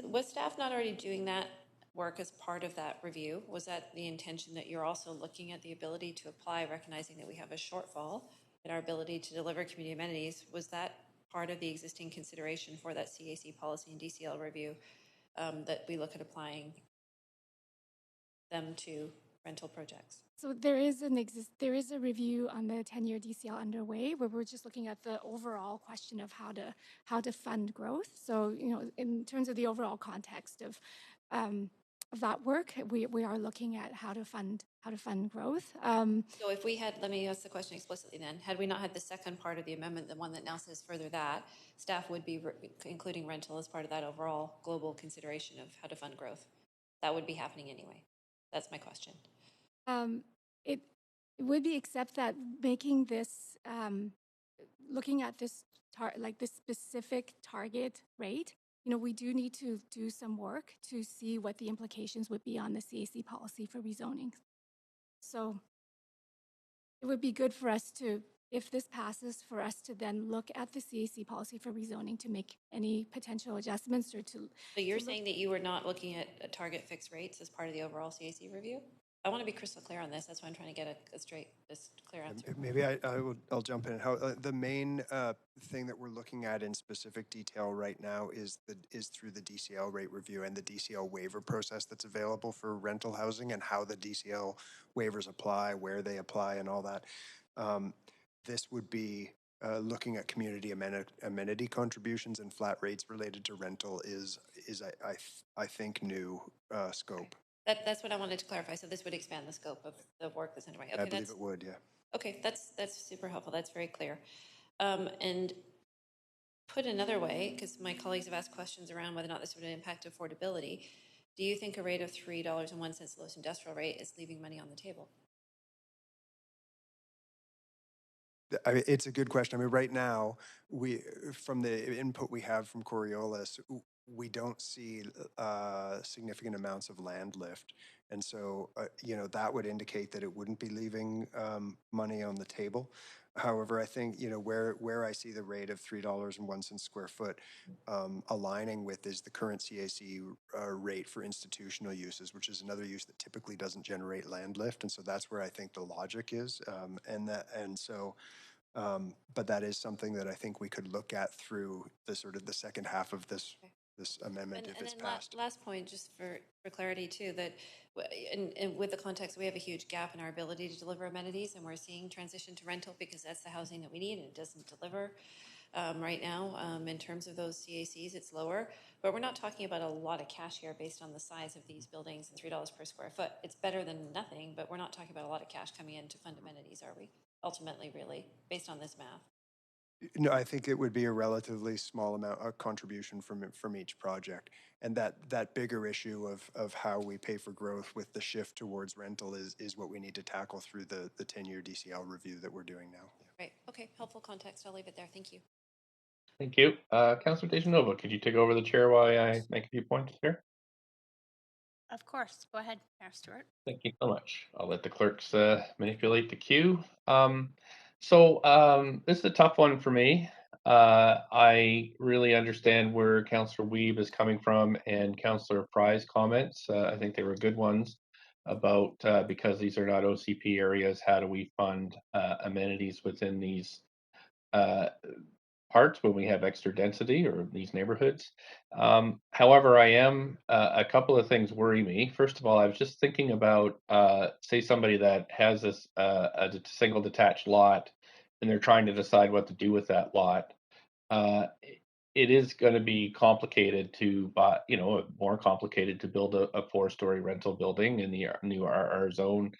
was staff not already doing that work as part of that review? Was that the intention, that you're also looking at the ability to apply, recognizing that we have a shortfall in our ability to deliver community amenities? Was that part of the existing consideration for that CAC policy and DCL review, that we look at applying them to rental projects? So there is a review on the 10-year DCL underway, where we're just looking at the overall question of how to fund growth. So in terms of the overall context of that work, we are looking at how to fund growth. So if we had, let me ask the question explicitly then, had we not had the second part of the amendment, the one that now says further that, staff would be including rental as part of that overall global consideration of how to fund growth. That would be happening anyway. That's my question. It would be, except that making this, looking at this this specific target rate we do need to do some work to see what the implications would be on the CAC policy for rezoning. So it would be good for us to, if this passes, for us to then look at the CAC policy for rezoning to make any potential adjustments or to. So you're saying that you were not looking at target fixed rates as part of the overall CAC review? I want to be crystal clear on this. That's why I'm trying to get a clear answer. Maybe I'll jump in. How the main thing that we're looking at in specific detail right now is through the DCL rate review and the DCL waiver process that's available for rental housing and how the DCL waivers apply, where they apply, and all that. This would be looking at community amenity contributions and flat rates related to rental is I think new scope. Okay. That's what I wanted to clarify. So this would expand the scope of the work that's underway. Okay, I believe it would, yeah. Okay, that's super helpful. That's very clear. And put another way, because my colleagues have asked questions around whether or not this would impact affordability, do you think a rate of $3.01 lowest industrial rate is leaving money on the table? It's a good question. I mean, right now, from the input we have from Coriolis, we don't see significant amounts of land lift. And so, that would indicate that it wouldn't be leaving money on the table. However, I think, where I see the rate of $3.01 square foot aligning with is the current CAC rate for institutional uses, which is another use that typically doesn't generate land lift. And so that's where I think the logic is. But that is something that I think we could look at through the sort of the second half of this amendment if it's passed. Last point, just for clarity too, that and with the context, we have a huge gap in our ability to deliver amenities, and we're seeing transition to rental because that's the housing that we need, and it doesn't deliver right now. In terms of those CACs, it's lower, but we're not talking about a lot of cash here based on the size of these buildings and $3 per square foot. It's better than nothing, but we're not talking about a lot of cash coming in to fund amenities, are we? Ultimately, really, based on this math. No, I think it would be a relatively small amount of contribution from each project, and that bigger issue of how we pay for growth with the shift towards rental is what we need to tackle through the 10-year DCL review that we're doing now. Right. Okay. Helpful context. I'll leave it there. Thank you. Thank you, Councillor Dejanova. Could you take over the chair while I make a few points here? Of course. Go ahead, Mayor Stewart. Thank you so much. I'll let the clerks manipulate the queue. This is a tough one for me. I really understand where Councillor Weeb is coming from and Councillor Fry's comments. I think they were good ones about because these are not OCP areas, how do we fund amenities within these parts when we have extra density or these neighborhoods. However, a couple of things worry me. First of all, I was just thinking about, say, somebody that has this a single detached lot, and they're trying to decide what to do with that lot. It is going to be complicated to buy, more complicated to build a 4-story rental building in the new RR zone.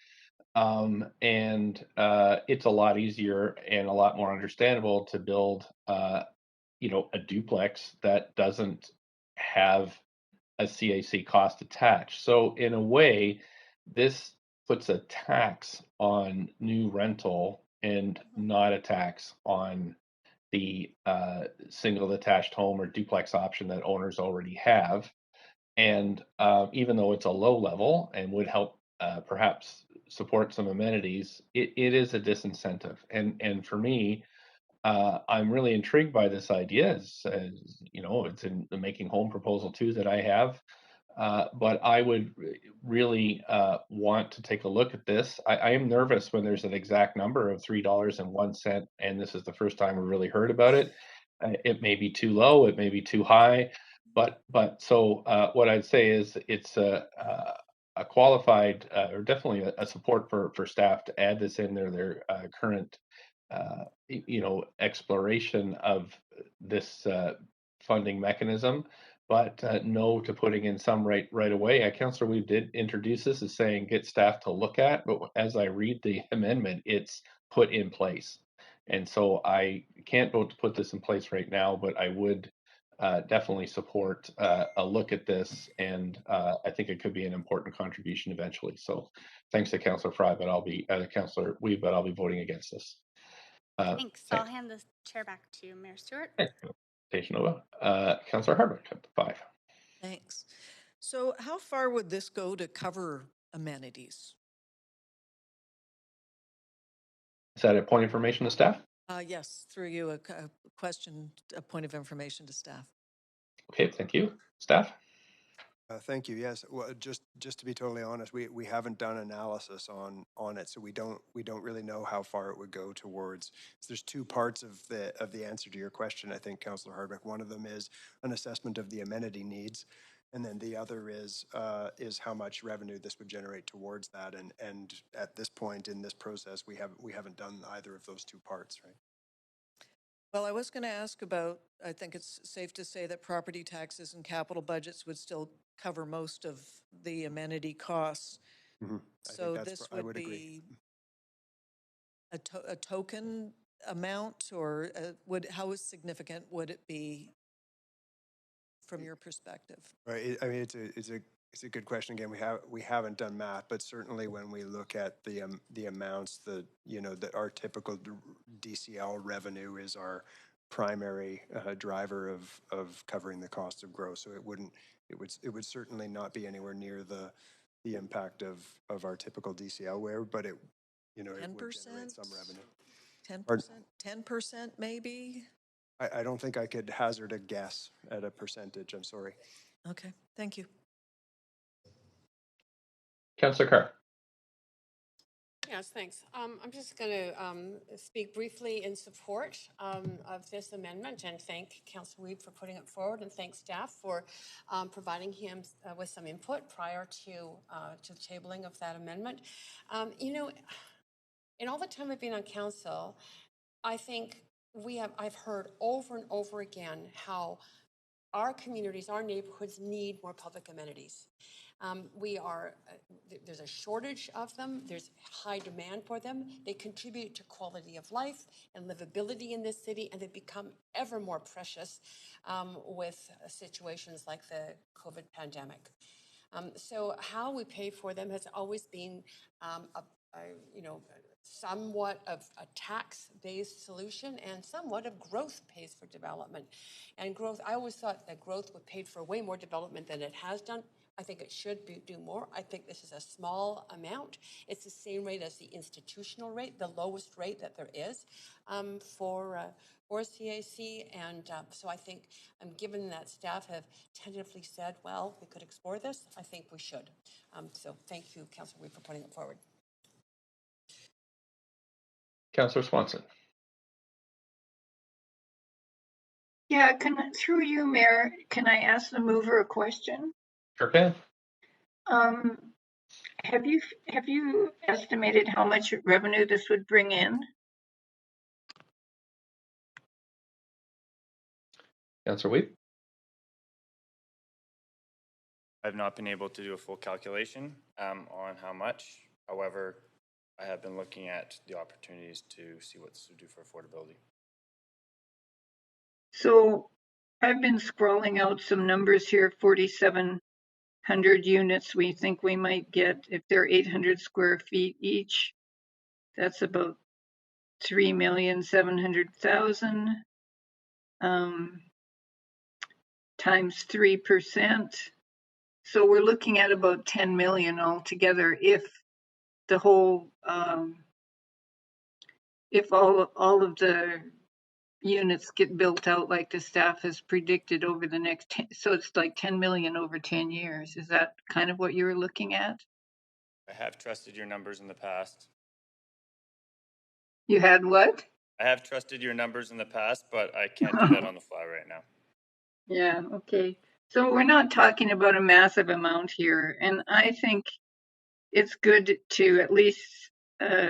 It's a lot easier and a lot more understandable to build, a duplex that doesn't have a CAC cost attached. So in a way, this puts a tax on new rental and not a tax on the single detached home or duplex option that owners already have. And even though it's a low level and would help perhaps support some amenities, it is a disincentive. And for me, I'm really intrigued by this idea. As it's in the Making Home proposal too that I have. But I would really want to take a look at this. I am nervous when there's an exact number of $3.01, and this is the first time we really heard about it. It may be too low, it may be too high, but what I'd say is it's a qualified or definitely a support for staff to add this in their current exploration of this funding mechanism, but no to putting in some right away. Councillor, we did introduce this as saying get staff to look at, but as I read the amendment, it's put in place. And so I can't vote to put this in place right now, but I would definitely support a look at this, and I think it could be an important contribution eventually. So thanks to Councillor Fry, but I'll be Councillor Weeb, but I'll be voting against this. Thanks. So I'll hand the chair back to Mayor Stewart. Councillor Hardwick up to 5. Thanks. So how far would this go to cover amenities? Is that a point of information to staff? Yes, through you, a question, a point of information to staff. Okay, thank you. Staff? Thank you. Yes. Well, just to be totally honest, we haven't done analysis on it, so we don't really know how far it would go towards. So there's two parts of the answer to your question, I think, Councillor Hardwick. One of them is an assessment of the amenity needs, and then the other is how much revenue this would generate towards that. And at this point in this process, we haven't done either of those two parts, right? Well, I was going to ask about, I think it's safe to say that property taxes and capital budgets would still cover most of the amenity costs. Mm-hmm. So this would be a token amount, or how significant would it be from your perspective? Right. I mean, it's a good question. Again, we haven't done math, but certainly when we look at the amounts that that our typical DCL revenue is our primary driver of covering the cost of growth. So it would certainly not be anywhere near the impact of our typical DCL where, but it it would generate some revenue. 10%, 10% maybe. I don't think I could hazard a guess at a percentage. I'm sorry. Okay, thank you. Councillor Carr. Yes, thanks. I'm just going to speak briefly in support of this amendment and thank Councillor Weed for putting it forward, and thank staff for providing him with some input prior to the tabling of that amendment. In all the time I've been on council, I think I've heard over and over again how our communities, our neighborhoods need more public amenities. There's a shortage of them. There's high demand for them. They contribute to quality of life and livability in this city, and they become ever more precious with situations like the COVID pandemic. So how we pay for them has always been somewhat of a tax-based solution and somewhat of growth pays for development. And growth, I always thought that growth would pay for way more development than it has done. I think it should do more. I think this is a small amount. It's the same rate as the institutional rate, the lowest rate that there is for CAC. And so I think, given that staff have tentatively said, well, we could explore this, I think we should. So thank you, Councillor Weed, for putting it forward. Councillor Swanson. Yeah, through you, Mayor, can I ask the mover a question? Sure can. Have you estimated how much revenue this would bring in? Councillor Weed. I've not been able to do a full calculation on how much. However, I have been looking at the opportunities to see what this would do for affordability. So I've been scrolling out some numbers here. 4,700 units we think we might get if they're 800 square feet each. That's about 3,700,000 times 3%. So we're looking at about 10 million altogether if the whole, if all of the units get built out like the staff has predicted over the next 10, so it's like 10 million over 10 years. Is that kind of what you were looking at? I have trusted your numbers in the past. You had what? I have trusted your numbers in the past, but I can't do that on the fly right now. Yeah, okay. So we're not talking about a massive amount here, and I think it's good to at least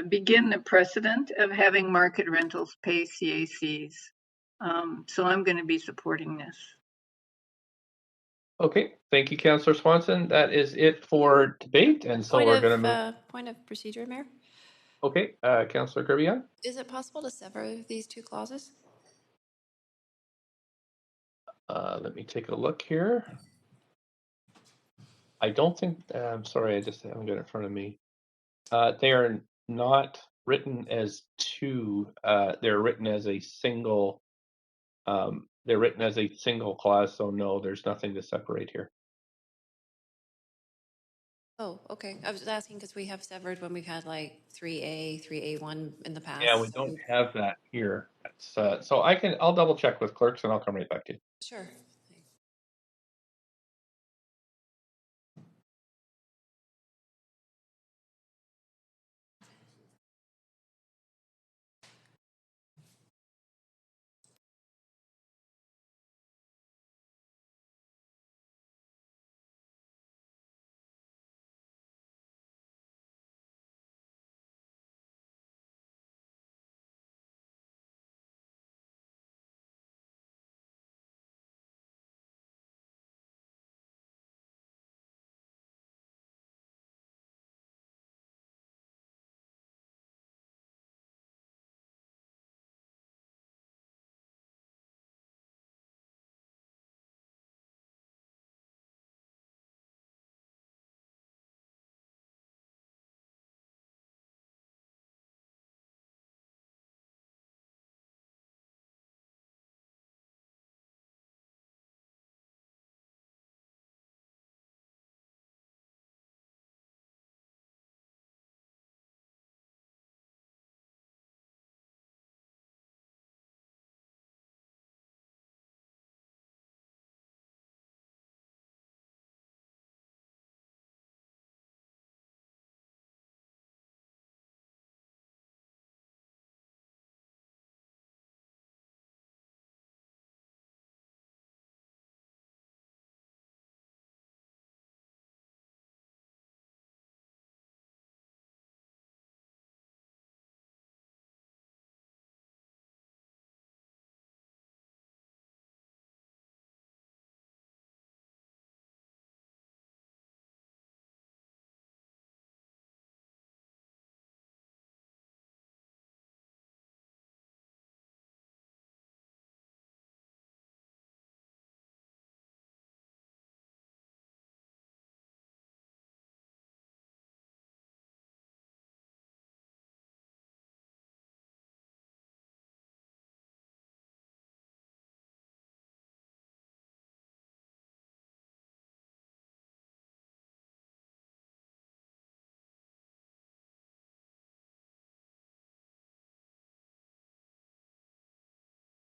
begin the precedent of having market rentals pay CACs. So I'm going to be supporting this. Okay, thank you, Councillor Swanson. That is it for debate, and so we're going to move. Point of procedure, Mayor. Okay, Councillor Kirby. Is it possible to sever these two clauses? Let me take a look here. I don't think, I'm sorry, I just haven't got it in front of me. They are not written as two, they're written as a single they're written as a single clause, so no, there's nothing to separate here. Oh, okay. I was asking because we have severed when we've had like 3A, 3A1 in the past. Yeah, we don't have that here. That's, so I'll double check with clerks and I'll come right back to you. Sure.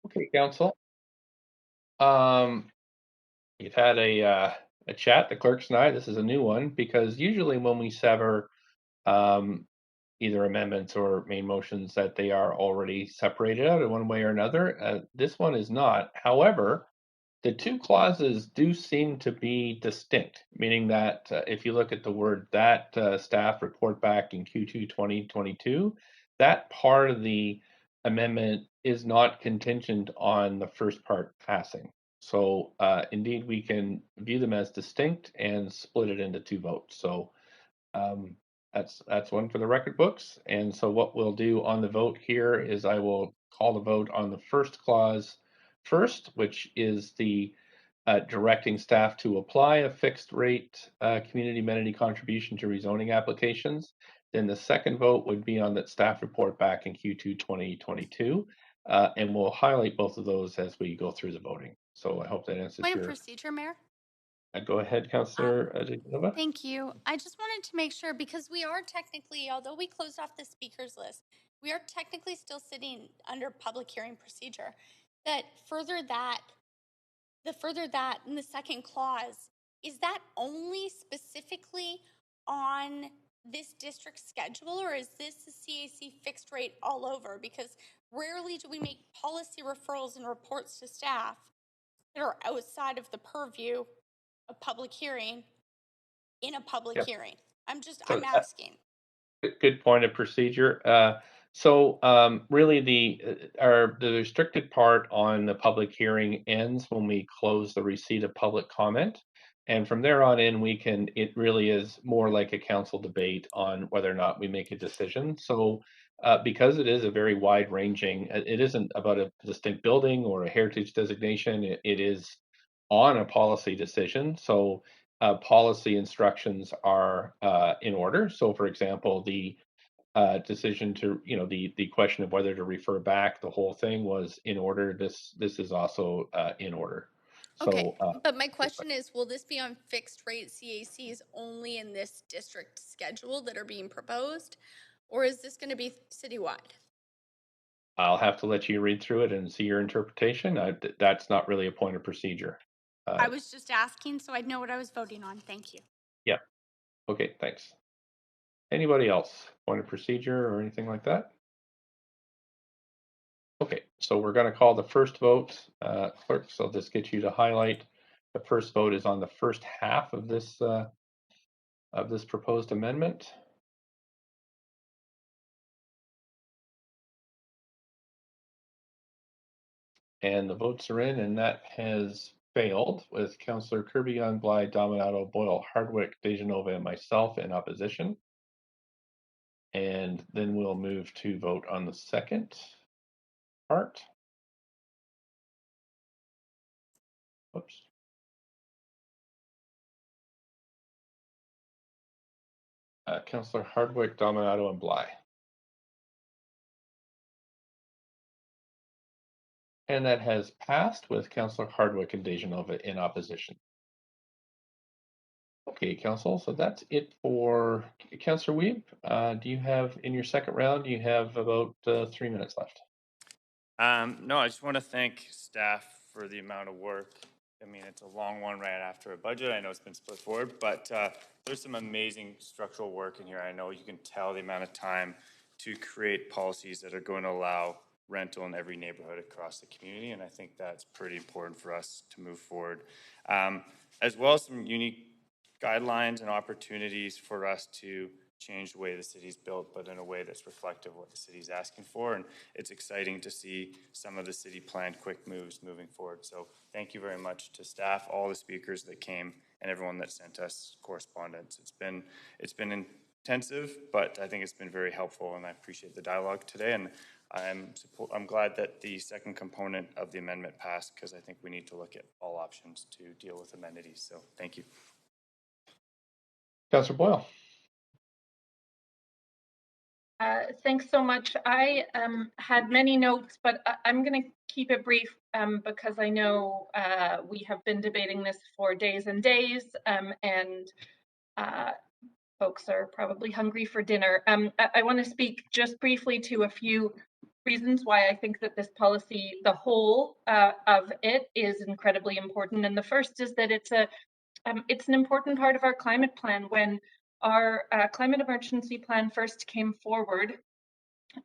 Okay, council. You've had a chat, the clerks and I. This is a new one because usually when we sever either amendments or main motions, that they are already separated out in one way or another. This one is not. However, the two clauses do seem to be distinct, meaning that if you look at the word that staff report back in Q2 2022, that part of the amendment is not contingent on the first part passing. So indeed, we can view them as distinct and split it into two votes. So um, that's one for the record books. And so what we'll do on the vote here is I will call the vote on the first clause first, which is the directing staff to apply a fixed rate community amenity contribution to rezoning applications. Then the second vote would be on that staff report back in Q2 2022. And we'll highlight both of those as we go through the voting. So I hope that answers Point of your. procedure, Mayor. Go ahead, Councillor Genova. Thank you. I just wanted to make sure because we are technically, although we closed off the speakers list, we are technically still sitting under public hearing procedure. That the further that in the second clause, is that only specifically on this district schedule or is this the CAC fixed rate all over? Because rarely do we make policy referrals and reports to staff that are outside of the purview of public hearing in a public hearing. I'm asking. Good point of procedure. Really the restricted part on the public hearing ends when we close the receipt of public comment. And from there on in, it really is more like a council debate on whether or not we make a decision. So because it is a very wide ranging, it isn't about a distinct building or a heritage designation. It is on a policy decision. So policy instructions are in order. So, for example, the decision to, the question of whether to refer back the whole thing was in order. This is also in order. Okay, So, but my question is, will this be on fixed rate CACs only in this district schedule that are being proposed? Or is this going to be citywide? I'll have to let you read through it and see your interpretation. That's not really a point of procedure. I was just asking so I'd know what I was voting on. Thank you. Yeah. Okay, thanks. Anybody else? Point of procedure or anything like that? Okay, so we're going to call the first vote, clerk. So this gets you to highlight. The first vote is on the first half of this proposed amendment. And the votes are in, and that has failed with Councillor Kirby, Young, Bly, Dominato, Boyle, Hardwick, Dejanova, and myself in opposition. And then we'll move to vote on the second part. Oops. Councillor Hardwick, Dominato, and Bly. And that has passed with Councillor Hardwick and Dejanova in opposition. Okay, Council, so that's it for Councillor Weeb. Do you have, in your second round, you have about 3 minutes left? No, I just want to thank staff for the amount of work. I mean, it's a long one right after a budget. I know it's been split forward, but there's some amazing structural work in here. I know you can tell the amount of time to create policies that are going to allow rental in every neighborhood across the community, and I think that's pretty important for us to move forward. As well as some unique guidelines and opportunities for us to change the way the city's built, but in a way that's reflective of what the city's asking for. And it's exciting to see some of the city planned quick moves moving forward. So thank you very much to staff, all the speakers that came, and everyone that sent us correspondence. It's been intensive, but I think it's been very helpful, and I appreciate the dialogue today. And I'm glad that the second component of the amendment passed, because I think we need to look at all options to deal with amenities. So thank you. Councillor Boyle. Thanks so much. I had many notes, but I'm going to keep it brief because I know we have been debating this for days and days, and folks are probably hungry for dinner. I want to speak just briefly to a few reasons why I think that this policy, the whole of it, is incredibly important. And the first is that it's an important part of our climate plan. When our climate emergency plan first came forward,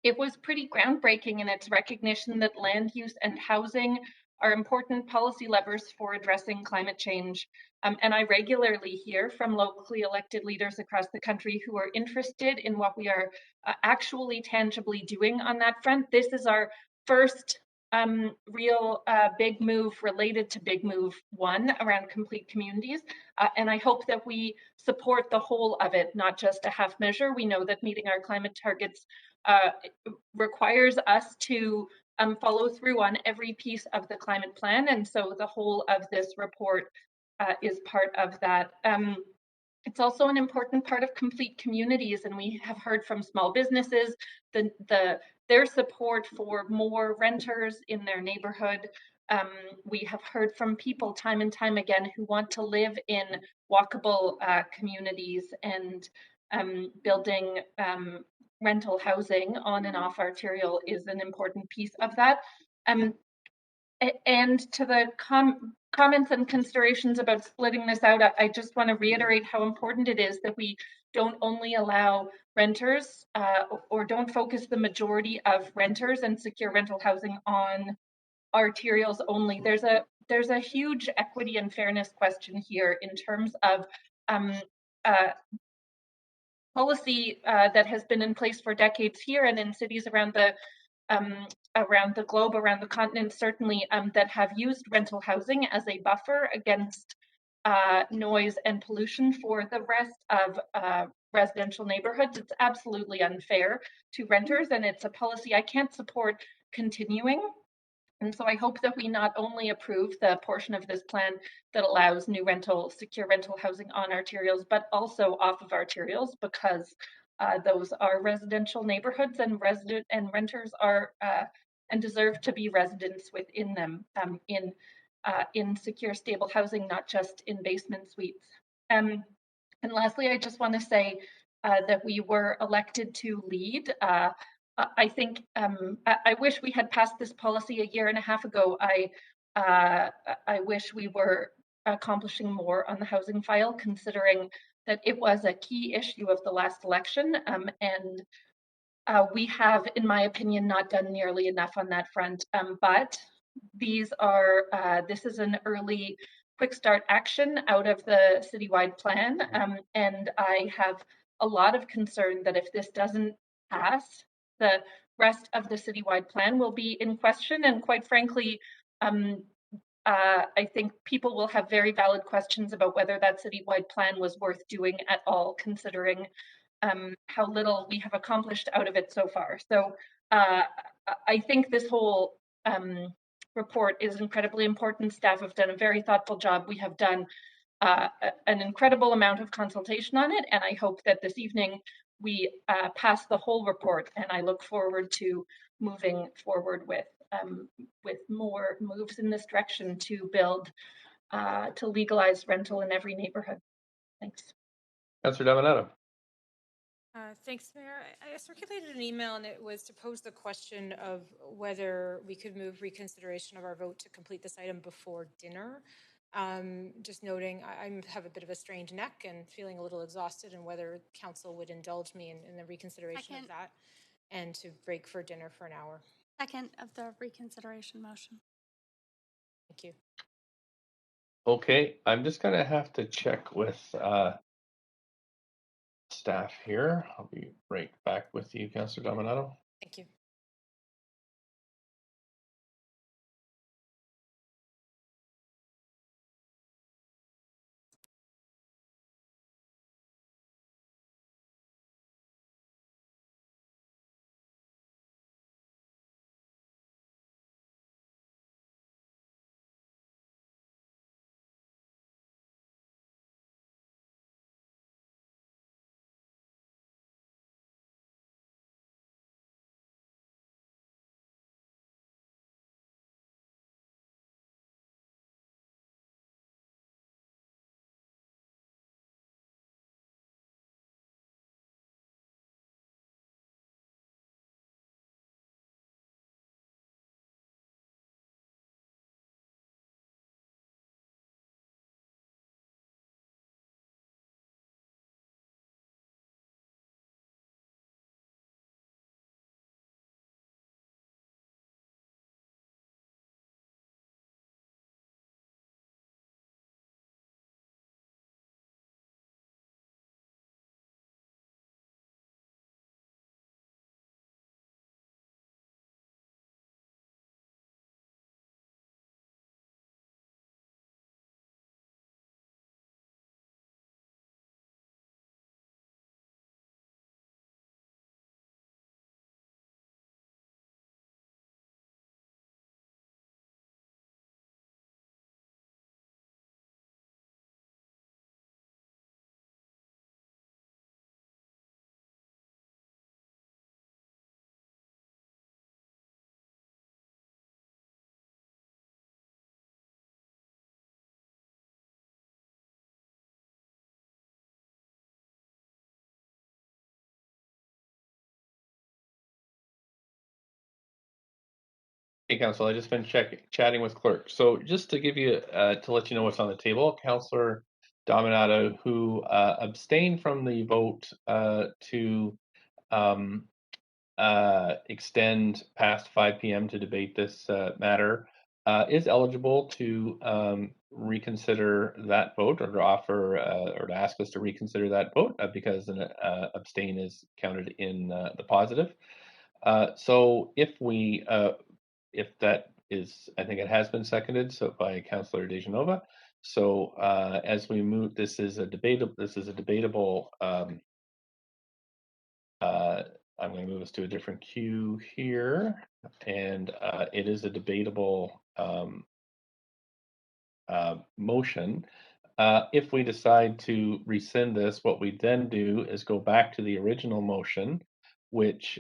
it was pretty groundbreaking in its recognition that land use and housing are important policy levers for addressing climate change. And I regularly hear from locally elected leaders across the country who are interested in what we are actually tangibly doing on that front. This is our first real big move related to Big Move 1 around complete communities. And I hope that we support the whole of it, not just a half measure. We know that meeting our climate targets requires us to follow through on every piece of the climate plan. And so the whole of this report is part of that. It's also an important part of complete communities, and we have heard from small businesses their support for more renters in their neighborhood. We have heard from people time and time again who want to live in walkable communities, and building rental housing on and off arterial is an important piece of that. And to the comments and considerations about splitting this out, I just want to reiterate how important it is that we don't only allow renters or don't focus the majority of renters and secure rental housing on arterials only. There's a huge equity and fairness question here in terms of policy that has been in place for decades here and in cities around the globe, around the continent, certainly, that have used rental housing as a buffer against noise and pollution for the rest of residential neighborhoods. It's absolutely unfair to renters, and it's a policy I can't support continuing. And so I hope that we not only approve the portion of this plan that allows new secure rental housing on arterials, but also off of arterials, because Those are residential neighborhoods, and renters are and deserve to be residents within them, in secure, stable housing, not just in basement suites. And lastly, I just want to say that we were elected to lead. I think I wish we had passed this policy a year and a half ago. I wish we were accomplishing more on the housing file, considering that it was a key issue of the last election. And we have, in my opinion, not done nearly enough on that front. But this is an early quick start action out of the citywide plan. And I have a lot of concern that if this doesn't pass, the rest of the citywide plan will be in question. And quite frankly, I think people will have very valid questions about whether that citywide plan was worth doing at all, considering how little we have accomplished out of it so far. So I think this whole report is incredibly important. Staff have done a very thoughtful job. We have done an incredible amount of consultation on it, and I hope that this evening we pass the whole report, and I look forward to moving forward with more moves in this direction to build, to legalize rental in every neighborhood. Thanks. Councillor Dominato. Thanks, Mayor. I circulated an email, and it was to pose the question of whether we could move reconsideration of our vote to complete this item before dinner. Just noting, I have a bit of a strained neck and feeling a little exhausted, and whether council would indulge me in the reconsideration of that and to break for dinner for an hour. Second of the reconsideration motion. Thank you. Okay, I'm just going to have to check with staff here. I'll be right back with you, Councillor Dominato. Thank you. Hey, Council, I just been chatting with clerk. So just to give you, to let you know what's on the table, Councillor Dominato, who abstained from the vote to extend past 5 p.m. to debate this matter, is eligible to reconsider that vote, or to offer or to ask us to reconsider that vote because an abstain is counted in the positive. So if that is, I think it has been seconded, so by Councillor DeGenova. So as we move, this is a debatable. I'm going to move us to a different queue here, and it is a debatable motion. If we decide to rescind this, what we then do is go back to the original motion, which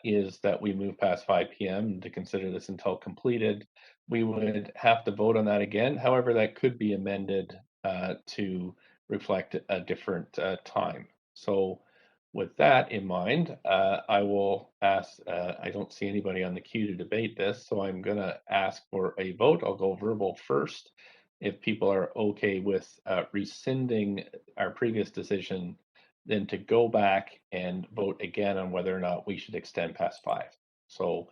is that we move past 5 p.m. to consider this until completed. We would have to vote on that again. However, that could be amended to reflect a different time. So with that in mind, I will ask, I don't see anybody on the queue to debate this, so I'm going to ask for a vote. I'll go verbal first. If people are okay with rescinding our previous decision, then to go back and vote again on whether or not we should extend past 5. So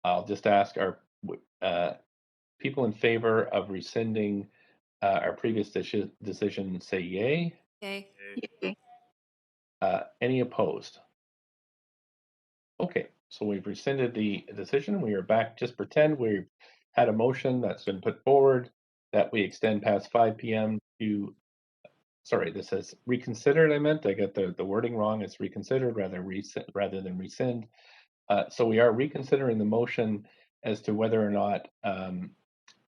I'll just ask our people in favor of rescinding our previous decision, say yay. Yay. Yay. Any opposed? Okay, so we've rescinded the decision. We are back. Just pretend we've had a motion that's been put forward that we extend past 5 p.m. to, sorry, this says reconsidered. I meant I got the wording wrong. It's reconsidered rather than rescind. So we are reconsidering the motion as to whether or not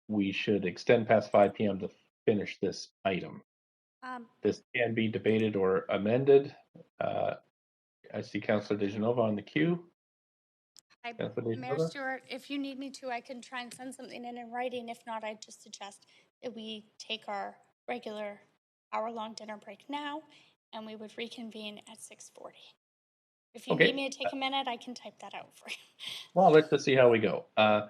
we should extend past 5 p.m. to finish this item. This can be debated or amended. I see Councillor DeGenova on the queue. Mayor Stewart, if you need me to, I can try and send something in writing. If not, I'd just suggest that we take our regular hour-long dinner break now, and we would reconvene at 6:40. If you need me to take a minute, I can type that out for you. Well, let's just see how we go. Do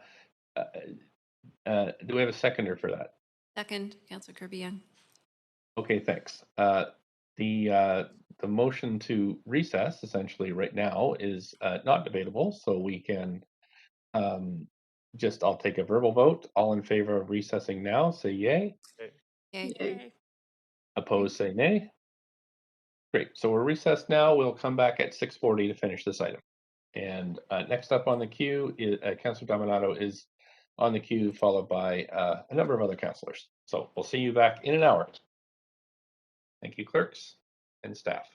we have a seconder for that? Second, Councillor Kirby-Young. Okay, thanks. The motion to recess essentially right now is not debatable, so we can I'll take a verbal vote. All in favor of recessing now, say yay. Yay. Yay. Opposed, say nay. Great. So we're recessed now. We'll come back at 6:40 to finish this item. And next up on the queue is Councillor Dominato is on the queue, followed by a number of other councillors. So we'll see you back in an hour. Thank you, clerks and staff.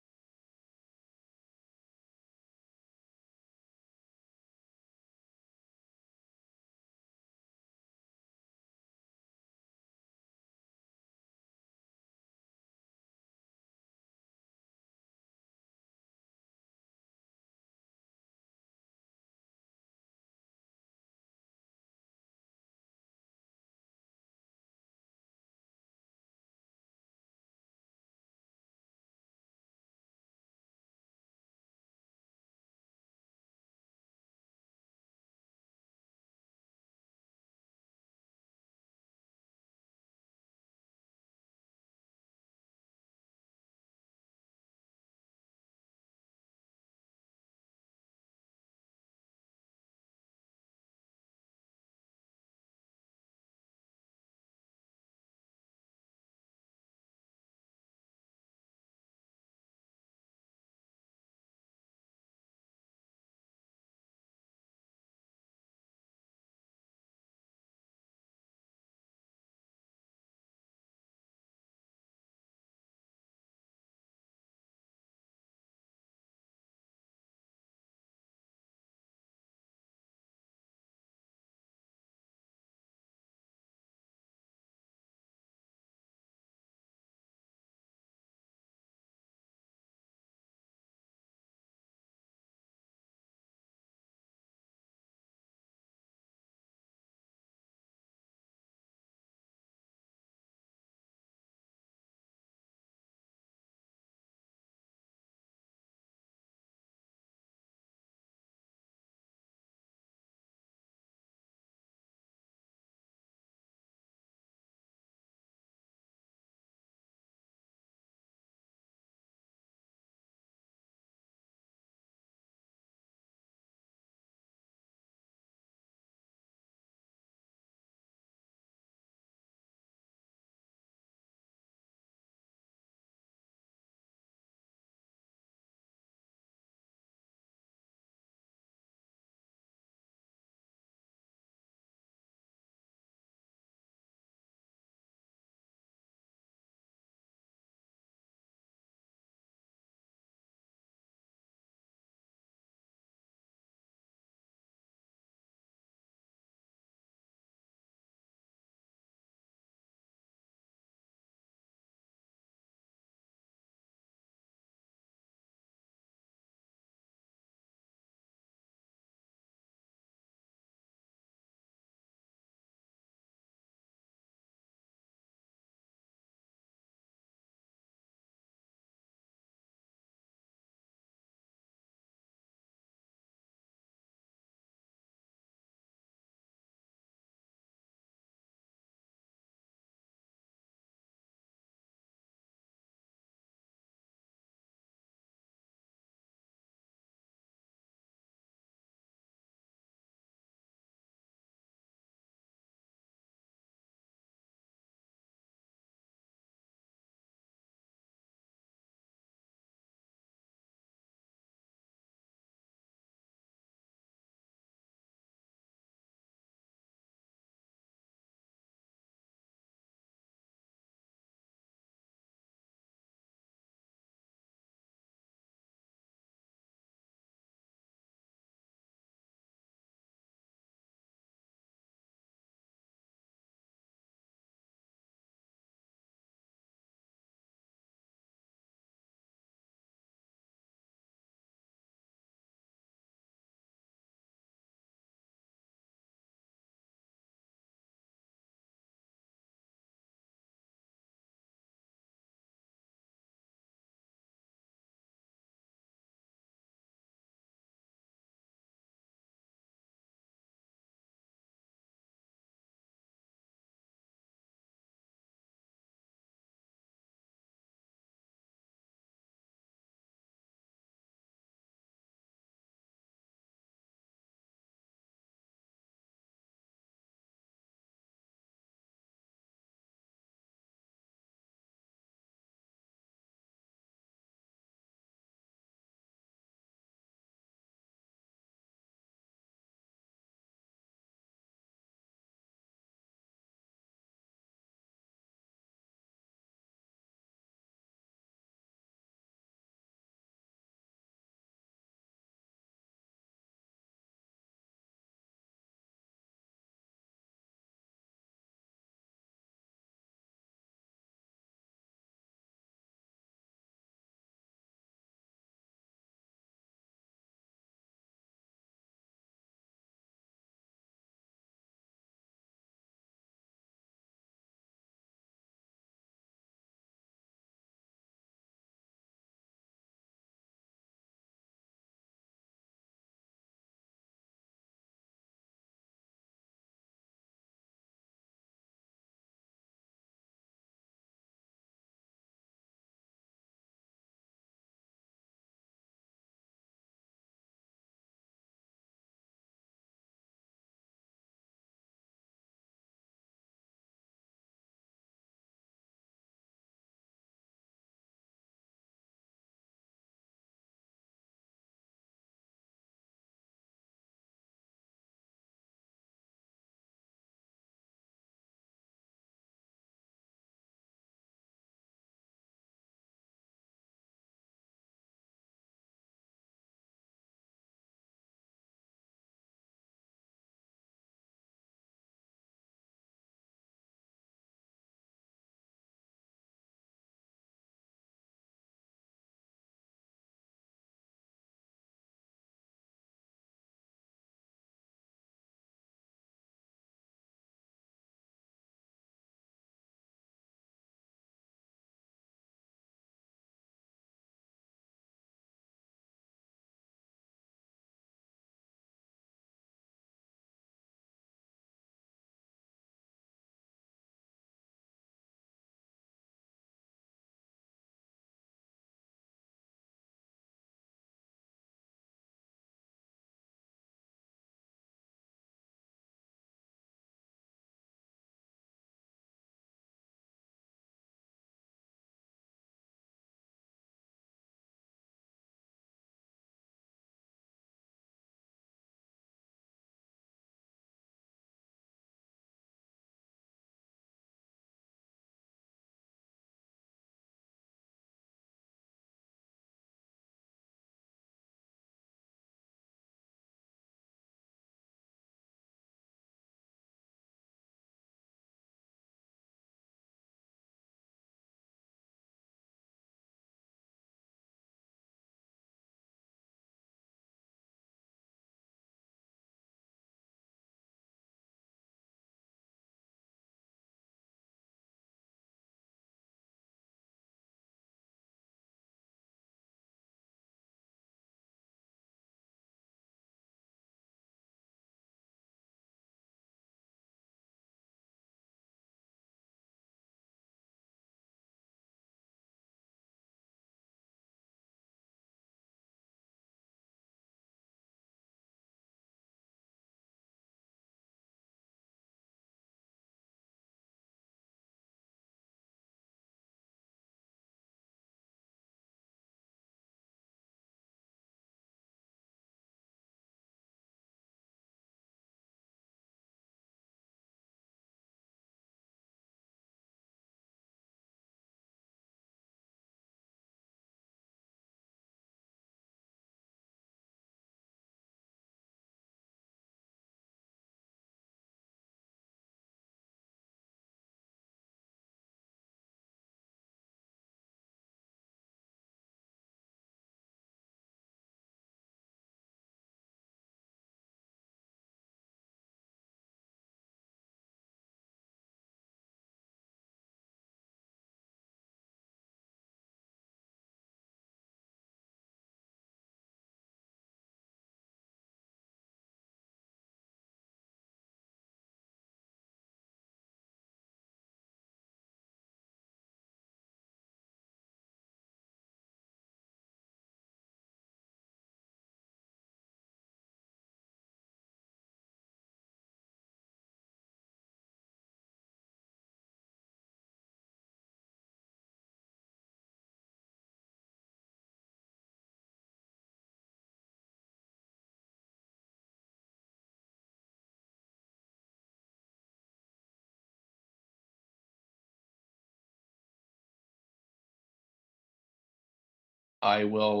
I will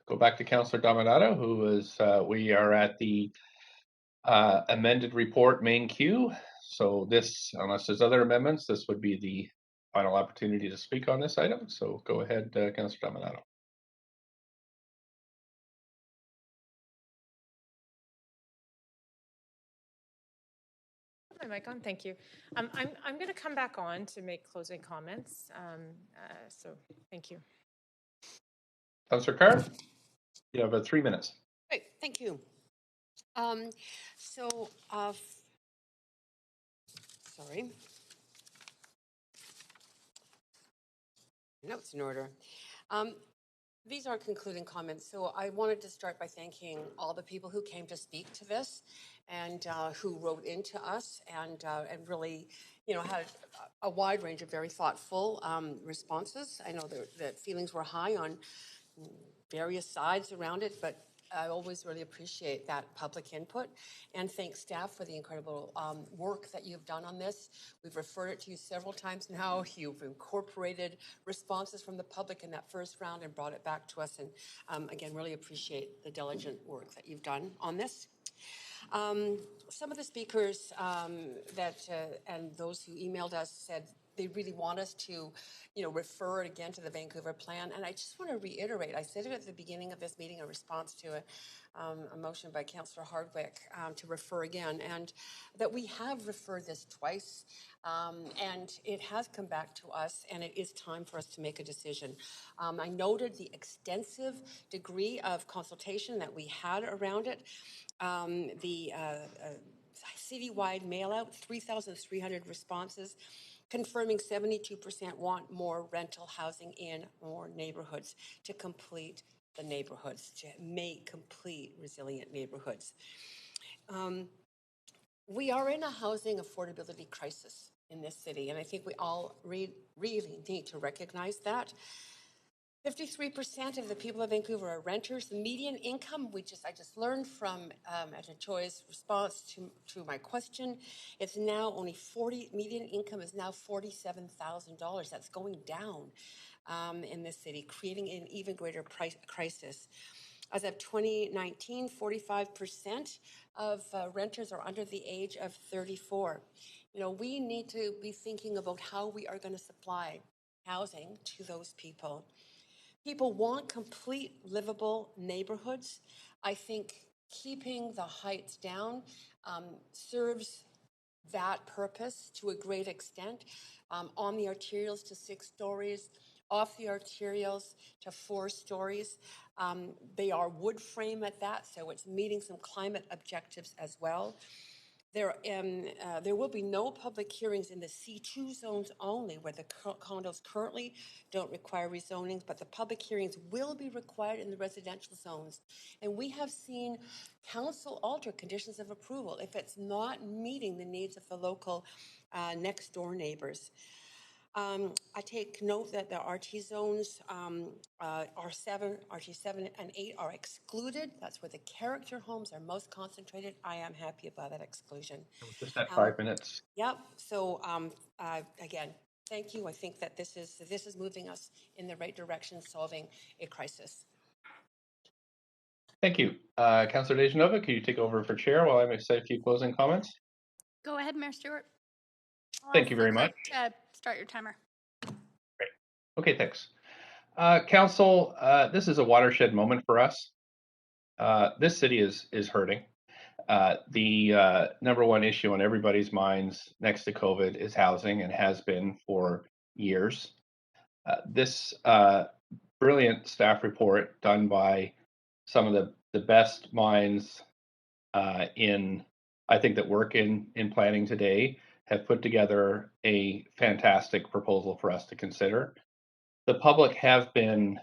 go back to Councillor Dominato, who is, we are at the amended report main queue. So this, unless there's other amendments, this would be the final opportunity to speak on this item. So go ahead, Councillor Dominato. My mic on, thank you. I'm going to come back on to make closing comments. So thank you. Councillor Carr, you have 3 minutes. Great, thank you. Sorry. Notes in order. These are concluding comments. So I wanted to start by thanking all the people who came to speak to this and who wrote into us and really, had a wide range of very thoughtful responses. I know that feelings were high on various sides around it, but I always really appreciate that public input and thank staff for the incredible work that you've done on this. We've referred it to you several times now. You've incorporated responses from the public in that first round and brought it back to us. And again, really appreciate the diligent work that you've done on this. Some of the speakers and those who emailed us said they really want us to, refer it again to the Vancouver plan. And I just want to reiterate, I said it at the beginning of this meeting in response to a motion by Councillor Hardwick to refer again, and that we have referred this twice, and it has come back to us, and it is time for us to make a decision. I noted the extensive degree of consultation that we had around it. The citywide mail-out, 3,300 responses, confirming 72% want more rental housing in more neighborhoods to complete the neighborhoods, to make complete resilient neighborhoods. We are in a housing affordability crisis in this city, and I think we all really need to recognize that. 53% of the people of Vancouver are renters. The median income, I just learned from Edna Choi's response to my question, it's now only median income is now $47,000. That's going down in this city, creating an even greater crisis. As of 2019, 45% of renters are under the age of 34. We need to be thinking about how we are going to supply housing to those people. People want complete livable neighborhoods. I think keeping the heights down serves that purpose to a great extent. On the arterials to 6 stories, off the arterials to 4 stories. They are wood frame at that, so it's meeting some climate objectives as well. There will be no public hearings in the C2 zones only, where the condos currently don't require rezonings, but the public hearings will be required in the residential zones. And we have seen council alter conditions of approval if it's not meeting the needs of the local next door neighbors. I take note that the RT zones, R7, RT7 and 8 are excluded. That's where the character homes are most concentrated. I am happy about that exclusion. Just at 5 minutes. Yep. So again, thank you. I think that this is moving us in the right direction, solving a crisis. Thank you. Councillor Dejanova, can you take over for chair while I say a few closing comments? Go ahead, Mayor Stewart. Thank you very much. Start your timer. Great. Okay, thanks. Council, this is a watershed moment for us. This city is hurting. The number one issue on everybody's minds next to COVID is housing, and has been for years. This brilliant staff report done by some of the best minds I think that work in planning today have put together a fantastic proposal for us to consider. The public have been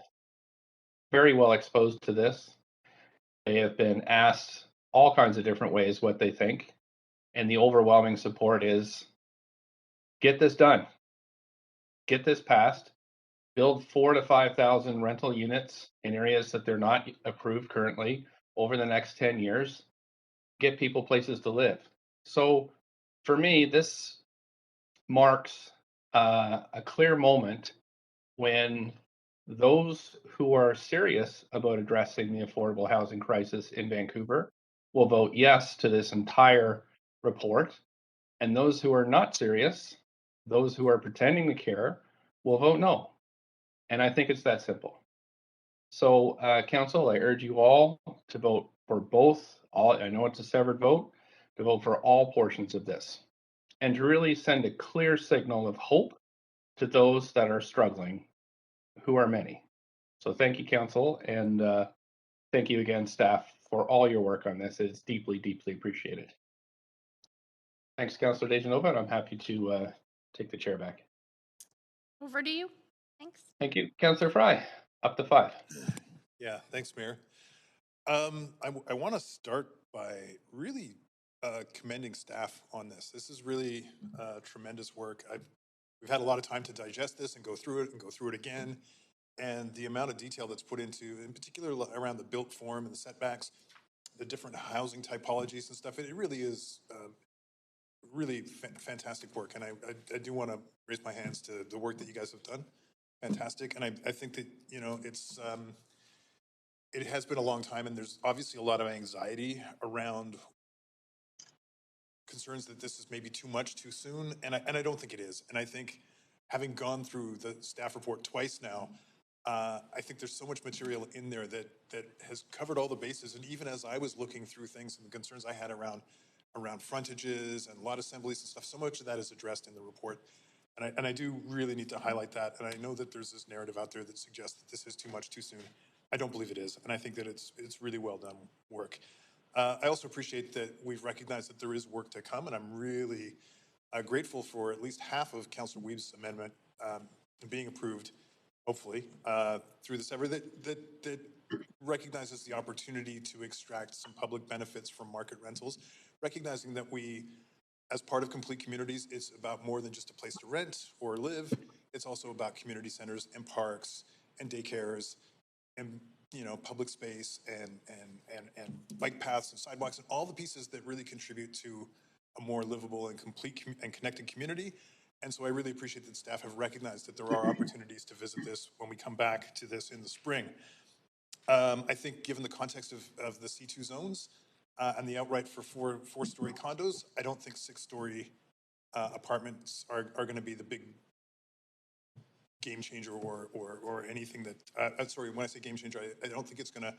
very well exposed to this. They have been asked all kinds of different ways what they think, and the overwhelming support is get this done, get this passed, build 4,000 to 5,000 rental units in areas that they're not approved currently over the next 10 years, get people places to live. So for me, this marks a clear moment when Those who are serious about addressing the affordable housing crisis in Vancouver will vote yes to this entire report. And those who are not serious, those who are pretending to care, will vote no. And I think it's that simple. So, Council, I urge you all to vote for both. I know it's a severed vote, to vote for all portions of this, and to really send a clear signal of hope to those that are struggling, who are many. So, thank you, Council, and thank you again, staff, for all your work on this. It's deeply, deeply appreciated. Thanks, Councillor Dejanova, and I'm happy to take the chair back. Over to you. Thanks. Thank you, Councillor Fry. Up to 5. Yeah, thanks, Mayor. I want to start by really commending staff on this. This is really tremendous work. We've had a lot of time to digest this and go through it again. And the amount of detail that's put into, in particular around the built form and the setbacks, the different housing typologies and stuff, it really is really fantastic work. And I do want to raise my hands to the work that you guys have done. Fantastic. And I think that, it has been a long time, and there's obviously a lot of anxiety around concerns that this is maybe too much too soon, and I don't think it is. And I think, having gone through the staff report twice now, I think there's so much material in there that has covered all the bases. And even as I was looking through things and the concerns I had around frontages and lot assemblies and stuff, so much of that is addressed in the report. And I do really need to highlight that. And I know that there's this narrative out there that suggests that this is too much too soon. I don't believe it is, and I think that it's really well done work. I also appreciate that we've recognized that there is work to come, and I'm really grateful for at least half of Councillor Weave's amendment being approved, hopefully, through this effort that recognizes the opportunity to extract some public benefits from market rentals, recognizing that we, as part of Complete Communities, it's about more than just a place to rent or live. It's also about community centers and parks and daycares and public space and bike paths and sidewalks and all the pieces that really contribute to a more livable and complete and connected community. And so I really appreciate that staff have recognized that there are opportunities to visit this when we come back to this in the spring. I think given the context of the C2 zones and the outright for four-story condos, I don't think 6-story apartments are going to be the big game changer or anything that, sorry, when I say game changer, I don't think it's going to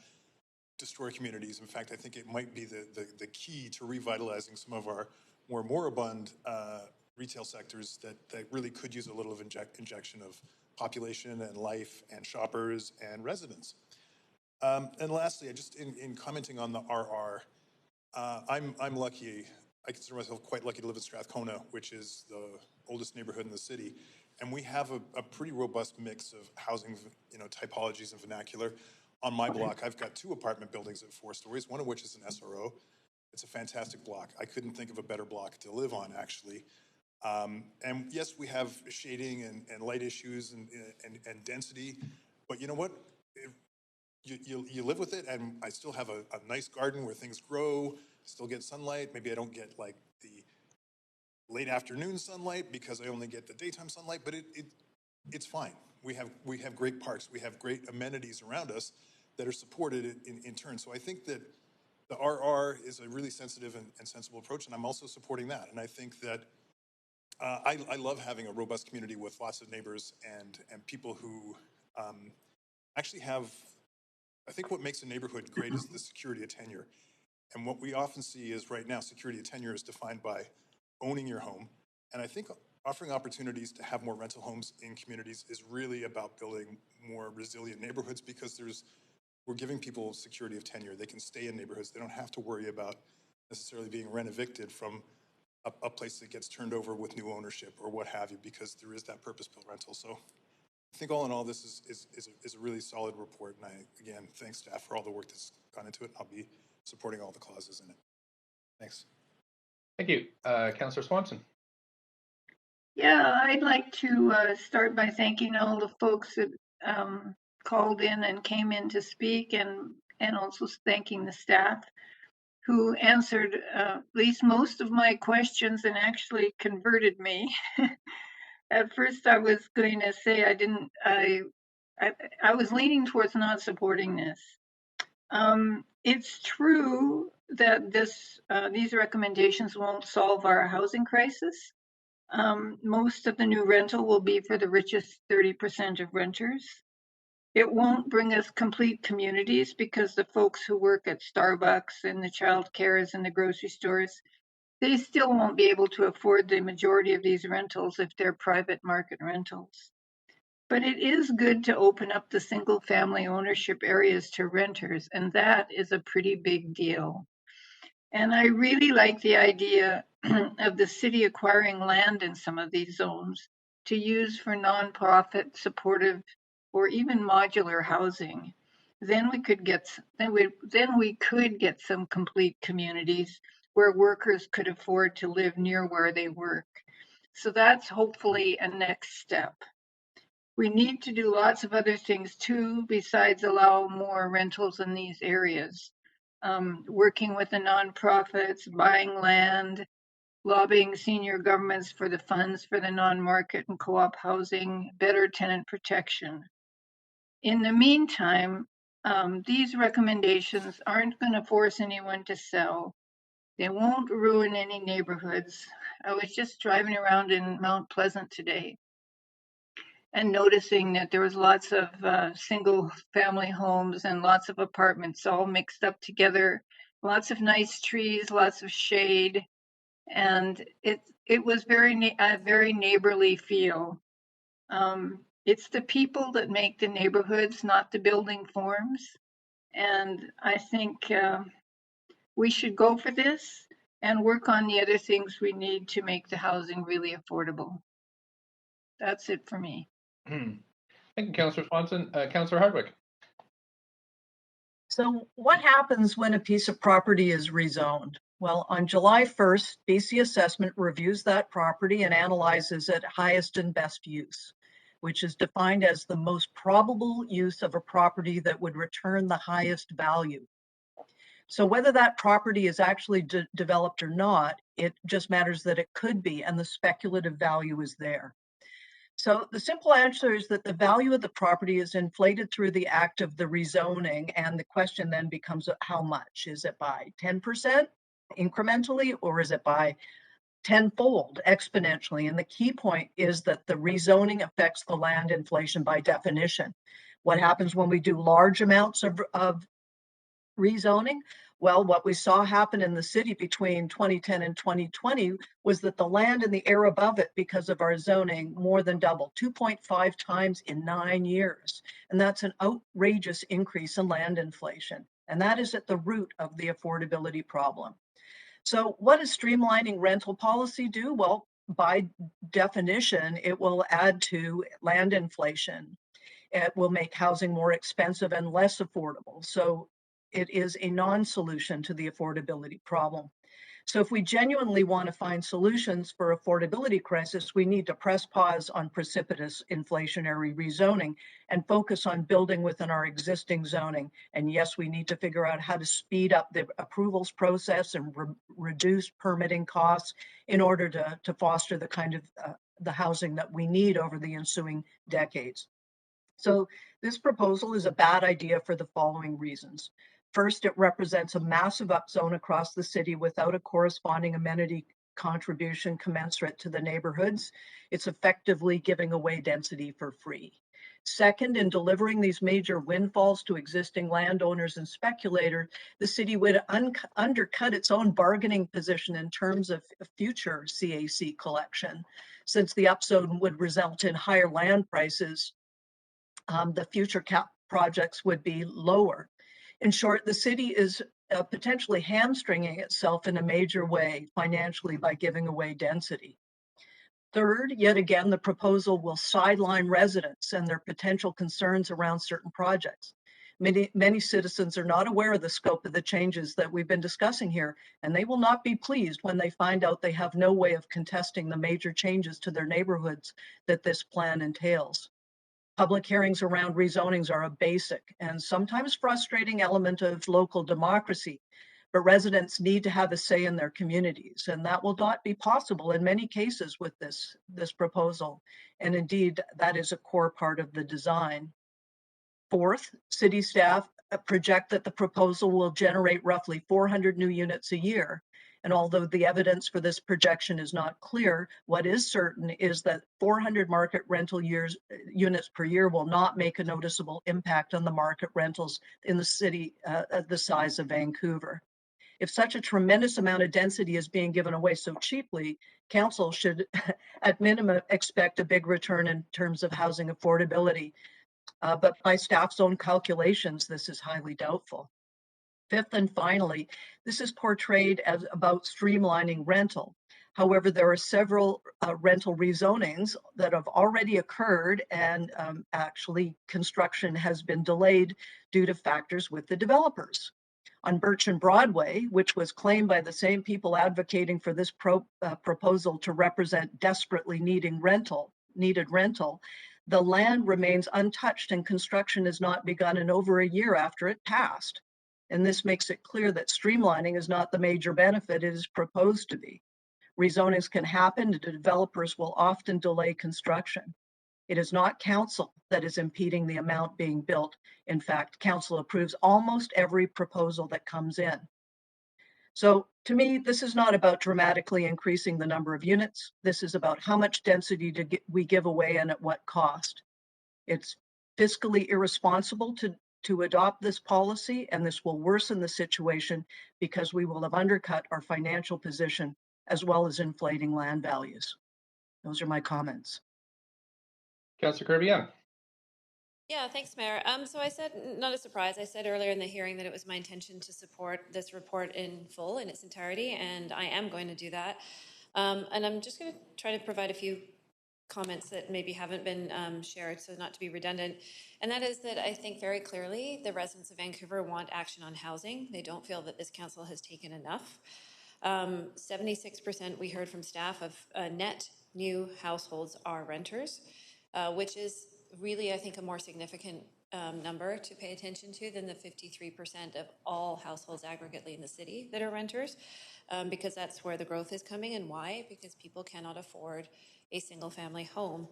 destroy communities. In fact, I think it might be the key to revitalizing some of our more moribund retail sectors that really could use a little of injection of population and life and shoppers and residents. And lastly, just in commenting on the RR, I'm lucky. I consider myself quite lucky to live in Strathcona, which is the oldest neighborhood in the city. And we have a pretty robust mix of housing, typologies and vernacular. On my block, I've got 2 apartment buildings at 4 stories, one of which is an SRO. It's a fantastic block. I couldn't think of a better block to live on, actually. And yes, we have shading and light issues and density, but you know what? You live with it, and I still have a nice garden where things grow, still get sunlight. Maybe I don't get like the late afternoon sunlight because I only get the daytime sunlight, but it's fine. We have great parks. We have great amenities around us that are supported in turn. So I think that the RR is a really sensitive and sensible approach, and I'm also supporting that. And I think that I love having a robust community with lots of neighbors and people who actually have. I think what makes a neighborhood great is the security of tenure. And what we often see is right now, security of tenure is defined by owning your home. And I think offering opportunities to have more rental homes in communities is really about building more resilient neighborhoods because we're giving people security of tenure. They can stay in neighborhoods. They don't have to worry about necessarily being rent evicted from a place that gets turned over with new ownership or what have you, because there is that purpose-built rental. So I think all in all, this is a really solid report. And again, thanks staff for all the work that's gone into it. I'll be supporting all the clauses in it. Thanks. Thank you. Councillor Swanson. Yeah, I'd like to start by thanking all the folks that called in and came in to speak, and also thanking the staff who answered at least most of my questions and actually converted me. At first I was going to say I I was leaning towards not supporting this. It's true that these recommendations won't solve our housing crisis. Most of the new rental will be for the richest 30% of renters. It won't bring us complete communities because the folks who work at Starbucks and the child cares and the grocery stores, they still won't be able to afford the majority of these rentals if they're private market rentals. But it is good to open up the single family ownership areas to renters, and that is a pretty big deal. And I really like the idea of the city acquiring land in some of these zones to use for nonprofit, supportive, or even modular housing. Then we could get some complete communities where workers could afford to live near where they work. So that's hopefully a next step. We need to do lots of other things too, besides allow more rentals in these areas. Working with the nonprofits, buying land, lobbying senior governments for the funds for the non-market and co-op housing, better tenant protection. In the meantime, these recommendations aren't going to force anyone to sell. They won't ruin any neighborhoods. I was just driving around in Mount Pleasant today and noticing that there was lots of single family homes and lots of apartments all mixed up together, lots of nice trees, lots of shade, and it was a very neighborly feel. It's the people that make the neighborhoods, not the building forms, and I think we should go for this and work on the other things we need to make the housing really affordable. That's it for me. Thank you, Councillor Swanson. Councillor Hardwick. So what happens when a piece of property is rezoned? Well, on July 1st, BC Assessment reviews that property and analyzes it highest and best use, which is defined as the most probable use of a property that would return the highest value. So whether that property is actually developed or not, it just matters that it could be, and the speculative value is there. So the simple answer is that the value of the property is inflated through the act of the rezoning, and the question then becomes how much? Is it by 10% incrementally, or is it by tenfold exponentially? And the key point is that the rezoning affects the land inflation by definition. What happens when we do large amounts of rezoning? Well, what we saw happen in the city between 2010 and 2020 was that the land and the air above it, because of our zoning, more than doubled, 2.5 times in 9 years. And that's an outrageous increase in land inflation. And that is at the root of the affordability problem. So what does streamlining rental policy do? Well, by definition, it will add to land inflation. It will make housing more expensive and less affordable. So it is a non-solution to the affordability problem. So if we genuinely want to find solutions for affordability crisis, we need to press pause on precipitous inflationary rezoning and focus on building within our existing zoning. And yes, we need to figure out how to speed up the approvals process and reduce permitting costs in order to foster the kind of the housing that we need over the ensuing decades. So this proposal is a bad idea for the following reasons. First, it represents a massive upzone across the city without a corresponding amenity contribution commensurate to the neighborhoods. It's effectively giving away density for free. Second, in delivering these major windfalls to existing landowners and speculators, the city would undercut its own bargaining position in terms of future CAC collection, since the upzone would result in higher land prices. The future cap projects would be lower. In short, the city is potentially hamstringing itself in a major way financially by giving away density. Third, yet again, the proposal will sideline residents and their potential concerns around certain projects. Many citizens are not aware of the scope of the changes that we've been discussing here, and they will not be pleased when they find out they have no way of contesting the major changes to their neighborhoods that this plan entails. Public hearings around rezonings are a basic and sometimes frustrating element of local democracy, but residents need to have a say in their communities, and that will not be possible in many cases with this proposal. And indeed, that is a core part of the design. Fourth, city staff project that the proposal will generate roughly 400 new units a year. And although the evidence for this projection is not clear, what is certain is that 400 market rental units per year will not make a noticeable impact on the market rentals in the city the size of Vancouver. If such a tremendous amount of density is being given away so cheaply, council should at minimum expect a big return in terms of housing affordability. But by staff's own calculations, this is highly doubtful. Fifth and finally, this is portrayed as about streamlining rental. However, there are several rental rezonings that have already occurred, and actually construction has been delayed due to factors with the developers. On Birch and Broadway, which was claimed by the same people advocating for this proposal to represent desperately needed rental, the land remains untouched and construction has not begun in over a year after it passed. And this makes it clear that streamlining is not the major benefit it is proposed to be. Rezonings can happen and developers will often delay construction. It is not council that is impeding the amount being built. In fact, council approves almost every proposal that comes in. So to me, this is not about dramatically increasing the number of units. This is about how much density we give away and at what cost. It's fiscally irresponsible to adopt this policy, and this will worsen the situation because we will have undercut our financial position as well as inflating land values. Those are my comments. Councillor Kirby-Young. Yeah, thanks, Mayor. So I said, not a surprise, I said earlier in the hearing that it was my intention to support this report in full, in its entirety, and I am going to do that. And I'm just going to try to provide a few comments that maybe haven't been shared, so not to be redundant. And that is that I think very clearly the residents of Vancouver want action on housing. They don't feel that this council has taken enough. 76% we heard from staff of net new households are renters, which is really, I think, a more significant number to pay attention to than the 53% of all households aggregately in the city that are renters, because that's where the growth is coming. And why? Because people cannot afford a single family home.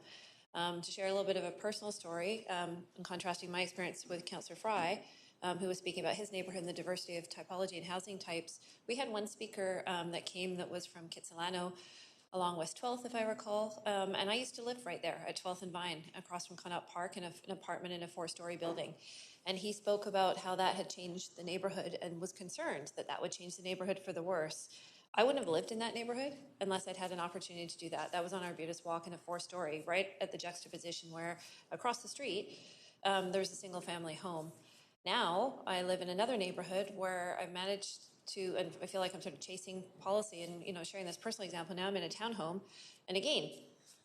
To share a little bit of a personal story, in contrasting my experience with Councillor Fry, who was speaking about his neighborhood and the diversity of typology and housing types, we had one speaker that came that was from Kitsilano along West 12th, if I recall, and I used to live right there at 12th and Vine, across from Connaught Park, in an apartment in a 4-story building. And he spoke about how that had changed the neighborhood and was concerned that that would change the neighborhood for the worse. I wouldn't have lived in that neighborhood unless I'd had an opportunity to do that. That was on Arbutus Walk in a 4-story, right at the juxtaposition where across the street there's a single family home. Now I live in another neighborhood where I've managed to, and I feel like I'm sort of chasing policy and, you know, sharing this personal example. Now I'm in a townhome, and again,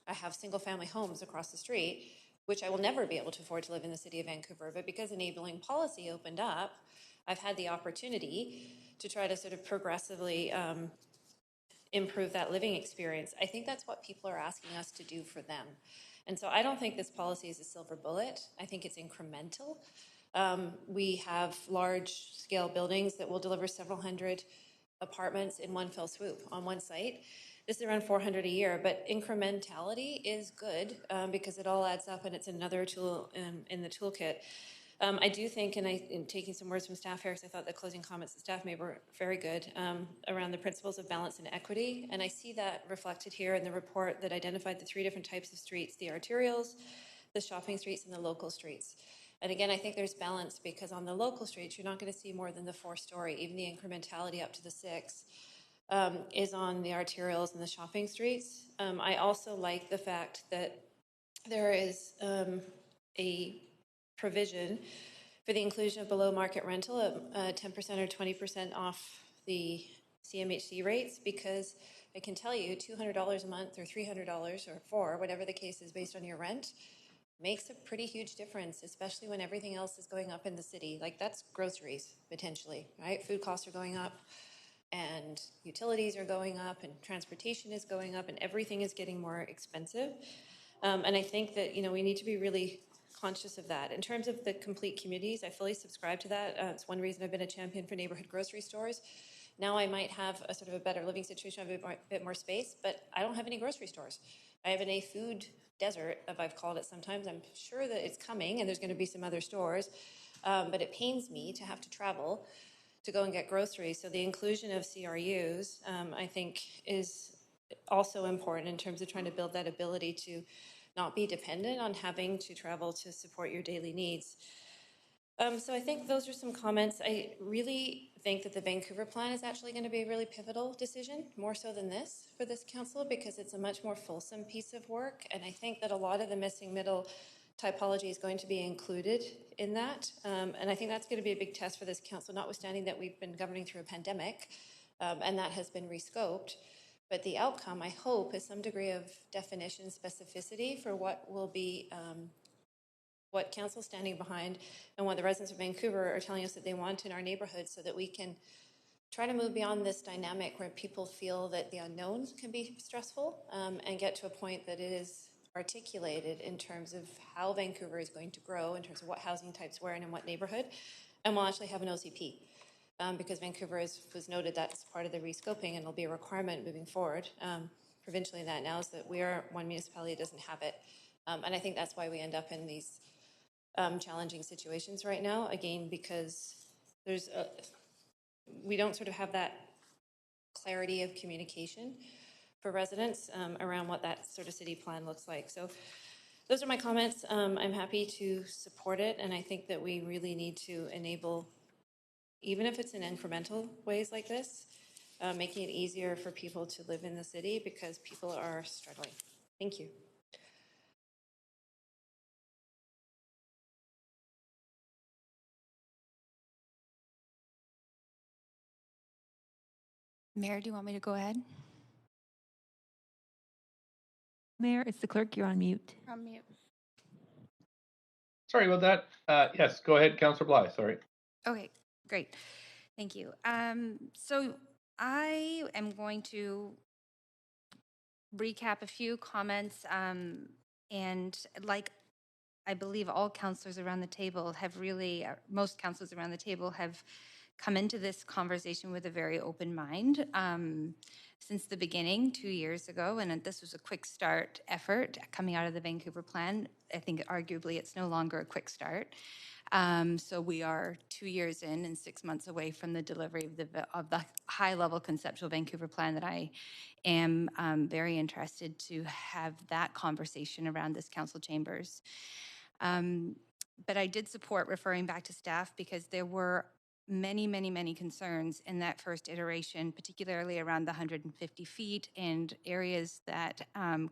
I have single family homes across the street, which I will never be able to afford to live in the city of Vancouver. But because enabling policy opened up, I've had the opportunity to try to sort of progressively improve that living experience. I think that's what people are asking us to do for them. And so I don't think this policy is a silver bullet. I think it's incremental. We have large scale buildings that will deliver several hundred apartments in one fell swoop on one site. This is around 400 a year, but incrementality is good because it all adds up and it's another tool in the toolkit. I do think, and in taking some words from staff here, because I thought the closing comments that staff made were very good, around the principles of balance and equity. And I see that reflected here in the report that identified the 3 different types of streets: the arterials, the shopping streets, and the local streets. And again, I think there's balance because on the local streets, you're not going to see more than the 4-story. Even the incrementality up to the 6 is on the arterials and the shopping streets. I also like the fact that there is a provision for the inclusion of below market rental at 10% or 20% off the CMHC rates, because I can tell you $200 a month or $300 or $400, whatever the case is based on your rent, makes a pretty huge difference, especially when everything else is going up in the city. Like, that's groceries, potentially, right? Food costs are going up, and utilities are going up, and transportation is going up, and everything is getting more expensive. And I think that, you know, we need to be really conscious of that. In terms of the complete communities, I fully subscribe to that. It's one reason I've been a champion for neighborhood grocery stores. Now I might have a sort of a better living situation, I have a bit more space, but I don't have any grocery stores. I have a food desert, as I've called it sometimes. I'm sure that it's coming and there's going to be some other stores, but it pains me to have to travel to go and get groceries. So the inclusion of CRUs, I think, is also important in terms of trying to build that ability to not be dependent on having to travel to support your daily needs. So I think those are some comments. I really think that the Vancouver plan is actually going to be a really pivotal decision, more so than this for this council, because it's a much more fulsome piece of work. And I think that a lot of the missing middle typology is going to be included in that. And I think that's going to be a big test for this council, notwithstanding that we've been governing through a pandemic, and that has been rescoped. But the outcome, I hope, is some degree of definition specificity for what will be what council's standing behind and what the residents of Vancouver are telling us that they want in our neighborhoods, so that we can try to move beyond this dynamic where people feel that the unknown can be stressful, and get to a point that it is articulated in terms of how Vancouver is going to grow, in terms of what housing types where and in what neighborhood, and we'll actually have an OCP. Because Vancouver was noted that's part of the rescoping and it'll be a requirement moving forward. Provincially, that now is that we are one municipality that doesn't have it. And I think that's why we end up in these challenging situations right now, again, because we don't sort of have that clarity of communication for residents around what that sort of city plan looks like. So those are my comments. I'm happy to support it, and I think that we really need to enable, even if it's in incremental ways like this, making it easier for people to live in the city, because people are struggling. Thank you. Mayor, do you want me to go ahead? Mayor, it's the clerk. You're on mute. On mute. Sorry about that. Yes, go ahead, Councillor Bly. Sorry. Okay, great. Thank you. So I am going to recap a few comments, and like I believe all councillors around the table have really, most councillors around the table have come into this conversation with a very open mind since the beginning 2 years ago. And this was a quick start effort coming out of the Vancouver plan. I think arguably it's no longer a quick start. So we are 2 years in and 6 months away from the delivery of the high-level conceptual Vancouver plan that I am very interested to have that conversation around this council chambers. But I did support referring back to staff because there were many concerns in that first iteration, particularly around the 150 feet and areas that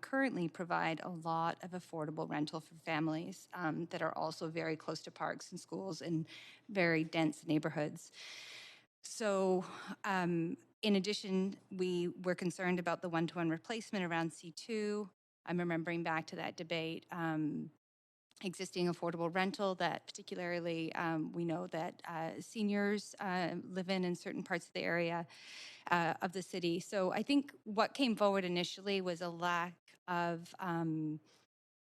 currently provide a lot of affordable rental for families that are also very close to parks and schools and very dense neighborhoods. So in addition, we were concerned about the one-to-one replacement around C2. I'm remembering back to that debate. Existing affordable rental that particularly we know that seniors live in certain parts of the area of the city. So I think what came forward initially was a lack of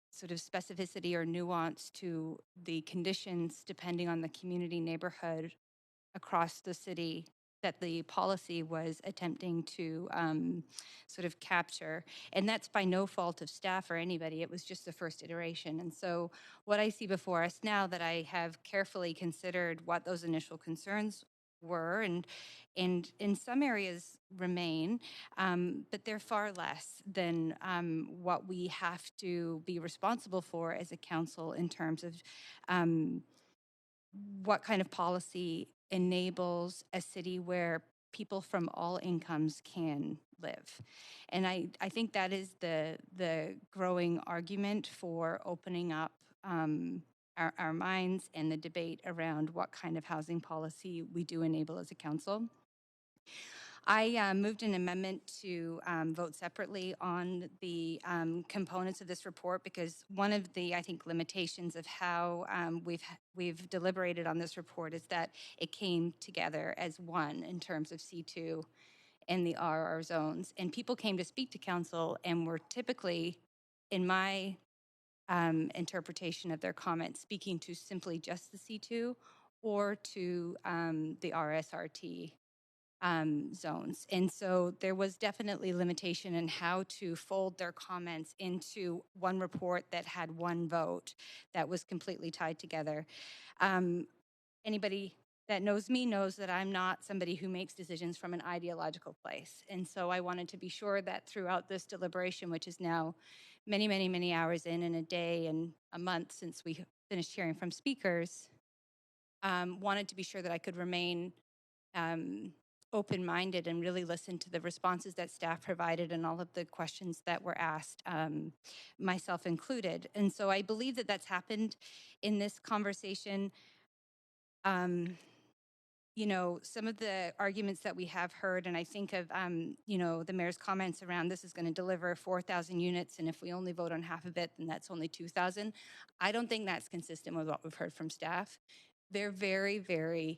sort of specificity or nuance to the conditions depending on the community neighborhood across the city that the policy was attempting to sort of capture. And that's by no fault of staff or anybody. It was just the first iteration. And so what I see before us now, that I have carefully considered what those initial concerns were, and in some areas remain, but they're far less than what we have to be responsible for as a council in terms of what kind of policy enables a city where people from all incomes can live. And I think that is the growing argument for opening up our minds and the debate around what kind of housing policy we do enable as a council. I moved an amendment to vote separately on the components of this report, because one of the, I think, limitations of how we've deliberated on this report is that it came together as one in terms of C2 and the RR zones. And people came to speak to council and were typically, in my interpretation of their comments, speaking to simply just the C2 or to the RSRT zones. And so there was definitely limitation in how to fold their comments into one report that had one vote that was completely tied together. Anybody that knows me knows that I'm not somebody who makes decisions from an ideological place. And so I wanted to be sure that throughout this deliberation, which is now many, many, many hours in a day and a month since we finished hearing from speakers, wanted to be sure that I could remain open-minded and really listen to the responses that staff provided and all of the questions that were asked, myself included. And so I believe that that's happened in this conversation. You know, some of the arguments that we have heard, and I think of, you know, the mayor's comments around this is going to deliver 4,000 units, and if we only vote on half of it, then that's only 2,000. I don't think that's consistent with what we've heard from staff. They're very, very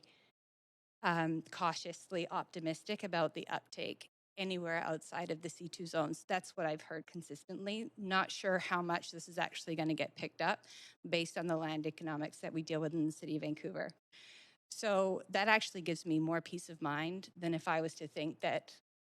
cautiously optimistic about the uptake anywhere outside of the C2 zones. That's what I've heard consistently. Not sure how much this is actually going to get picked up based on the land economics that we deal with in the city of Vancouver. So that actually gives me more peace of mind than if I was to think that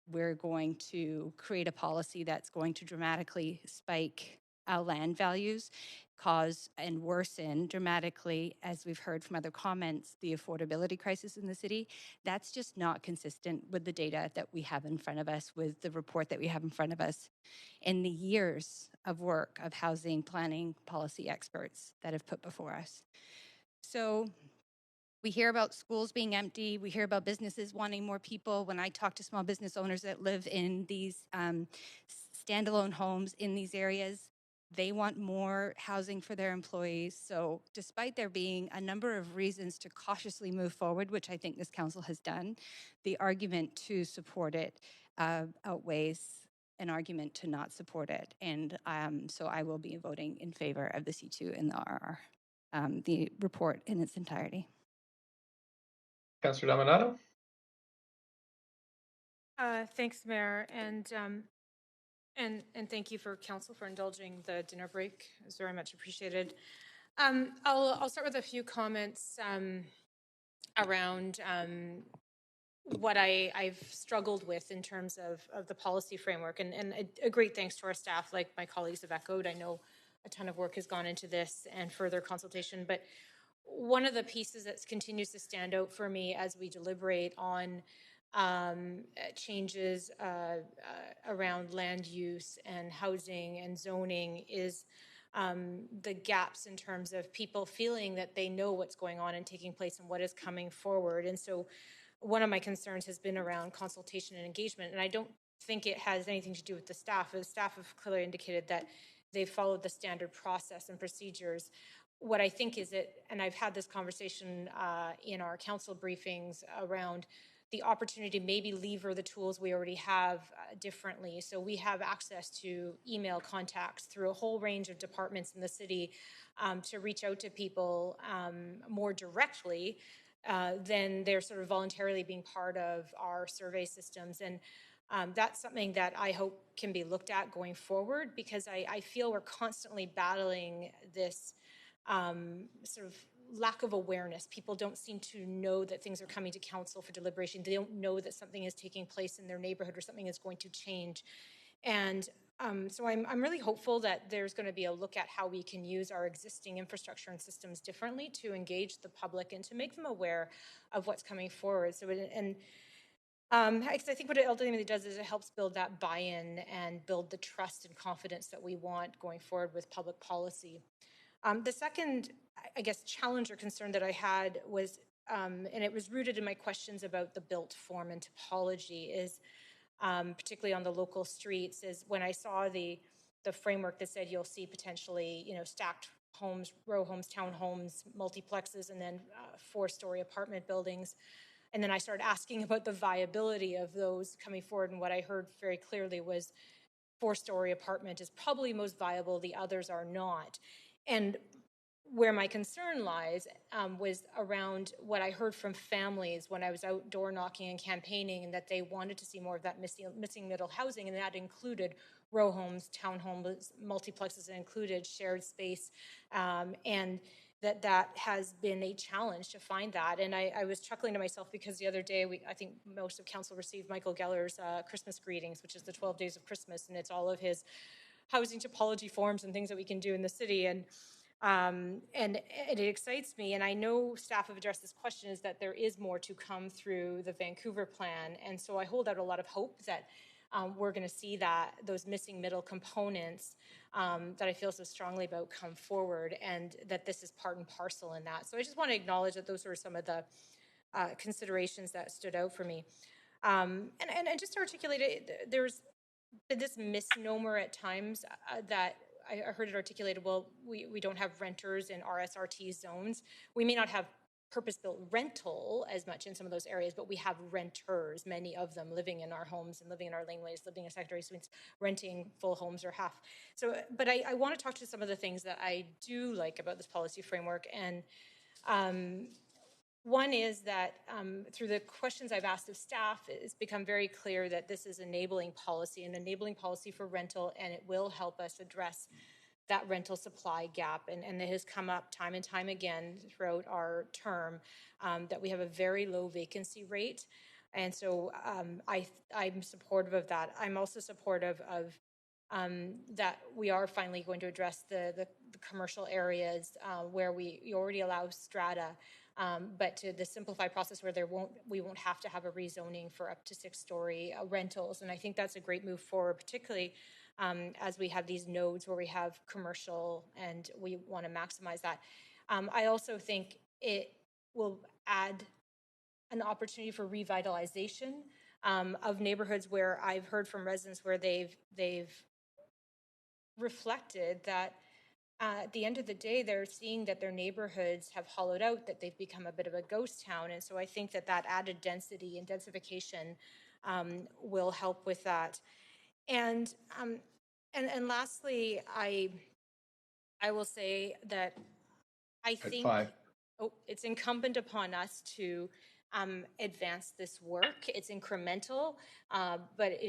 we're going to create a policy that's going to dramatically spike our land values, cause and worsen dramatically, as we've heard from other comments, the affordability crisis in the city. That's just not consistent with the data that we have in front of us, with the report that we have in front of us, and the years of work of housing planning policy experts that have put before us. So we hear about schools being empty. We hear about businesses wanting more people. When I talk to small business owners that live in these standalone homes in these areas, they want more housing for their employees. So despite there being a number of reasons to cautiously move forward, which I think this council has done, the argument to support it outweighs an argument to not support it. And so I will be voting in favor of the C2 and the RR, the report in its entirety. Councillor Dominato? Thanks, Mayor, and thank you for council for indulging the dinner break. It's very much appreciated. I'll start with a few comments around what I've struggled with in terms of the policy framework, and a great thanks to our staff, like my colleagues have echoed. I know a ton of work has gone into this and further consultation, but one of the pieces that continues to stand out for me as we deliberate on changes around land use and housing and zoning is the gaps in terms of people feeling that they know what's going on and taking place and what is coming forward. And so one of my concerns has been around consultation and engagement, and I don't think it has anything to do with the staff. The staff have clearly indicated that they've followed the standard process and procedures. What I think is and I've had this conversation in our council briefings around the opportunity to maybe lever the tools we already have differently. So we have access to email contacts through a whole range of departments in the city to reach out to people more directly than they're sort of voluntarily being part of our survey systems. And that's something that I hope can be looked at going forward, because I feel we're constantly battling this sort of lack of awareness. People don't seem to know that things are coming to council for deliberation. They don't know that something is taking place in their neighborhood or something is going to change. And so I'm really hopeful that there's going to be a look at how we can use our existing infrastructure and systems differently to engage the public and to make them aware of what's coming forward. So, I think what it ultimately does is it helps build that buy-in and build the trust and confidence that we want going forward with public policy. The second, I guess, challenge or concern that I had was, and it was rooted in my questions about the built form and topology, is particularly on the local streets, is when I saw the framework that said you'll see potentially, stacked homes, row homes, townhomes, multiplexes, and then 4-story apartment buildings. And then I started asking about the viability of those coming forward, and what I heard very clearly was 4-story apartment is probably most viable, the others are not. And where my concern lies was around what I heard from families when I was out door knocking and campaigning, and that they wanted to see more of that missing middle housing, and that included row homes, townhomes, multiplexes, and included shared space, and that has been a challenge to find that. And I was chuckling to myself because the other day, I think most of council received Michael Geller's Christmas greetings, which is the 12 days of Christmas, and it's all of his housing topology forms and things that we can do in the city. And it excites me, and I know staff have addressed this question, is that there is more to come through the Vancouver plan. And so I hold out a lot of hope that we're going to see that those missing middle components that I feel so strongly about come forward, and that this is part and parcel in that. So I just want to acknowledge that those were some of the considerations that stood out for me. And just to articulate it, there's been this misnomer at times that I heard it articulated, well, we don't have renters in RSRT zones. We may not have purpose-built rental as much in some of those areas, but we have renters, many of them living in our homes and living in our laneways, living in secondary suites, renting full homes or half. So, but I want to talk to some of the things that I do like about this policy framework. And one is that through the questions I've asked of staff, it's become very clear that this is enabling policy, an enabling policy for rental, and it will help us address that rental supply gap. And it has come up time and time again throughout our term that we have a very low vacancy rate. And so I'm supportive of that. I'm also supportive of that we are finally going to address the commercial areas where we already allow strata, but to the simplified process where we won't have to have a rezoning for up to 6-story rentals. And I think that's a great move forward, particularly as we have these nodes where we have commercial and we want to maximize that. I also think it will add an opportunity for revitalization of neighborhoods where I've heard from residents where they've reflected that at the end of the day, they're seeing that their neighborhoods have hollowed out, that they've become a bit of a ghost town. And so I think that added density and densification will help with that. And lastly, I will say that I think it's incumbent upon us to advance this work. It's incremental, but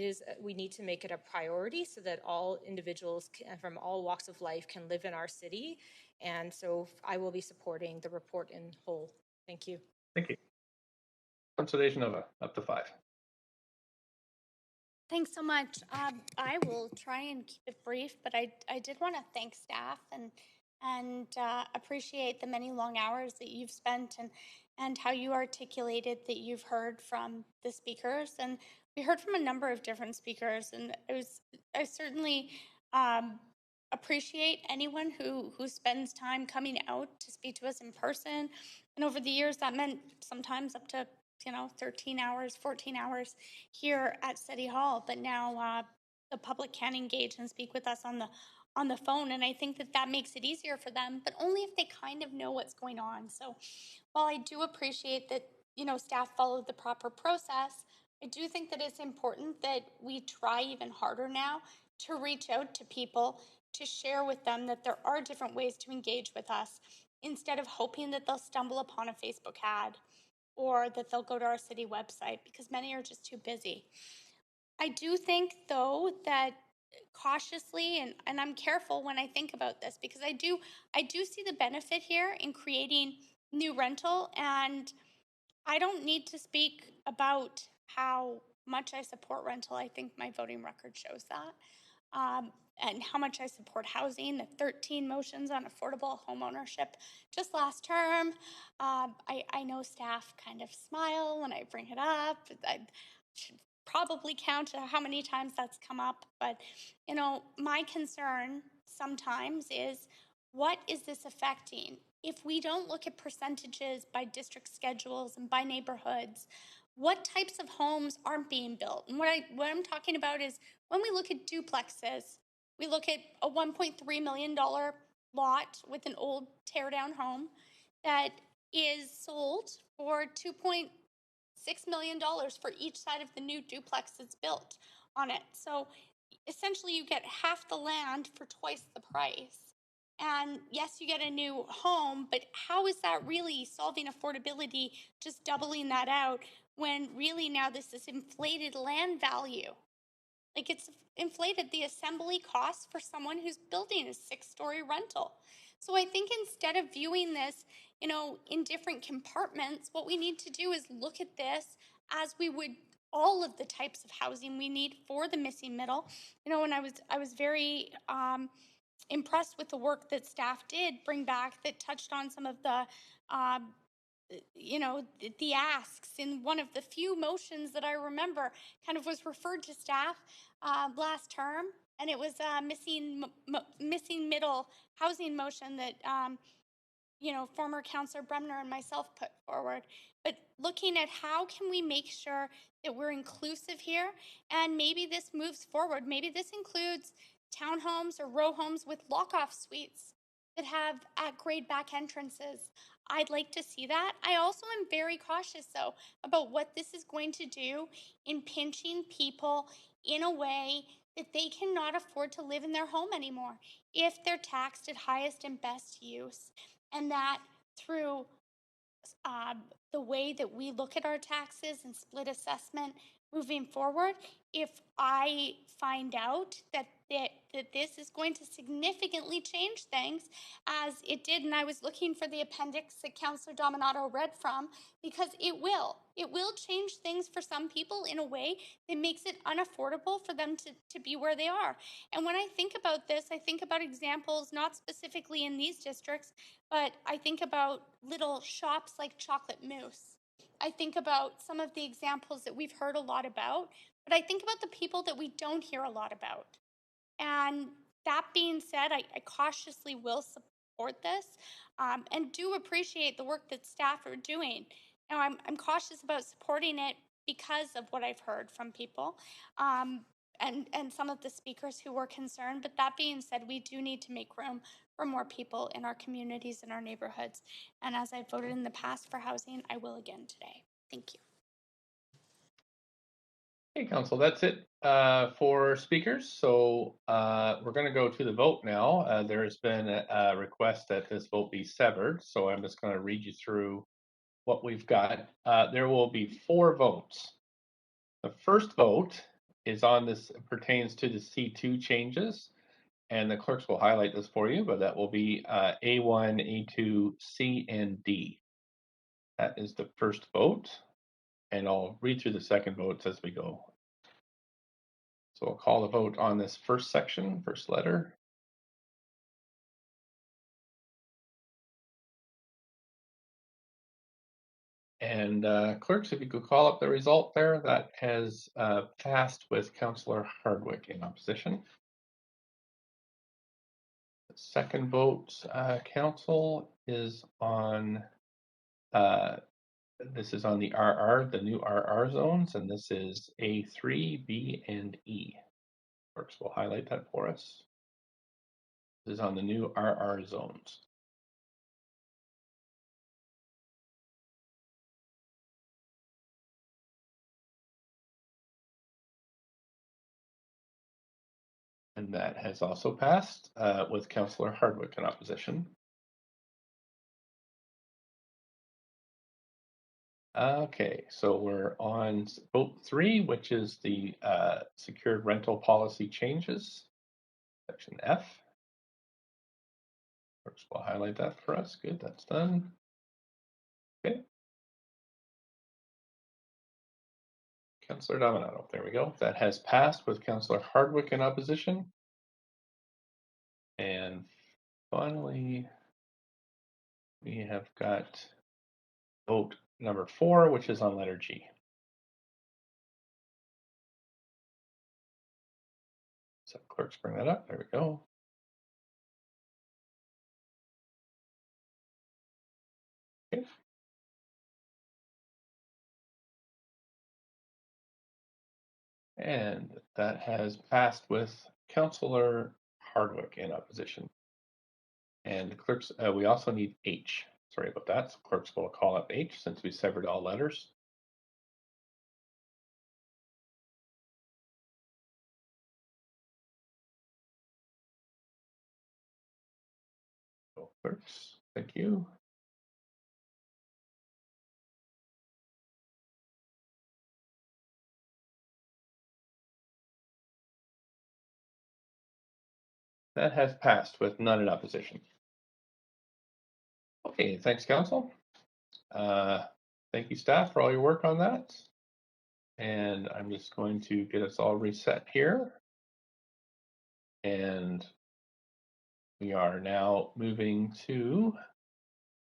we need to make it a priority so that all individuals from all walks of life can live in our city. And so I will be supporting the report in whole. Thank you. Thank you. Consultation Nova, up to 5. Thanks so much. I will try and keep it brief, but I did want to thank staff and appreciate the many long hours that you've spent and how you articulated that you've heard from the speakers. And we heard from a number of different speakers, and I certainly appreciate anyone who spends time coming out to speak to us in person. And over the years, that meant sometimes up to 13 hours, 14 hours here at City Hall. But now the public can engage and speak with us on the phone. And I think that makes it easier for them, but only if they kind of know what's going on. So while I do appreciate that, staff followed the proper process, I do think that it's important that we try even harder now to reach out to people, to share with them that there are different ways to engage with us instead of hoping that they'll stumble upon a Facebook ad or that they'll go to our city website, because many are just too busy. I do think, though, that cautiously, and I'm careful when I think about this, because I do see the benefit here in creating new rental, and I don't need to speak about how much I support rental. I think my voting record shows that. And how much I support housing, the 13 motions on affordable homeownership just last term. I know staff kind of smile when I bring it up. I should probably count how many times that's come up. But, my concern sometimes is, what is this affecting? If we don't look at percentages by district schedules and by neighborhoods, what types of homes aren't being built? And what I'm talking about is when we look at duplexes, we look at a $1.3 million lot with an old tear-down home that is sold for $2.6 million for each side of the new duplex that's built on it. So essentially you get half the land for twice the price. And yes, you get a new home, but how is that really solving affordability, just doubling that out, when really now this is inflated land value? Like, it's inflated the assembly cost for someone who's building a 6-story rental. So I think instead of viewing this, in different compartments, what we need to do is look at this as we would all of the types of housing we need for the missing middle. And I was very impressed with the work that staff did bring back that touched on some of the the asks in one of the few motions that I remember kind of was referred to staff last term, and it was missing middle housing motion that former Councillor Bremner and myself put forward. But looking at how can we make sure that we're inclusive here, and maybe this moves forward. Maybe this includes townhomes or row homes with lock-off suites that have at-grade back entrances. I'd like to see that. I also am very cautious, though, about what this is going to do in pinching people in a way that they cannot afford to live in their home anymore if they're taxed at highest and best use. And that through the way that we look at our taxes and split assessment moving forward, if I find out that this is going to significantly change things, as it did, and I was looking for the appendix that Councillor Dominato read from, because it will change things for some people in a way that makes it unaffordable for them to be where they are. And when I think about this, I think about examples not specifically in these districts, but I think about little shops like Chocolate Mousse. I think about some of the examples that we've heard a lot about, but I think about the people that we don't hear a lot about. And that being said, I cautiously will support this and do appreciate the work that staff are doing. Now, I'm cautious about supporting it because of what I've heard from people and some of the speakers who were concerned. But that being said, we do need to make room for more people in our communities and our neighborhoods. And as I voted in the past for housing, I will again today. Thank you. Okay, Council, that's it for speakers. So we're going to go to the vote now. There has been a request that this vote be severed. So I'm just going to read you through what we've got. There will be 4 votes. The first vote is on this, pertains to the C2 changes. And the clerks will highlight this for you, but that will be A1, A2, C, and D. That is the first vote. And I'll read through the second votes as we go. So I'll call the vote on this first section, first letter. And clerks, if you could call up the result there, that has passed with Councillor Hardwick in opposition. The second vote, Council, is on, this is on the RR, the new RR zones, and this is A3, B, and E. Clerks will highlight that for us. This is on the new RR zones. And that has also passed with Councillor Hardwick in opposition. Okay, so we're on vote 3, which is the secured rental policy changes, section F. First, we'll highlight that for us. Good, that's done. Okay. Councillor Dominato, there we go. That has passed with Councillor Hardwick in opposition. And finally, we have got vote number 4, which is on letter G. So clerks bring that up. There we go. Okay. And that has passed with Councillor Hardwick in opposition. And the clerks, we also need H. Sorry about that. So clerks will call up H since we severed all letters. So clerks, thank you. That has passed with none in opposition. Okay, thanks, Council. Thank you, staff, for all your work on that. And I'm just going to get us all reset here. And we are now moving to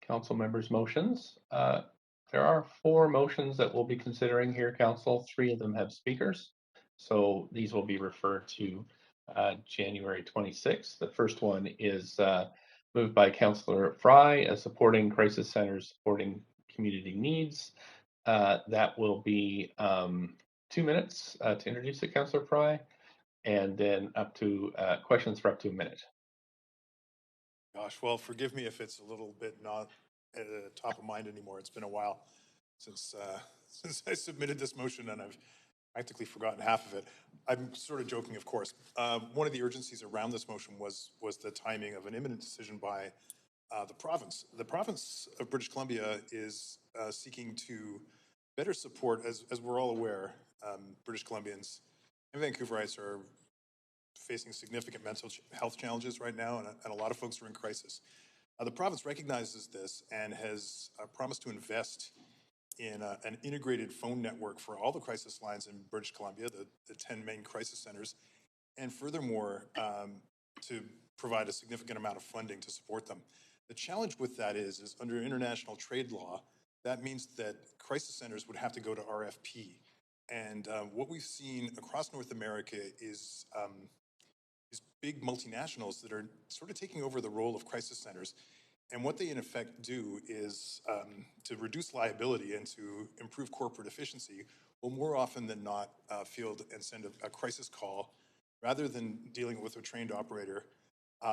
council members' motions. There are 4 motions that we'll be considering here, Council. 3 of them have speakers. So these will be referred to January 26th. The first one is moved by Councillor Fry, supporting crisis centers, supporting community needs. That will be 2 minutes to introduce it, Councillor Fry, and then up to questions for up to a minute. Gosh, well, forgive me if it's a little bit not at the top of mind anymore. It's been a while since since I submitted this motion, and I've practically forgotten half of it. I'm sort of joking, of course. One of the urgencies around this motion was the timing of an imminent decision by the province. The province of British Columbia is seeking to better support, as we're all aware, British Columbians and Vancouverites are facing significant mental health challenges right now, and a lot of folks are in crisis. The province recognizes this and has promised to invest in an integrated phone network for all the crisis lines in British Columbia, the 10 main crisis centers, and furthermore, to provide a significant amount of funding to support them. The challenge with that is under international trade law, that means that crisis centers would have to go to RFP. And what we've seen across North America is these big multinationals that are sort of taking over the role of crisis centers. And what they in effect do is to reduce liability and to improve corporate efficiency will more often than not field and send a crisis call. Rather than dealing with a trained operator,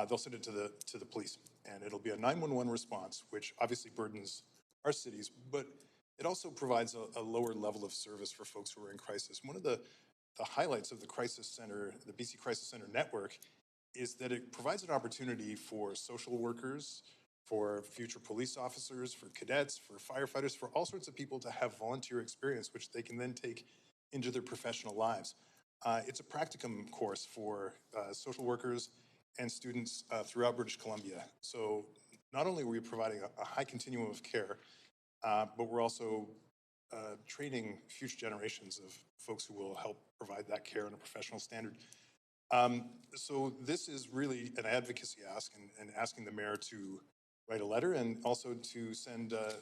they'll send it to the police. And it'll be a 911 response, which obviously burdens our cities, but it also provides a lower level of service for folks who are in crisis. One of the highlights of the crisis center, the BC Crisis Center Network, is that it provides an opportunity for social workers, for future police officers, for cadets, for firefighters, for all sorts of people to have volunteer experience, which they can then take into their professional lives. It's a practicum course for social workers and students throughout British Columbia. So not only are we providing a high continuum of care, but we're also training future generations of folks who will help provide that care in a professional standard. So this is really an advocacy ask and asking the mayor to write a letter and also to send a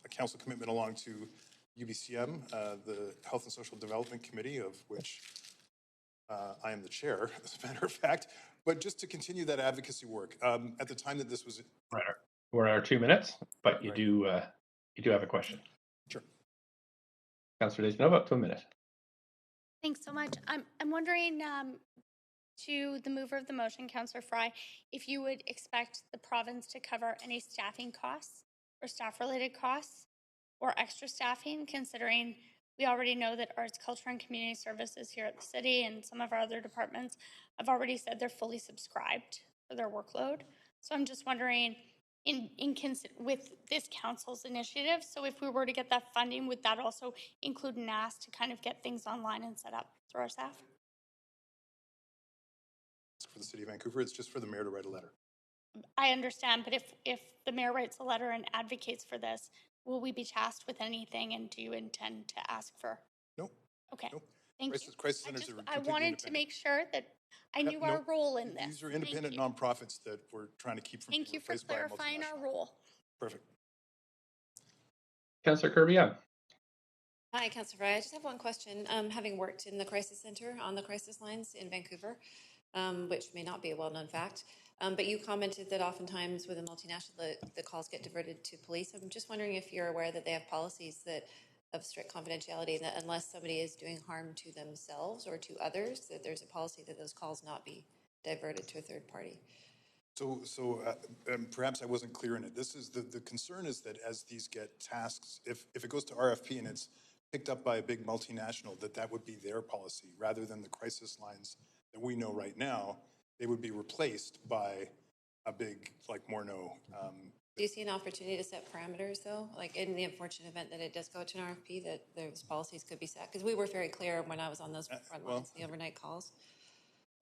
council commitment along to UBCM, the Health and Social Development Committee, of which I am the chair, as a matter of fact, but just to continue that advocacy work. At the time that this was... Right. We're at our 2 minutes, but you do have a question. Sure. Councillor Dejanova, up to a minute. Thanks so much. I'm wondering, to the mover of the motion, Councillor Fry, if you would expect the province to cover any staffing costs or staff-related costs or extra staffing, considering we already know that Arts, Culture, and Community Services here at the city and some of our other departments have already said they're fully subscribed for their workload. So I'm just wondering, with this council's initiative, so if we were to get that funding, would that also include an ask to kind of get things online and set up through our staff? For the city of Vancouver, it's just for the mayor to write a letter. I understand, but if the mayor writes a letter and advocates for this, will we be tasked with anything, and do you intend to ask for? No. Okay. No. Thank you. Crisis centers are completely I wanted to make sure that I knew our role in this. These are independent nonprofits that we're trying to keep from being replaced by a multinational. Thank you for clarifying our role. Perfect. Councillor Kirby, yeah. Hi, Councillor Fry. I just have one question. Having worked in the crisis center on the crisis lines in Vancouver, which may not be a well-known fact, but you commented that oftentimes with a multinational, the calls get diverted to police. I'm just wondering if you're aware that they have policies that of strict confidentiality, that unless somebody is doing harm to themselves or to others, that there's a policy that those calls not be diverted to a third party. So perhaps I wasn't clear in it. This is the concern is that as these get tasks, if it goes to RFP and it's picked up by a big multinational, that would be their policy rather than the crisis lines that we know right now. They would be replaced by a big like Morneau. Do you see an opportunity to set parameters though? Like in the unfortunate event that it does go to an RFP, that those policies could be set? Because we were very clear when I was on those front lines, the overnight calls.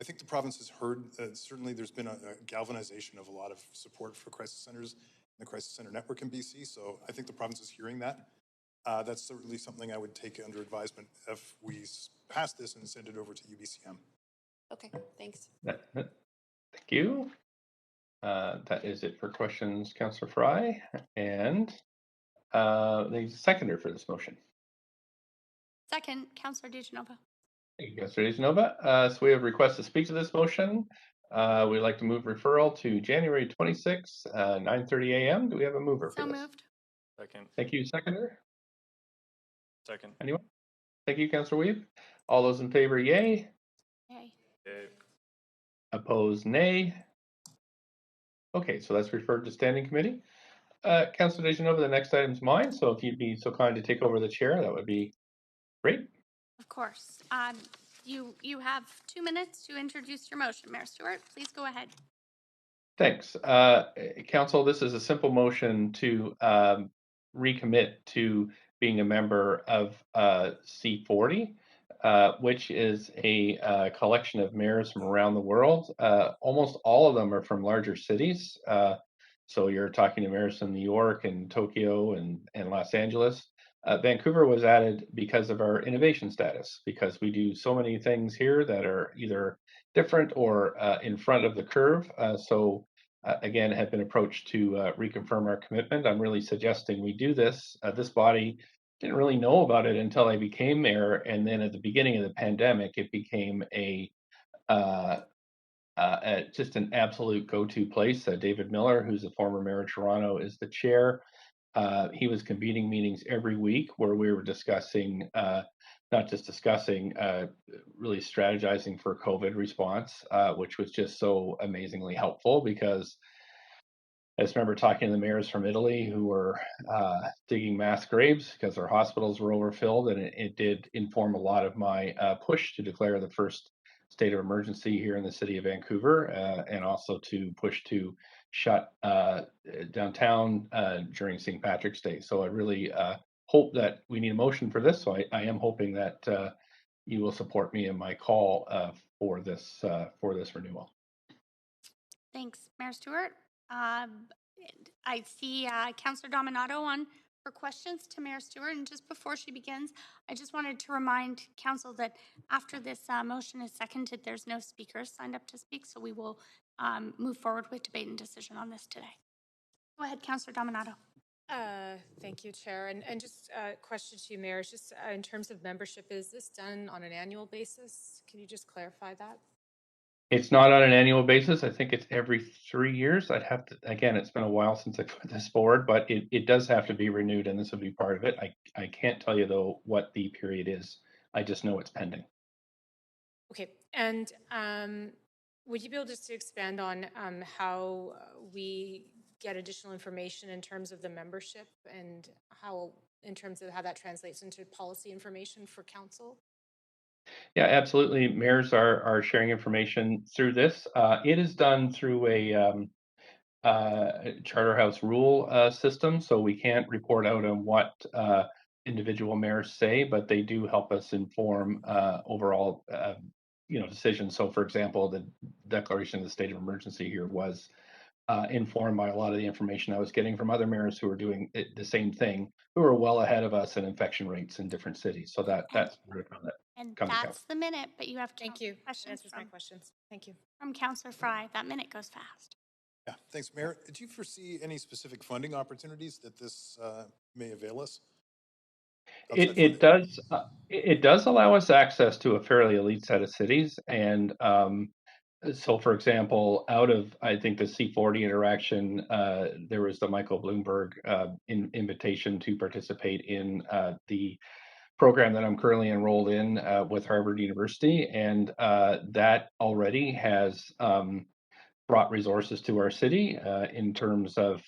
I think the province has heard, certainly there's been a galvanization of a lot of support for crisis centers and the crisis center network in BC. So I think the province is hearing that. That's certainly something I would take under advisement if we pass this and send it over to UBCM. Okay, thanks. Thank you. That is it for questions, Councillor Fry. And the seconder for this motion. Second, Councillor DeGenova. Thank you, Councillor DeGenova. So we have requests to speak to this motion. We'd like to move referral to January 26th, 9:30 a.m. Do we have a mover for this? So moved. Second. Thank you, seconder. Second. Anyone? Thank you, Councillor Weave. All those in favor, yay. Yay. Yay. Opposed, nay. Okay, so that's referred to standing committee. Councillor DeGenova, the next item is mine. So if you'd be so kind to take over the chair, that would be great. Of course. You have 2 minutes to introduce your motion. Mayor Stewart, please go ahead. Thanks. Council, this is a simple motion to recommit to being a member of C40, which is a collection of mayors from around the world. Almost all of them are from larger cities. So you're talking to mayors from New York and Tokyo and Los Angeles. Vancouver was added because of our innovation status, because we do so many things here that are either different or in front of the curve. So again, have been approached to reconfirm our commitment. I'm really suggesting we do this. This body didn't really know about it until I became mayor. And then at the beginning of the pandemic, it became just an absolute go-to place. David Miller, who's the former mayor of Toronto, is the chair. He was convening meetings every week where we were discussing, not just discussing, really strategizing for COVID response, which was just so amazingly helpful because I just remember talking to the mayors from Italy who were digging mass graves because their hospitals were overfilled, and it did inform a lot of my push to declare the first state of emergency here in the city of Vancouver, and also to push to shut downtown during St. Patrick's Day. So I really hope that we need a motion for this. So I am hoping that you will support me in my call for this renewal. Thanks, Mayor Stewart. I see Councillor Dominato on for questions to Mayor Stewart. And just before she begins, I just wanted to remind Council that after this motion is seconded, there's no speakers signed up to speak. So we will move forward with debate and decision on this today. Go ahead, Councillor Dominato. Thank you, Chair. And just a question to you, Mayor, just in terms of membership, is this done on an annual basis? Can you just clarify that? It's not on an annual basis. I think it's every 3 years. I'd have to, again, it's been a while since I put this forward, but it does have to be renewed, and this will be part of it. I can't tell you, though, what the period is. I just know it's pending. Okay. And would you be able just to expand on how we get additional information in terms of the membership and how, in terms of how that translates into policy information for council? Yeah, absolutely. Mayors are sharing information through this. It is done through a Charterhouse rule system, so we can't report out on what individual mayors say, but they do help us inform overall decisions. So, for example, the declaration of the state of emergency here was informed by a lot of the information I was getting from other mayors who are doing the same thing, who are well ahead of us in infection rates in different cities. So that's that. And that's the minute, but you have to. Thank you. Questions that answers my questions. Thank you. From Councillor Fry. That minute goes fast. Yeah, thanks, Mayor. Do you foresee any specific funding opportunities that this may avail us? It does allow us access to a fairly elite set of cities, and so, for example, out of I think the C40 interaction, there was the Michael Bloomberg invitation to participate in the program that I'm currently enrolled in with Harvard University, and that already has brought resources to our city in terms of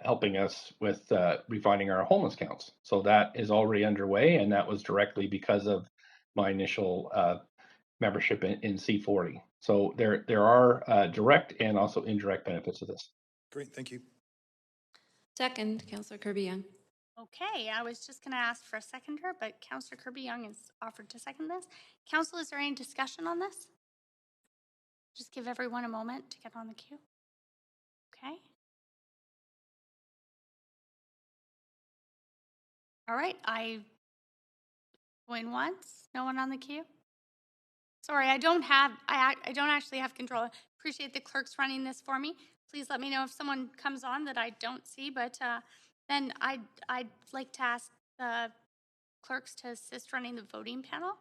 helping us with refining our homeless counts. So that is already underway, and that was directly because of my initial membership in C40. So there are direct and also indirect benefits of this. Great, thank you. Second, Councillor Kirby-Young. Okay, I was just going to ask for a seconder, but Councillor Kirby-Young has offered to second this. Council, is there any discussion on this? Just give everyone a moment to get on the queue. Okay. All right, going once. No one on the queue. Sorry, I don't actually have control. I appreciate the clerks running this for me. Please let me know if someone comes on that I don't see. But then I'd like to ask the clerks to assist running the voting panel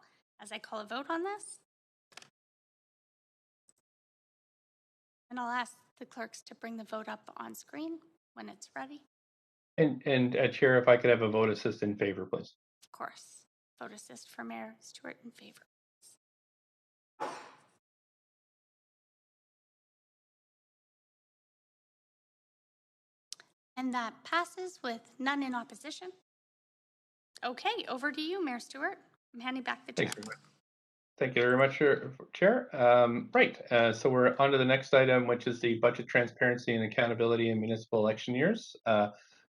as I call a vote on this. And I'll ask the clerks to bring the vote up on screen when it's ready. And Chair, if I could have a vote assist in favor, please. Of course. Vote assist for Mayor Stewart in favor. And that passes with none in opposition. Okay, over to you, Mayor Stewart. I'm handing back the chair. Thank you very much, Chair. Right, so we're on to the next item, which is the budget transparency and accountability in municipal election years,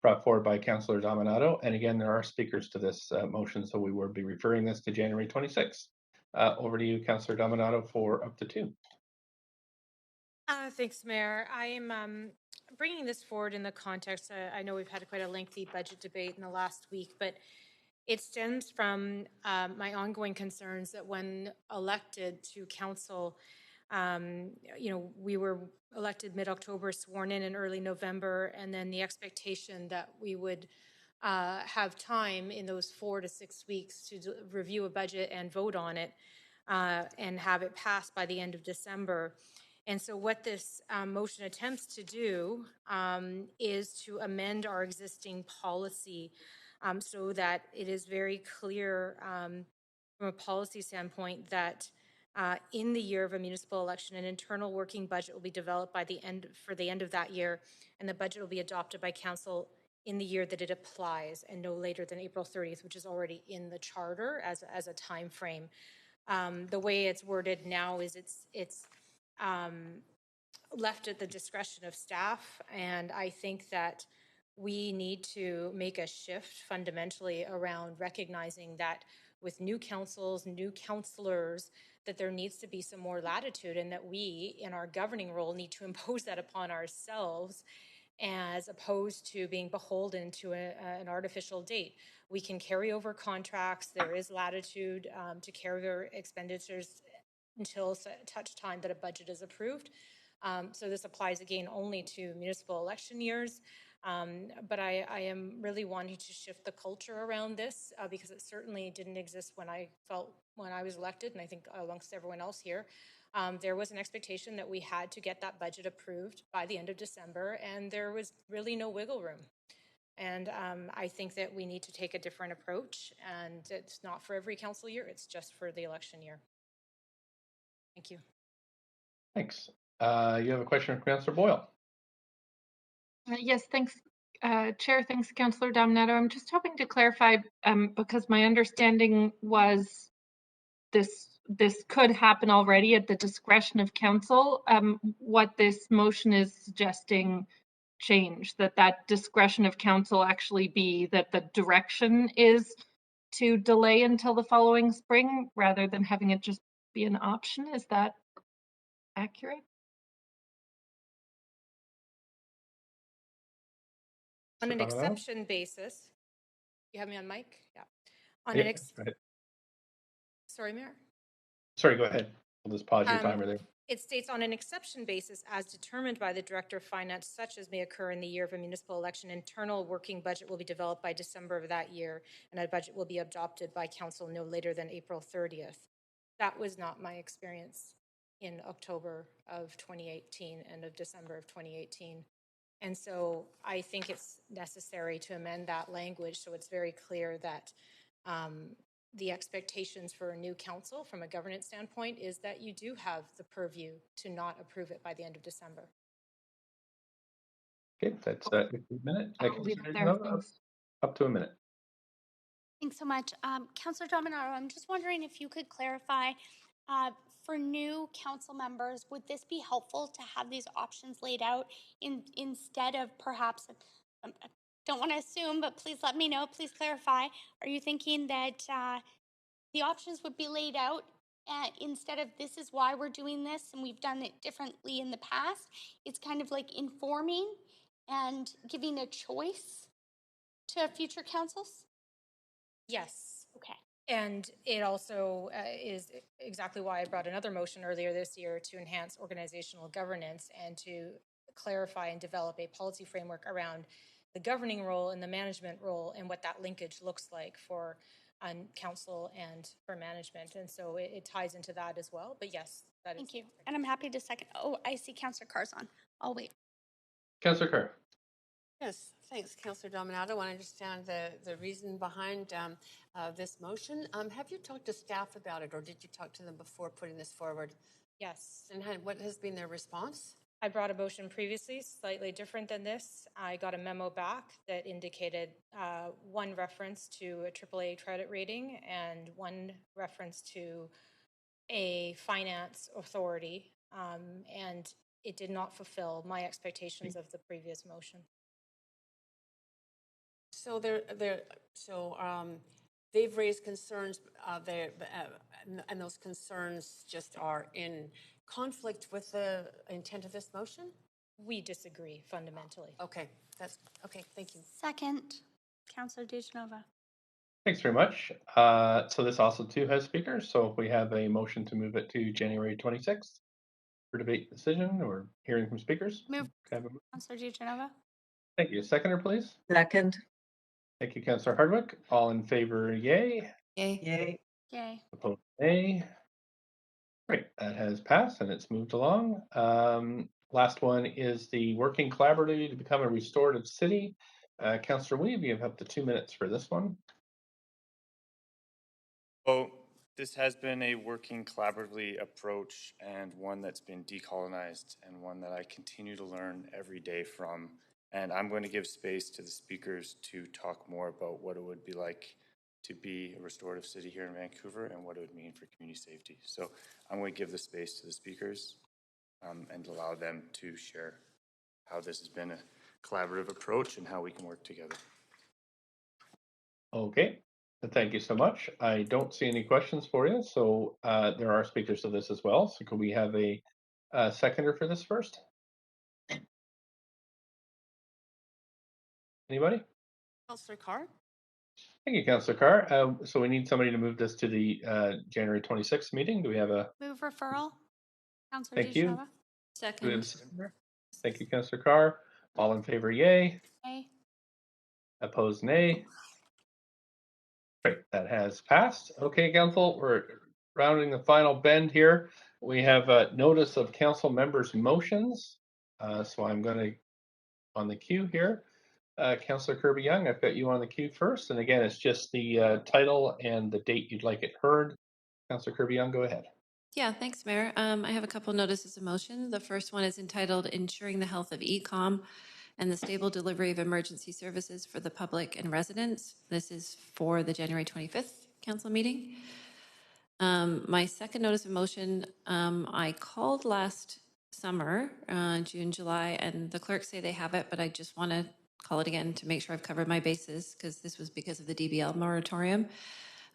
brought forward by Councillor Dominato. And again, there are speakers to this motion, so we will be referring this to January 26th. Over to you, Councillor Dominato, for up to 2. Thanks, Mayor. I am bringing this forward in the context. I know we've had quite a lengthy budget debate in the last week, but it stems from my ongoing concerns that when elected to council, we were elected mid-October, sworn in early November, and then the expectation that we would have time in those 4 to 6 weeks to review a budget and vote on it and have it passed by the end of December. And so what this motion attempts to do is to amend our existing policy so that it is very clear from a policy standpoint that in the year of a municipal election, an internal working budget will be developed by the end of that year, and the budget will be adopted by council in the year that it applies, and no later than April 30th, which is already in the charter as a time frame. The way it's worded now is it's left at the discretion of staff, and I think that we need to make a shift fundamentally around recognizing that with new councils, new councillors, that there needs to be some more latitude, and that we, in our governing role, need to impose that upon ourselves as opposed to being beholden to an artificial date. We can carry over contracts. There is latitude to carry over expenditures until such time that a budget is approved. So this applies again only to municipal election years. But I am really wanting to shift the culture around this because it certainly didn't exist when I was elected, and I think amongst everyone else here. There was an expectation that we had to get that budget approved by the end of December, and there was really no wiggle room. And I think that we need to take a different approach, and it's not for every council year, it's just for the election year. Thank you. Thanks. You have a question from Councillor Boyle. Yes, thanks, Chair. Thanks, Councillor Dominato. I'm just hoping to clarify because my understanding was this could happen already at the discretion of council. What this motion is suggesting change, that discretion of council actually be that the direction is to delay until the following spring rather than having it just be an option. Is that accurate? On an exception basis, you have me on mic? Yeah. Sorry, Mayor. Sorry, go ahead. We'll just pause your timer there. It states on an exception basis as determined by the Director of Finance, such as may occur in the year of a municipal election, internal working budget will be developed by December of that year, and a budget will be adopted by council no later than April 30th. That was not my experience in October of 2018 and of December of 2018. And so I think it's necessary to amend that language so it's very clear that the expectations for a new council from a governance standpoint is that you do have the purview to not approve it by the end of December. Okay, that's a minute. Up to a minute. Thanks so much. Councillor Dominato, I'm just wondering if you could clarify for new council members, would this be helpful to have these options laid out instead of perhaps don't want to assume, but please let me know. Please clarify. Are you thinking that the options would be laid out instead of this is why we're doing this and we've done it differently in the past? It's kind of like informing and giving a choice to future councils? Yes. Okay. And it also is exactly why I brought another motion earlier this year to enhance organizational governance and to clarify and develop a policy framework around the governing role and the management role and what that linkage looks like for council and for management. And so it ties into that as well. But yes, that is. Thank you. And I'm happy to second. Oh, I see Councillor Carr's on. I'll wait. Councillor Kerr. Yes, thanks, Councillor Dominato. I understand the reason behind this motion. Have you talked to staff about it, or did you talk to them before putting this forward? Yes. And what has been their response? I brought a motion previously, slightly different than this. I got a memo back that indicated one reference to a AAA credit rating and one reference to a finance authority, and it did not fulfill my expectations of the previous motion. So they've raised concerns, and those concerns just are in conflict with the intent of this motion? We disagree fundamentally. Okay, that's okay. Thank you. Second, Councillor DeGenova. Thanks very much. So this also too has speakers. So if we have a motion to move it to January 26th for debate decision or hearing from speakers. Move. Councillor DeGenova. Thank you. Seconder, please. Second. Thank you, Councillor Hardwick. All in favor, yay. Yay. Yay. Yay. Opposed, nay. Great, that has passed and it's moved along. Last one is the working collaboratively to become a restorative city. Councillor Weave, you have up to 2 minutes for this one. Well, this has been a working collaboratively approach and one that's been decolonized and one that I continue to learn every day from. And I'm going to give space to the speakers to talk more about what it would be like to be a restorative city here in Vancouver and what it would mean for community safety. So I'm going to give the space to the speakers and allow them to share how this has been a collaborative approach and how we can work together. Okay, thank you so much. I don't see any questions for you, so there are speakers to this as well. So could we have a seconder for this first? Anybody? Councillor Carr? Thank you, Councillor Carr. So we need somebody to move this to the January 26th meeting. Do we have a? Move referral. Councillor Thank you. DeGenova. Second. Thank you, Councillor Carr. All in favor, yay. Yay. Opposed, nay. Great, that has passed. Okay, Council, we're rounding the final bend here. We have a notice of council members' motions. So I'm going to on the queue here. Councillor Kirby-Yung, I've got you on the queue first. And again, it's just the title and the date you'd like it heard. Councillor Kirby-Yung, go ahead. Yeah, thanks, Mayor. I have a couple of notices of motion. The first one is entitled Ensuring the Health of E-Com and the Stable Delivery of Emergency Services for the Public and Residents. This is for the January 25th council meeting. My second notice of motion, I called last summer, June, July, and the clerks say they have it, but I just want to call it again to make sure I've covered my bases because this was because of the DBL moratorium.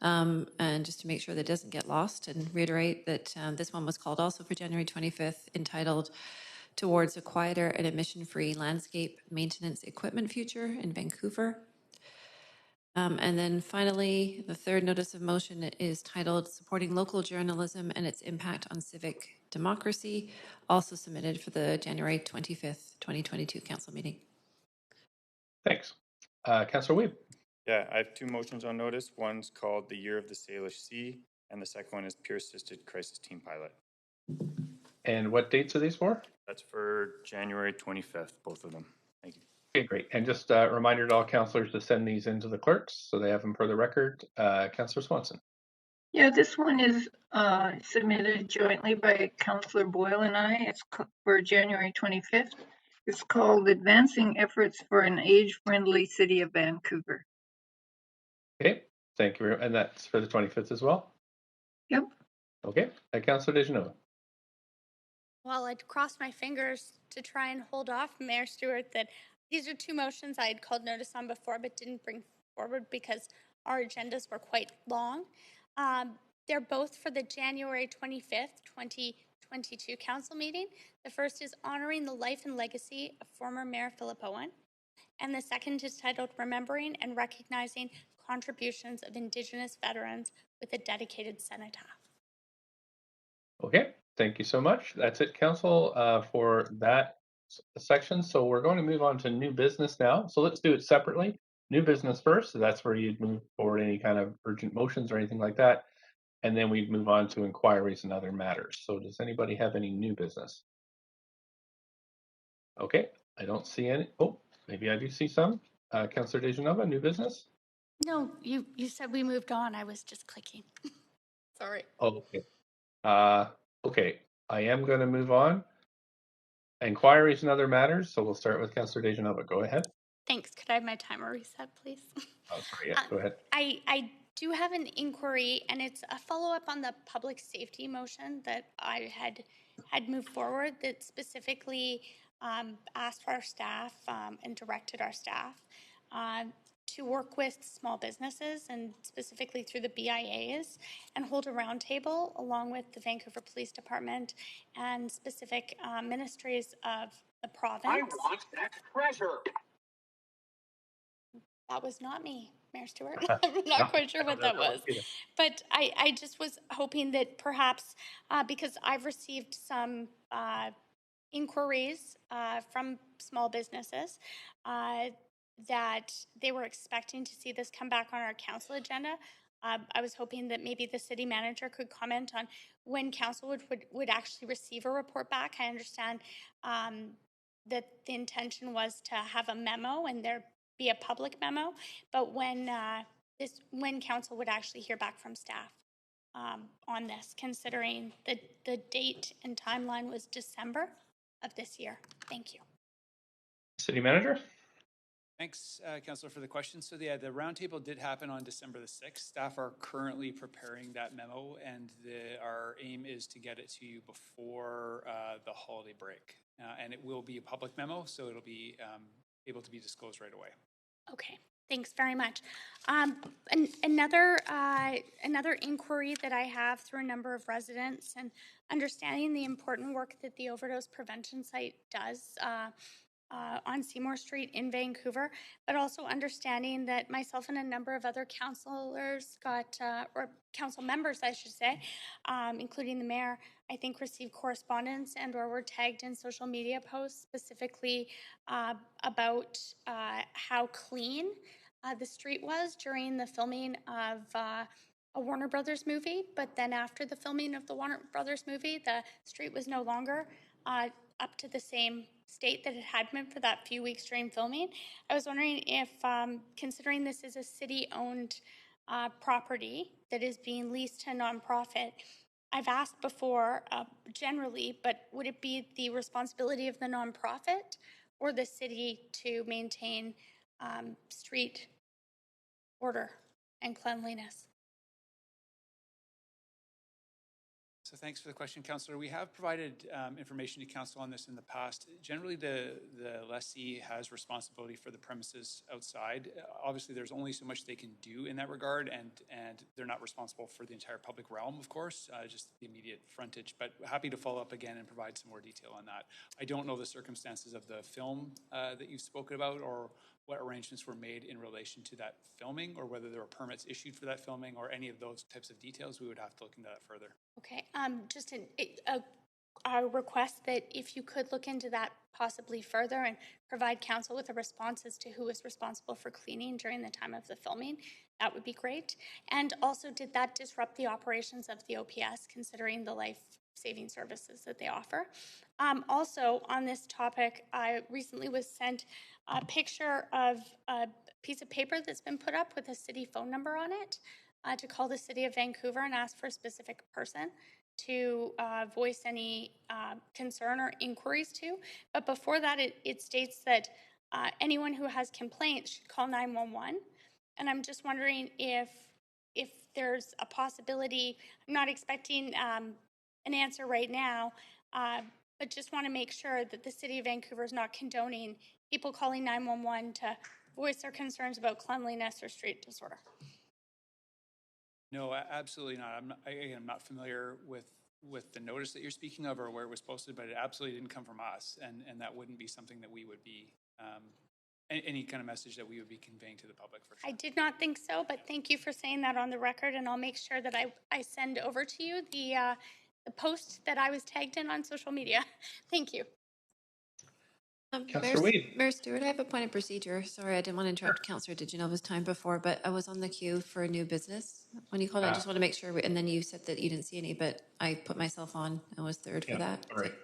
And just to make sure that it doesn't get lost and reiterate that this one was called also for January 25th, entitled Towards a Quieter and Emission-Free Landscape Maintenance Equipment Future in Vancouver. And then finally, the third notice of motion is titled Supporting Local Journalism and Its Impact on Civic Democracy, also submitted for the January 25th, 2022 council meeting. Thanks. Councillor Weeb. Yeah, I have two motions on notice. One's called the Year of the Salish Sea, and the second one is Peer Assisted Crisis Team Pilot. And what dates are these for? That's for January 25th, both of them. Thank you. Okay, great. And just a reminder to all councillors to send these into the clerks so they have them for the record. Councillor Swanson. Yeah, this one is submitted jointly by Councillor Boyle and I. It's for January 25th. It's called Advancing Efforts for an Age-Friendly City of Vancouver. Okay, thank you. And that's for the 25th as well? Yep. Okay, Councillor DeGenova. Well, I'd cross my fingers to try and hold off Mayor Stewart that these are two motions I had called notice on before, but didn't bring forward because our agendas were quite long. They're both for the January 25th, 2022 council meeting. The first is honoring the life and legacy of former Mayor Philip Owen. And the second is titled Remembering and Recognizing Contributions of Indigenous Veterans with a Dedicated Cenotaph. Okay, thank you so much. That's it, Council, for that section. So we're going to move on to new business now. So let's do it separately. New business first. So that's where you'd move forward any kind of urgent motions or anything like that. And then we'd move on to inquiries and other matters. So does anybody have any new business? Okay, I don't see any. Oh, maybe I do see some. Councillor Dejanova, new business? No, you said we moved on. I was just clicking. Sorry. Oh, okay. Okay, I am going to move on. Inquiries and other matters. So we'll start with Councillor Dejanova. Go ahead. Thanks. Could I have my timer reset, please? Oh, sorry. Yeah, go ahead. I do have an inquiry, and it's a follow-up on the public safety motion that I had moved forward that specifically asked for our staff and directed our staff to work with small businesses and specifically through the BIAs and hold a roundtable along with the Vancouver Police Department and specific ministries of the province. I want that treasure. That was not me, Mayor Stewart. I'm not quite sure what that was. But I just was hoping that perhaps, because I've received some inquiries from small businesses that they were expecting to see this come back on our council agenda. I was hoping that maybe the city manager could comment on when council would actually receive a report back. I understand that the intention was to have a memo and there be a public memo, but when council would actually hear back from staff on this, considering the date and timeline was December of this year. Thank you. City manager. Thanks, Councillor, for the question. So yeah, the roundtable did happen on December the 6th. Staff are currently preparing that memo, and our aim is to get it to you before the holiday break. And it will be a public memo, so it'll be able to be disclosed right away. Okay, thanks very much. Another inquiry that I have through a number of residents and understanding the important work that the overdose prevention site does on Seymour Street in Vancouver, but also understanding that myself and a number of other councillors or council members, I should say, including the mayor, I think received correspondence and or were tagged in social media posts specifically about how clean the street was during the filming of a Warner Brothers movie, but then after the filming of the Warner Brothers movie, the street was no longer up to the same state that it had been for that few weeks during filming. I was wondering if, considering this is a city-owned property that is being leased to a nonprofit, I've asked before generally, but would it be the responsibility of the nonprofit or the city to maintain street order and cleanliness? So thanks for the question, Councillor. We have provided information to Council on this in the past. Generally, the lessee has responsibility for the premises outside. Obviously, there's only so much they can do in that regard, and they're not responsible for the entire public realm, of course, just the immediate frontage. But happy to follow up again and provide some more detail on that. I don't know the circumstances of the film that you've spoken about or what arrangements were made in relation to that filming or whether there were permits issued for that filming or any of those types of details. We would have to look into that further. Okay, just a request that if you could look into that possibly further and provide council with a response as to who was responsible for cleaning during the time of the filming, that would be great. And also, did that disrupt the operations of the OPS considering the life-saving services that they offer? Also, on this topic, I recently was sent a picture of a piece of paper that's been put up with a city phone number on it to call the City of Vancouver and ask for a specific person to voice any concern or inquiries to. But before that, it states that anyone who has complaints should call 911. And I'm just wondering if there's a possibility, I'm not expecting an answer right now, but just want to make sure that the city of Vancouver is not condoning people calling 911 to voice their concerns about cleanliness or street disorder. No, absolutely not. I'm not familiar with the notice that you're speaking of or where it was posted, but it absolutely didn't come from us, and that wouldn't be something that we would be any kind of message that we would be conveying to the public for sure. I did not think so, but thank you for saying that on the record, and I'll make sure that I send over to you the post that I was tagged in on social media. Thank you. Mayor Stewart, I have a point of procedure. Sorry, I didn't want to interrupt Councillor Diginova's time before, but I was on the queue for new business. When you called, I just want to make sure, and then you said that you didn't see any, but I put myself on and was third for that. All right.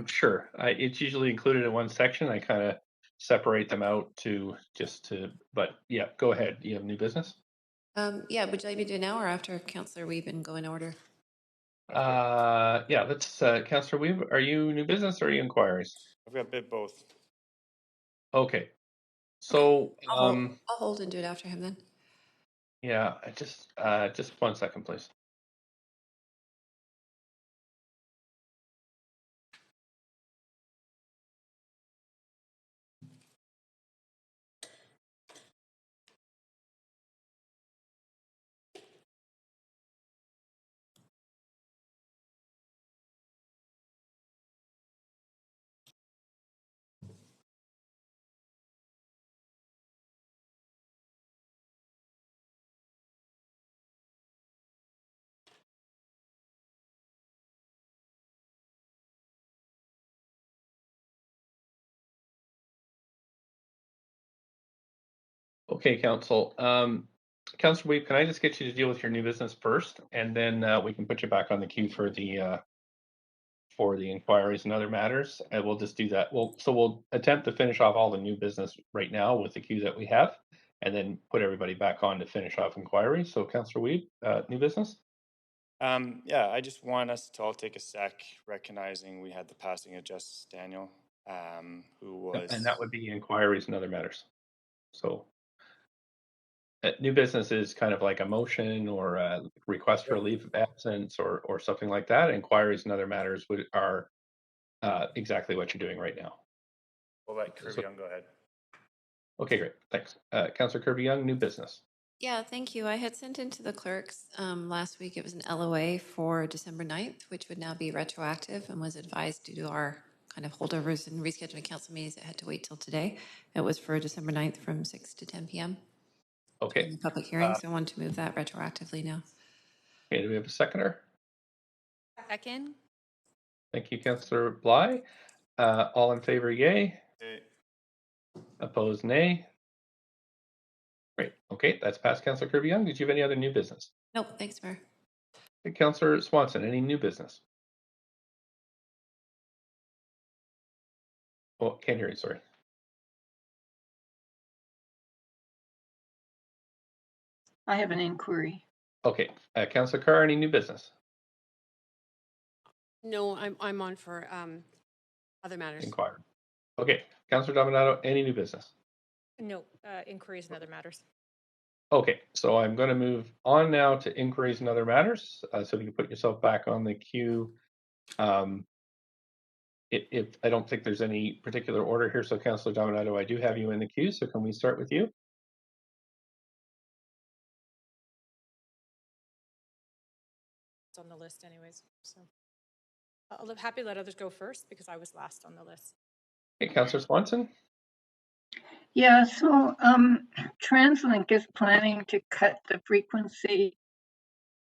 Sure. It's usually included in one section. I kind of separate them out but yeah, go ahead. You have new business? Yeah, would you like me to do it now or after Councillor Weeben go in order? Yeah, let's, Councillor Weeb, are you new business or are you inquiries? I've got a bit both. Okay. So, I'll hold and do it after him then. yeah, just 1 second, please. Okay, Council. Councillor Weeb, can I just get you to deal with your new business first, and then we can put you back on the queue for the inquiries and other matters, and we'll just do that. We'll attempt to finish off all the new business right now with the queue that we have, and then put everybody back on to finish off inquiries. So, Councillor Weeb, new business? Yeah, I just want us to all take a sec, recognizing we had the passing of Justice Daniel, who was... And that would be inquiries and other matters. So, new business is kind of like a motion or a request for a leave of absence or something like that. Inquiries and other matters are exactly what you're doing right now. We'll let Kirby Young go ahead. Okay, great. Thanks. Councillor Kirby Young, new business. Yeah, thank you. I had sent into the clerks last week, it was an LOA for December 9th, which would now be retroactive and was advised due to our kind of holdovers and rescheduling council meetings that had to wait till today. It was for December 9th from 6 to 10 p.m. Okay. In the public hearing, so I wanted to move that retroactively now. Okay, do we have a seconder? Second. Thank you, Councillor Bly. All in favor, yay. Opposed, nay. Great. Okay, that's passed. Councillor Kirby Young, did you have any other new business? Nope, thanks, Mayor. Okay, Councillor Swanson, any new business? Oh, can't hear you, sorry. I have an inquiry. Okay, Councillor Carr, any new business? No, I'm on for other matters. Inquiry. Okay, Councillor Dominato, any new business? No, inquiries and other matters. Okay, so I'm going to move on now to inquiries and other matters. So if you can put yourself back on the queue. If I don't think there's any particular order here, so Councillor Dominato, I do have you in the queue. So can we start with you? It's on the list anyways, so I'll happy to let others go first because I was last on the list. Okay, Councillor Swanson. Yeah, so TransLink is planning to cut the frequency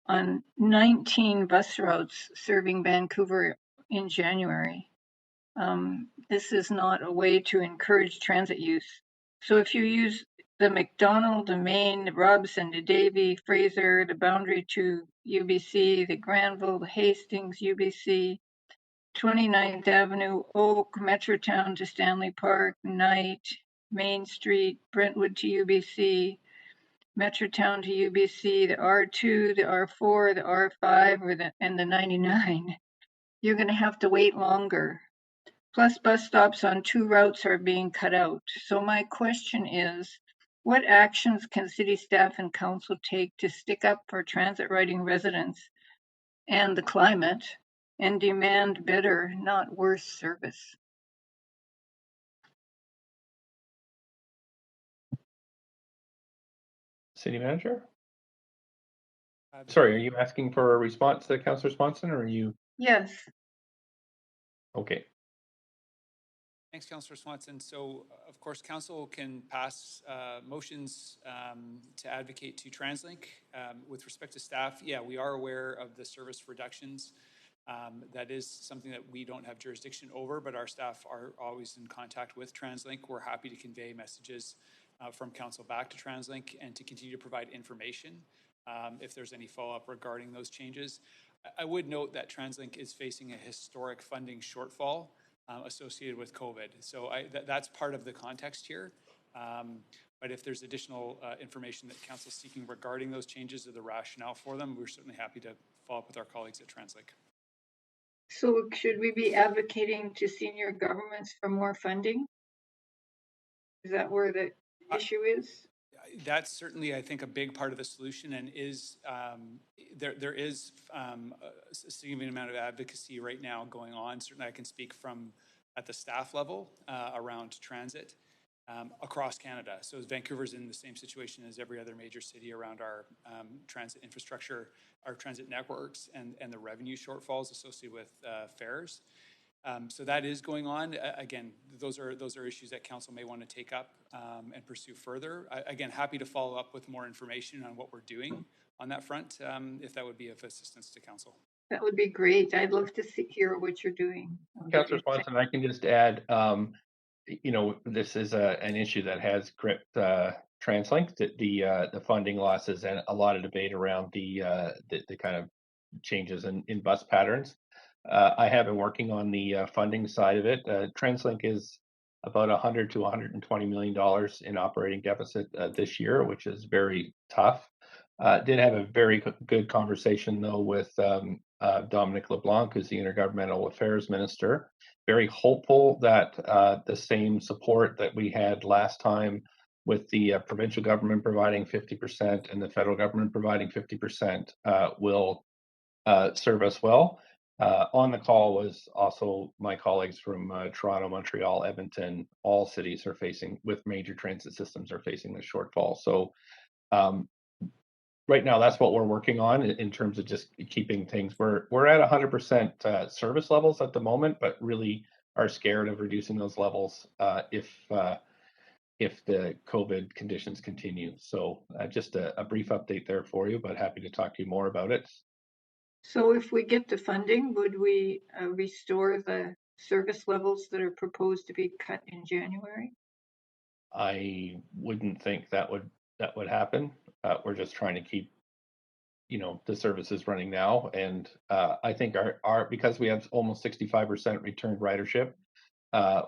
on 19 bus routes serving Vancouver in January. This is not a way to encourage transit use. So if you use the McDonald, the Main, the Robson, the Davie, Fraser, the Boundary to UBC, the Granville, the Hastings, UBC, 29th Avenue, Oak, Metrotown to Stanley Park, Knight, Main Street, Brentwood to UBC, Metrotown to UBC, the R2, the R4, the R5, and the 99, you're going to have to wait longer. Plus, bus stops on 2 routes are being cut out. So my question is, what actions can city staff and council take to stick up for transit riding residents and the climate and demand better, not worse service. City Manager? Sorry, are you asking for a response to Councillor Swanson, or are you? Yes. Okay. Thanks, Councillor Swanson. So, of course, Council can pass motions to advocate to TransLink. With respect to staff, yeah, we are aware of the service reductions. That is something that we don't have jurisdiction over, but our staff are always in contact with TransLink. We're happy to convey messages from Council back to TransLink and to continue to provide information if there's any follow-up regarding those changes. I would note that TransLink is facing a historic funding shortfall associated with COVID. So that's part of the context here. But if there's additional information that Council is seeking regarding those changes or the rationale for them, we're certainly happy to follow up with our colleagues at TransLink. So should we be advocating to senior governments for more funding? Is that where the issue is? That's certainly, I think, a big part of the solution, and is there is a significant amount of advocacy right now going on. Certainly, I can speak from at the staff level around transit across Canada. So Vancouver's in the same situation as every other major city around our transit infrastructure, our transit networks, and the revenue shortfalls associated with fares. So that is going on. Again, those are issues that Council may want to take up and pursue further. Again, happy to follow up with more information on what we're doing on that front, if that would be of assistance to Council. That would be great. I'd love to hear what you're doing. Councillor Swanson, I can just add, this is an issue that has gripped TransLink, the funding losses, and a lot of debate around the kind of changes in bus patterns. I have been working on the funding side of it. TransLink is about $100 to $120 million in operating deficit this year, which is very tough. Did have a very good conversation, though, with Dominic LeBlanc, who's the Intergovernmental Affairs Minister. Very hopeful that the same support that we had last time with the provincial government providing 50% and the federal government providing 50% will serve us well. On the call was also my colleagues from Toronto, Montreal, Edmonton. All cities are facing, with major transit systems, are facing this shortfall. So right now, that's what we're working on in terms of just keeping things. We're at 100% service levels at the moment, but really are scared of reducing those levels if the COVID conditions continue. So just a brief update there for you, but happy to talk to you more about it. So if we get the funding, would we restore the service levels that are proposed to be cut in January? I wouldn't think that would happen. We're just trying to keep, the services running now, and I think our because we have almost 65% returned ridership,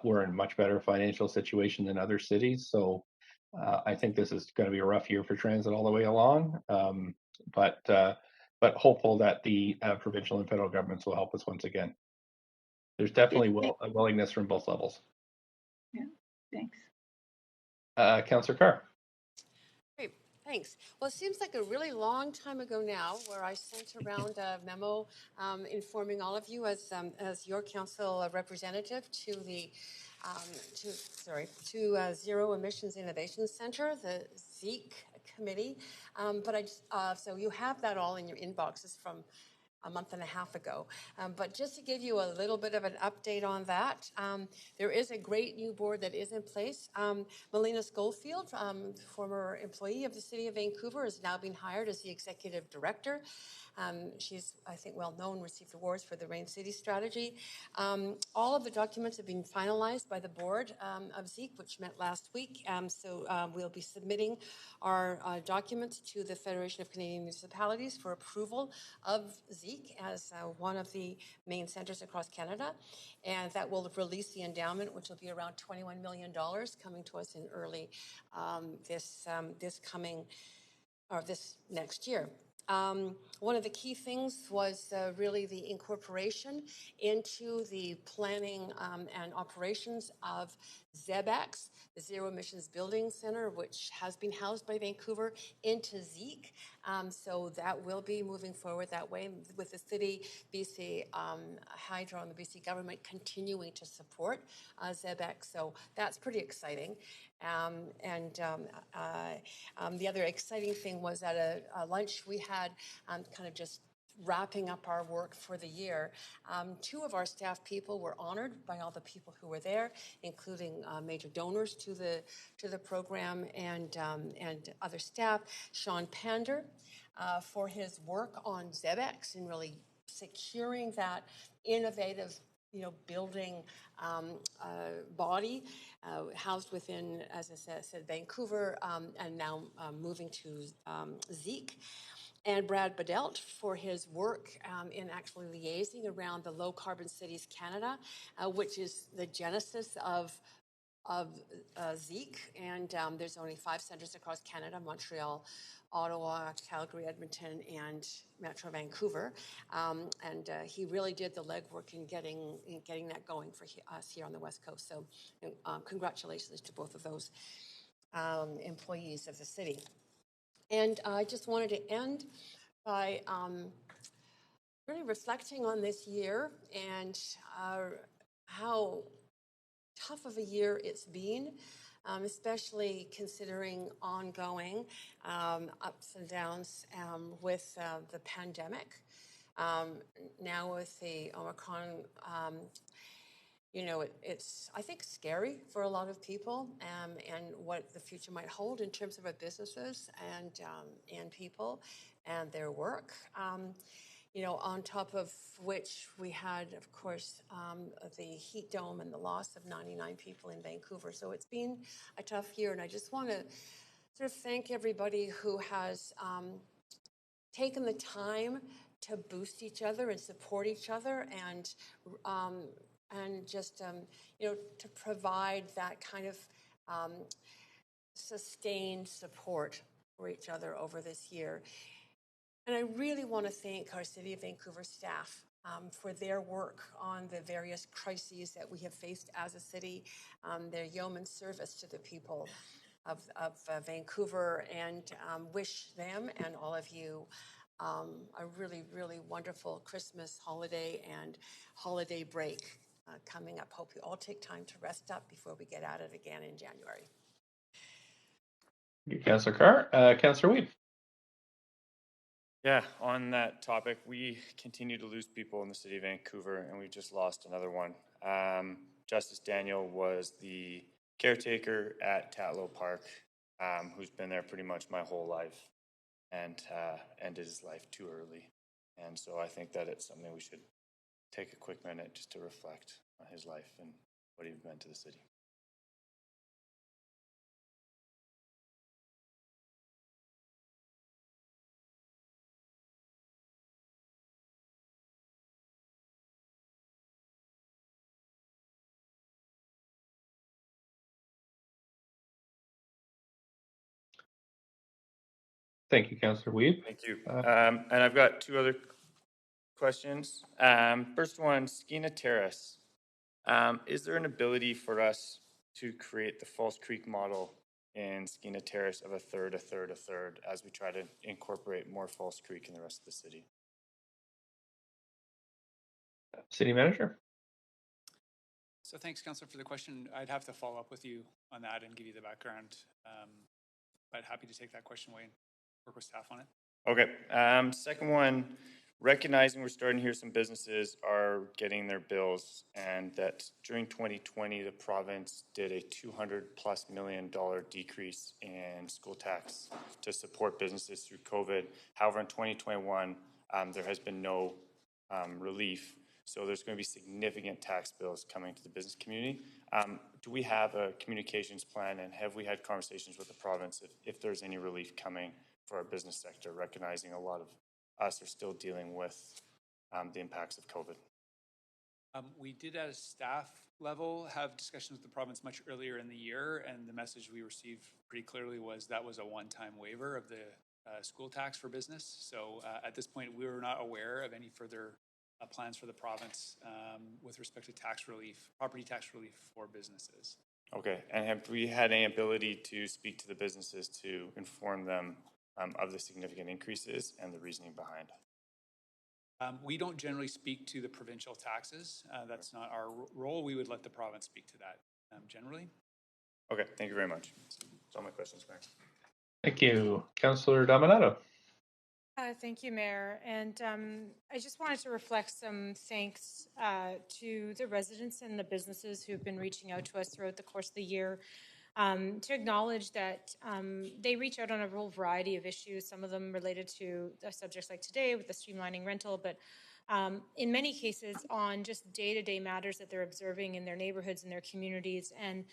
we're in a much better financial situation than other cities. So I think this is going to be a rough year for transit all the way along, but hopeful that the provincial and federal governments will help us once again. There's definitely a willingness from both levels. Yeah, thanks. Councillor Carr. Great, thanks. Well, it seems like a really long time ago now where I sent around a memo informing all of you as your council representative to the Zero Emissions Innovation Center, the ZEEC committee. So you have that all in your inboxes from a month and a half ago. But just to give you a little bit of an update on that, there is a great new board that is in place. Melina Schofield, former employee of the City of Vancouver, is now being hired as the executive director. She's, I think, well known, received awards for the Rain City strategy. All of the documents have been finalized by the board of ZEEC, which met last week. So we'll be submitting our documents to the Federation of Canadian Municipalities for approval of ZEEC as one of the main centers across Canada. And that will release the endowment, which will be around $21 million coming to us in early this next year. One of the key things was really the incorporation into the planning and operations of ZEBEX, the Zero Emissions Building Center, which has been housed by Vancouver, into ZEEC. So that will be moving forward that way with the city, BC Hydro, and the BC government continuing to support ZEBEX. So that's pretty exciting. The other exciting thing was at a lunch we had, kind of just wrapping up our work for the year. Two of our staff people were honored by all the people who were there, including major donors to the program and other staff. Sean Pander for his work on ZEBEX and really securing that innovative building body housed within, as I said, Vancouver, and now moving to ZEEC. And Brad Badelt for his work in actually liaising around the Low Carbon Cities Canada, which is the genesis of ZEEC. And there's only 5 centers across Canada: Montreal, Ottawa, Calgary, Edmonton, and Metro Vancouver. He really did the legwork in getting that going for us here on the West Coast. So congratulations to both of those employees of the city. And I just wanted to end by really reflecting on this year and how tough of a year it's been, especially considering ongoing ups and downs with the pandemic. Now with the Omicron, it's, I think, scary for a lot of people, and what the future might hold in terms of our businesses and people and their work. On top of which we had, of course, the heat dome and the loss of 99 people in Vancouver. So it's been a tough year, and I just want to sort of thank everybody who has taken the time to boost each other and support each other, and just to provide that kind of sustained support for each other over this year. And I really want to thank our City of Vancouver staff for their work on the various crises that we have faced as a city, their yeoman service to the people of Vancouver, and wish them and all of you a really, really wonderful Christmas holiday and holiday break coming up. Hope you all take time to rest up before we get at it again in January. Thank you, Councillor Carr. Councillor Weed. Yeah, on that topic, we continue to lose people in the city of Vancouver, and we've just lost another one. Justice Daniel was the caretaker at Tatlow Park, who's been there pretty much my whole life, and ended his life too early. And so I think that it's something we should take a quick minute just to reflect on his life and what he meant to the city. Thank you, Councillor Weed. Thank you. And I've got 2 other questions. First one, Skeena Terrace. Is there an ability for us to create the False Creek model in Skeena Terrace of a third as we try to incorporate more False Creek in the rest of the city? City Manager. So thanks, Councillor, for the question. I'd have to follow up with you on that and give you the background, but happy to take that question away and work with staff on it. Okay. Second one, recognizing we're starting to hear some businesses are getting their bills, and that during 2020, the province did a $200+ million decrease in school tax to support businesses through COVID. However, in 2021, there has been no relief. So there's going to be significant tax bills coming to the business community. Do we have a communications plan, and have we had conversations with the province if there's any relief coming for our business sector, recognizing a lot of us are still dealing with the impacts of COVID? We did at a staff level have discussions with the province much earlier in the year, and the message we received pretty clearly was that was a one-time waiver of the school tax for business. So at this point, we were not aware of any further plans for the province with respect to tax relief, property tax relief for businesses. Okay, and have we had any ability to speak to the businesses to inform them of the significant increases and the reasoning behind? We don't generally speak to the provincial taxes. That's not our role. We would let the province speak to that generally. Okay, thank you very much. That's all my questions, Mayor. Thank you. Councillor Dominato. Thank you, Mayor. And I just wanted to reflect some thanks to the residents and the businesses who've been reaching out to us throughout the course of the year to acknowledge that they reach out on a real variety of issues, some of them related to subjects like today with the streamlining rental, but in many cases on just day-to-day matters that they're observing in their neighborhoods and their communities. And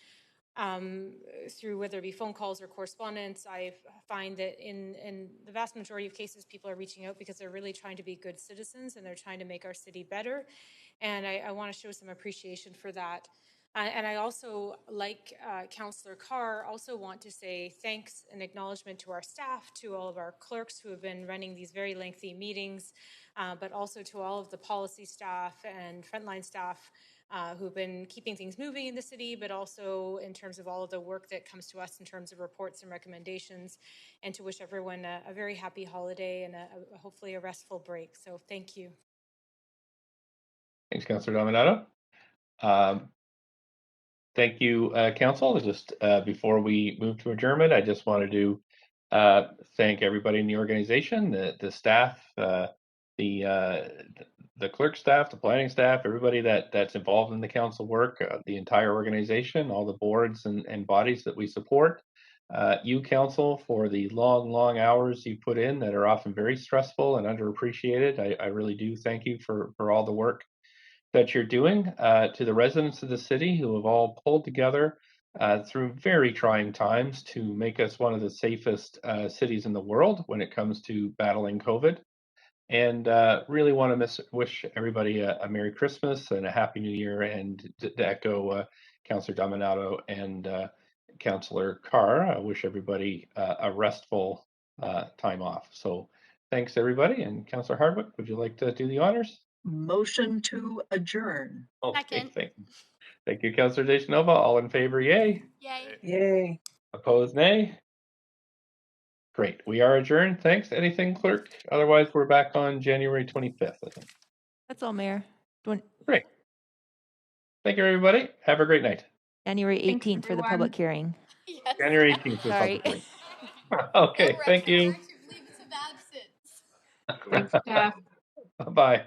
through whether it be phone calls or correspondence, I find that in the vast majority of cases, people are reaching out because they're really trying to be good citizens and they're trying to make our city better. And I want to show some appreciation for that. And I also, like Councillor Carr, also want to say thanks and acknowledgement to our staff, to all of our clerks who have been running these very lengthy meetings, but also to all of the policy staff and frontline staff who've been keeping things moving in the city, but also in terms of all of the work that comes to us in terms of reports and recommendations, and to wish everyone a very happy holiday and hopefully a restful break. So thank you. Thanks, Councillor Dominato. Thank you, Council. Just before we move to adjournment, I just wanted to thank everybody in the organization, the staff, the clerk staff, the planning staff, everybody that's involved in the council work, the entire organization, all the boards and bodies that we support. You, Council, for the long hours you put in that are often very stressful and underappreciated. I really do thank you for all the work that you're doing. To the residents of the city who have all pulled together through very trying times to make us one of the safest cities in the world when it comes to battling COVID. And really want to wish everybody a Merry Christmas and a Happy New Year, and to echo Councillor Dominato and Councillor Carr, I wish everybody a restful time off. So thanks, everybody. And Councillor Hardwick, would you like to do the honors? Motion to adjourn. Okay, thank you, Councillor Deschanova. All in favor, yay. Yay. Yay. Opposed, nay. Great, we are adjourned. Thanks. Anything, clerk? Otherwise, we're back on January 25th, I think. That's all, Mayor. Great. Thank you, everybody. Have a great night. January 18th for the public hearing. Yes. January 18th for Sorry. public hearing. Okay, No thank you. retroactive leaves of absence. Thanks, staff. Bye-bye.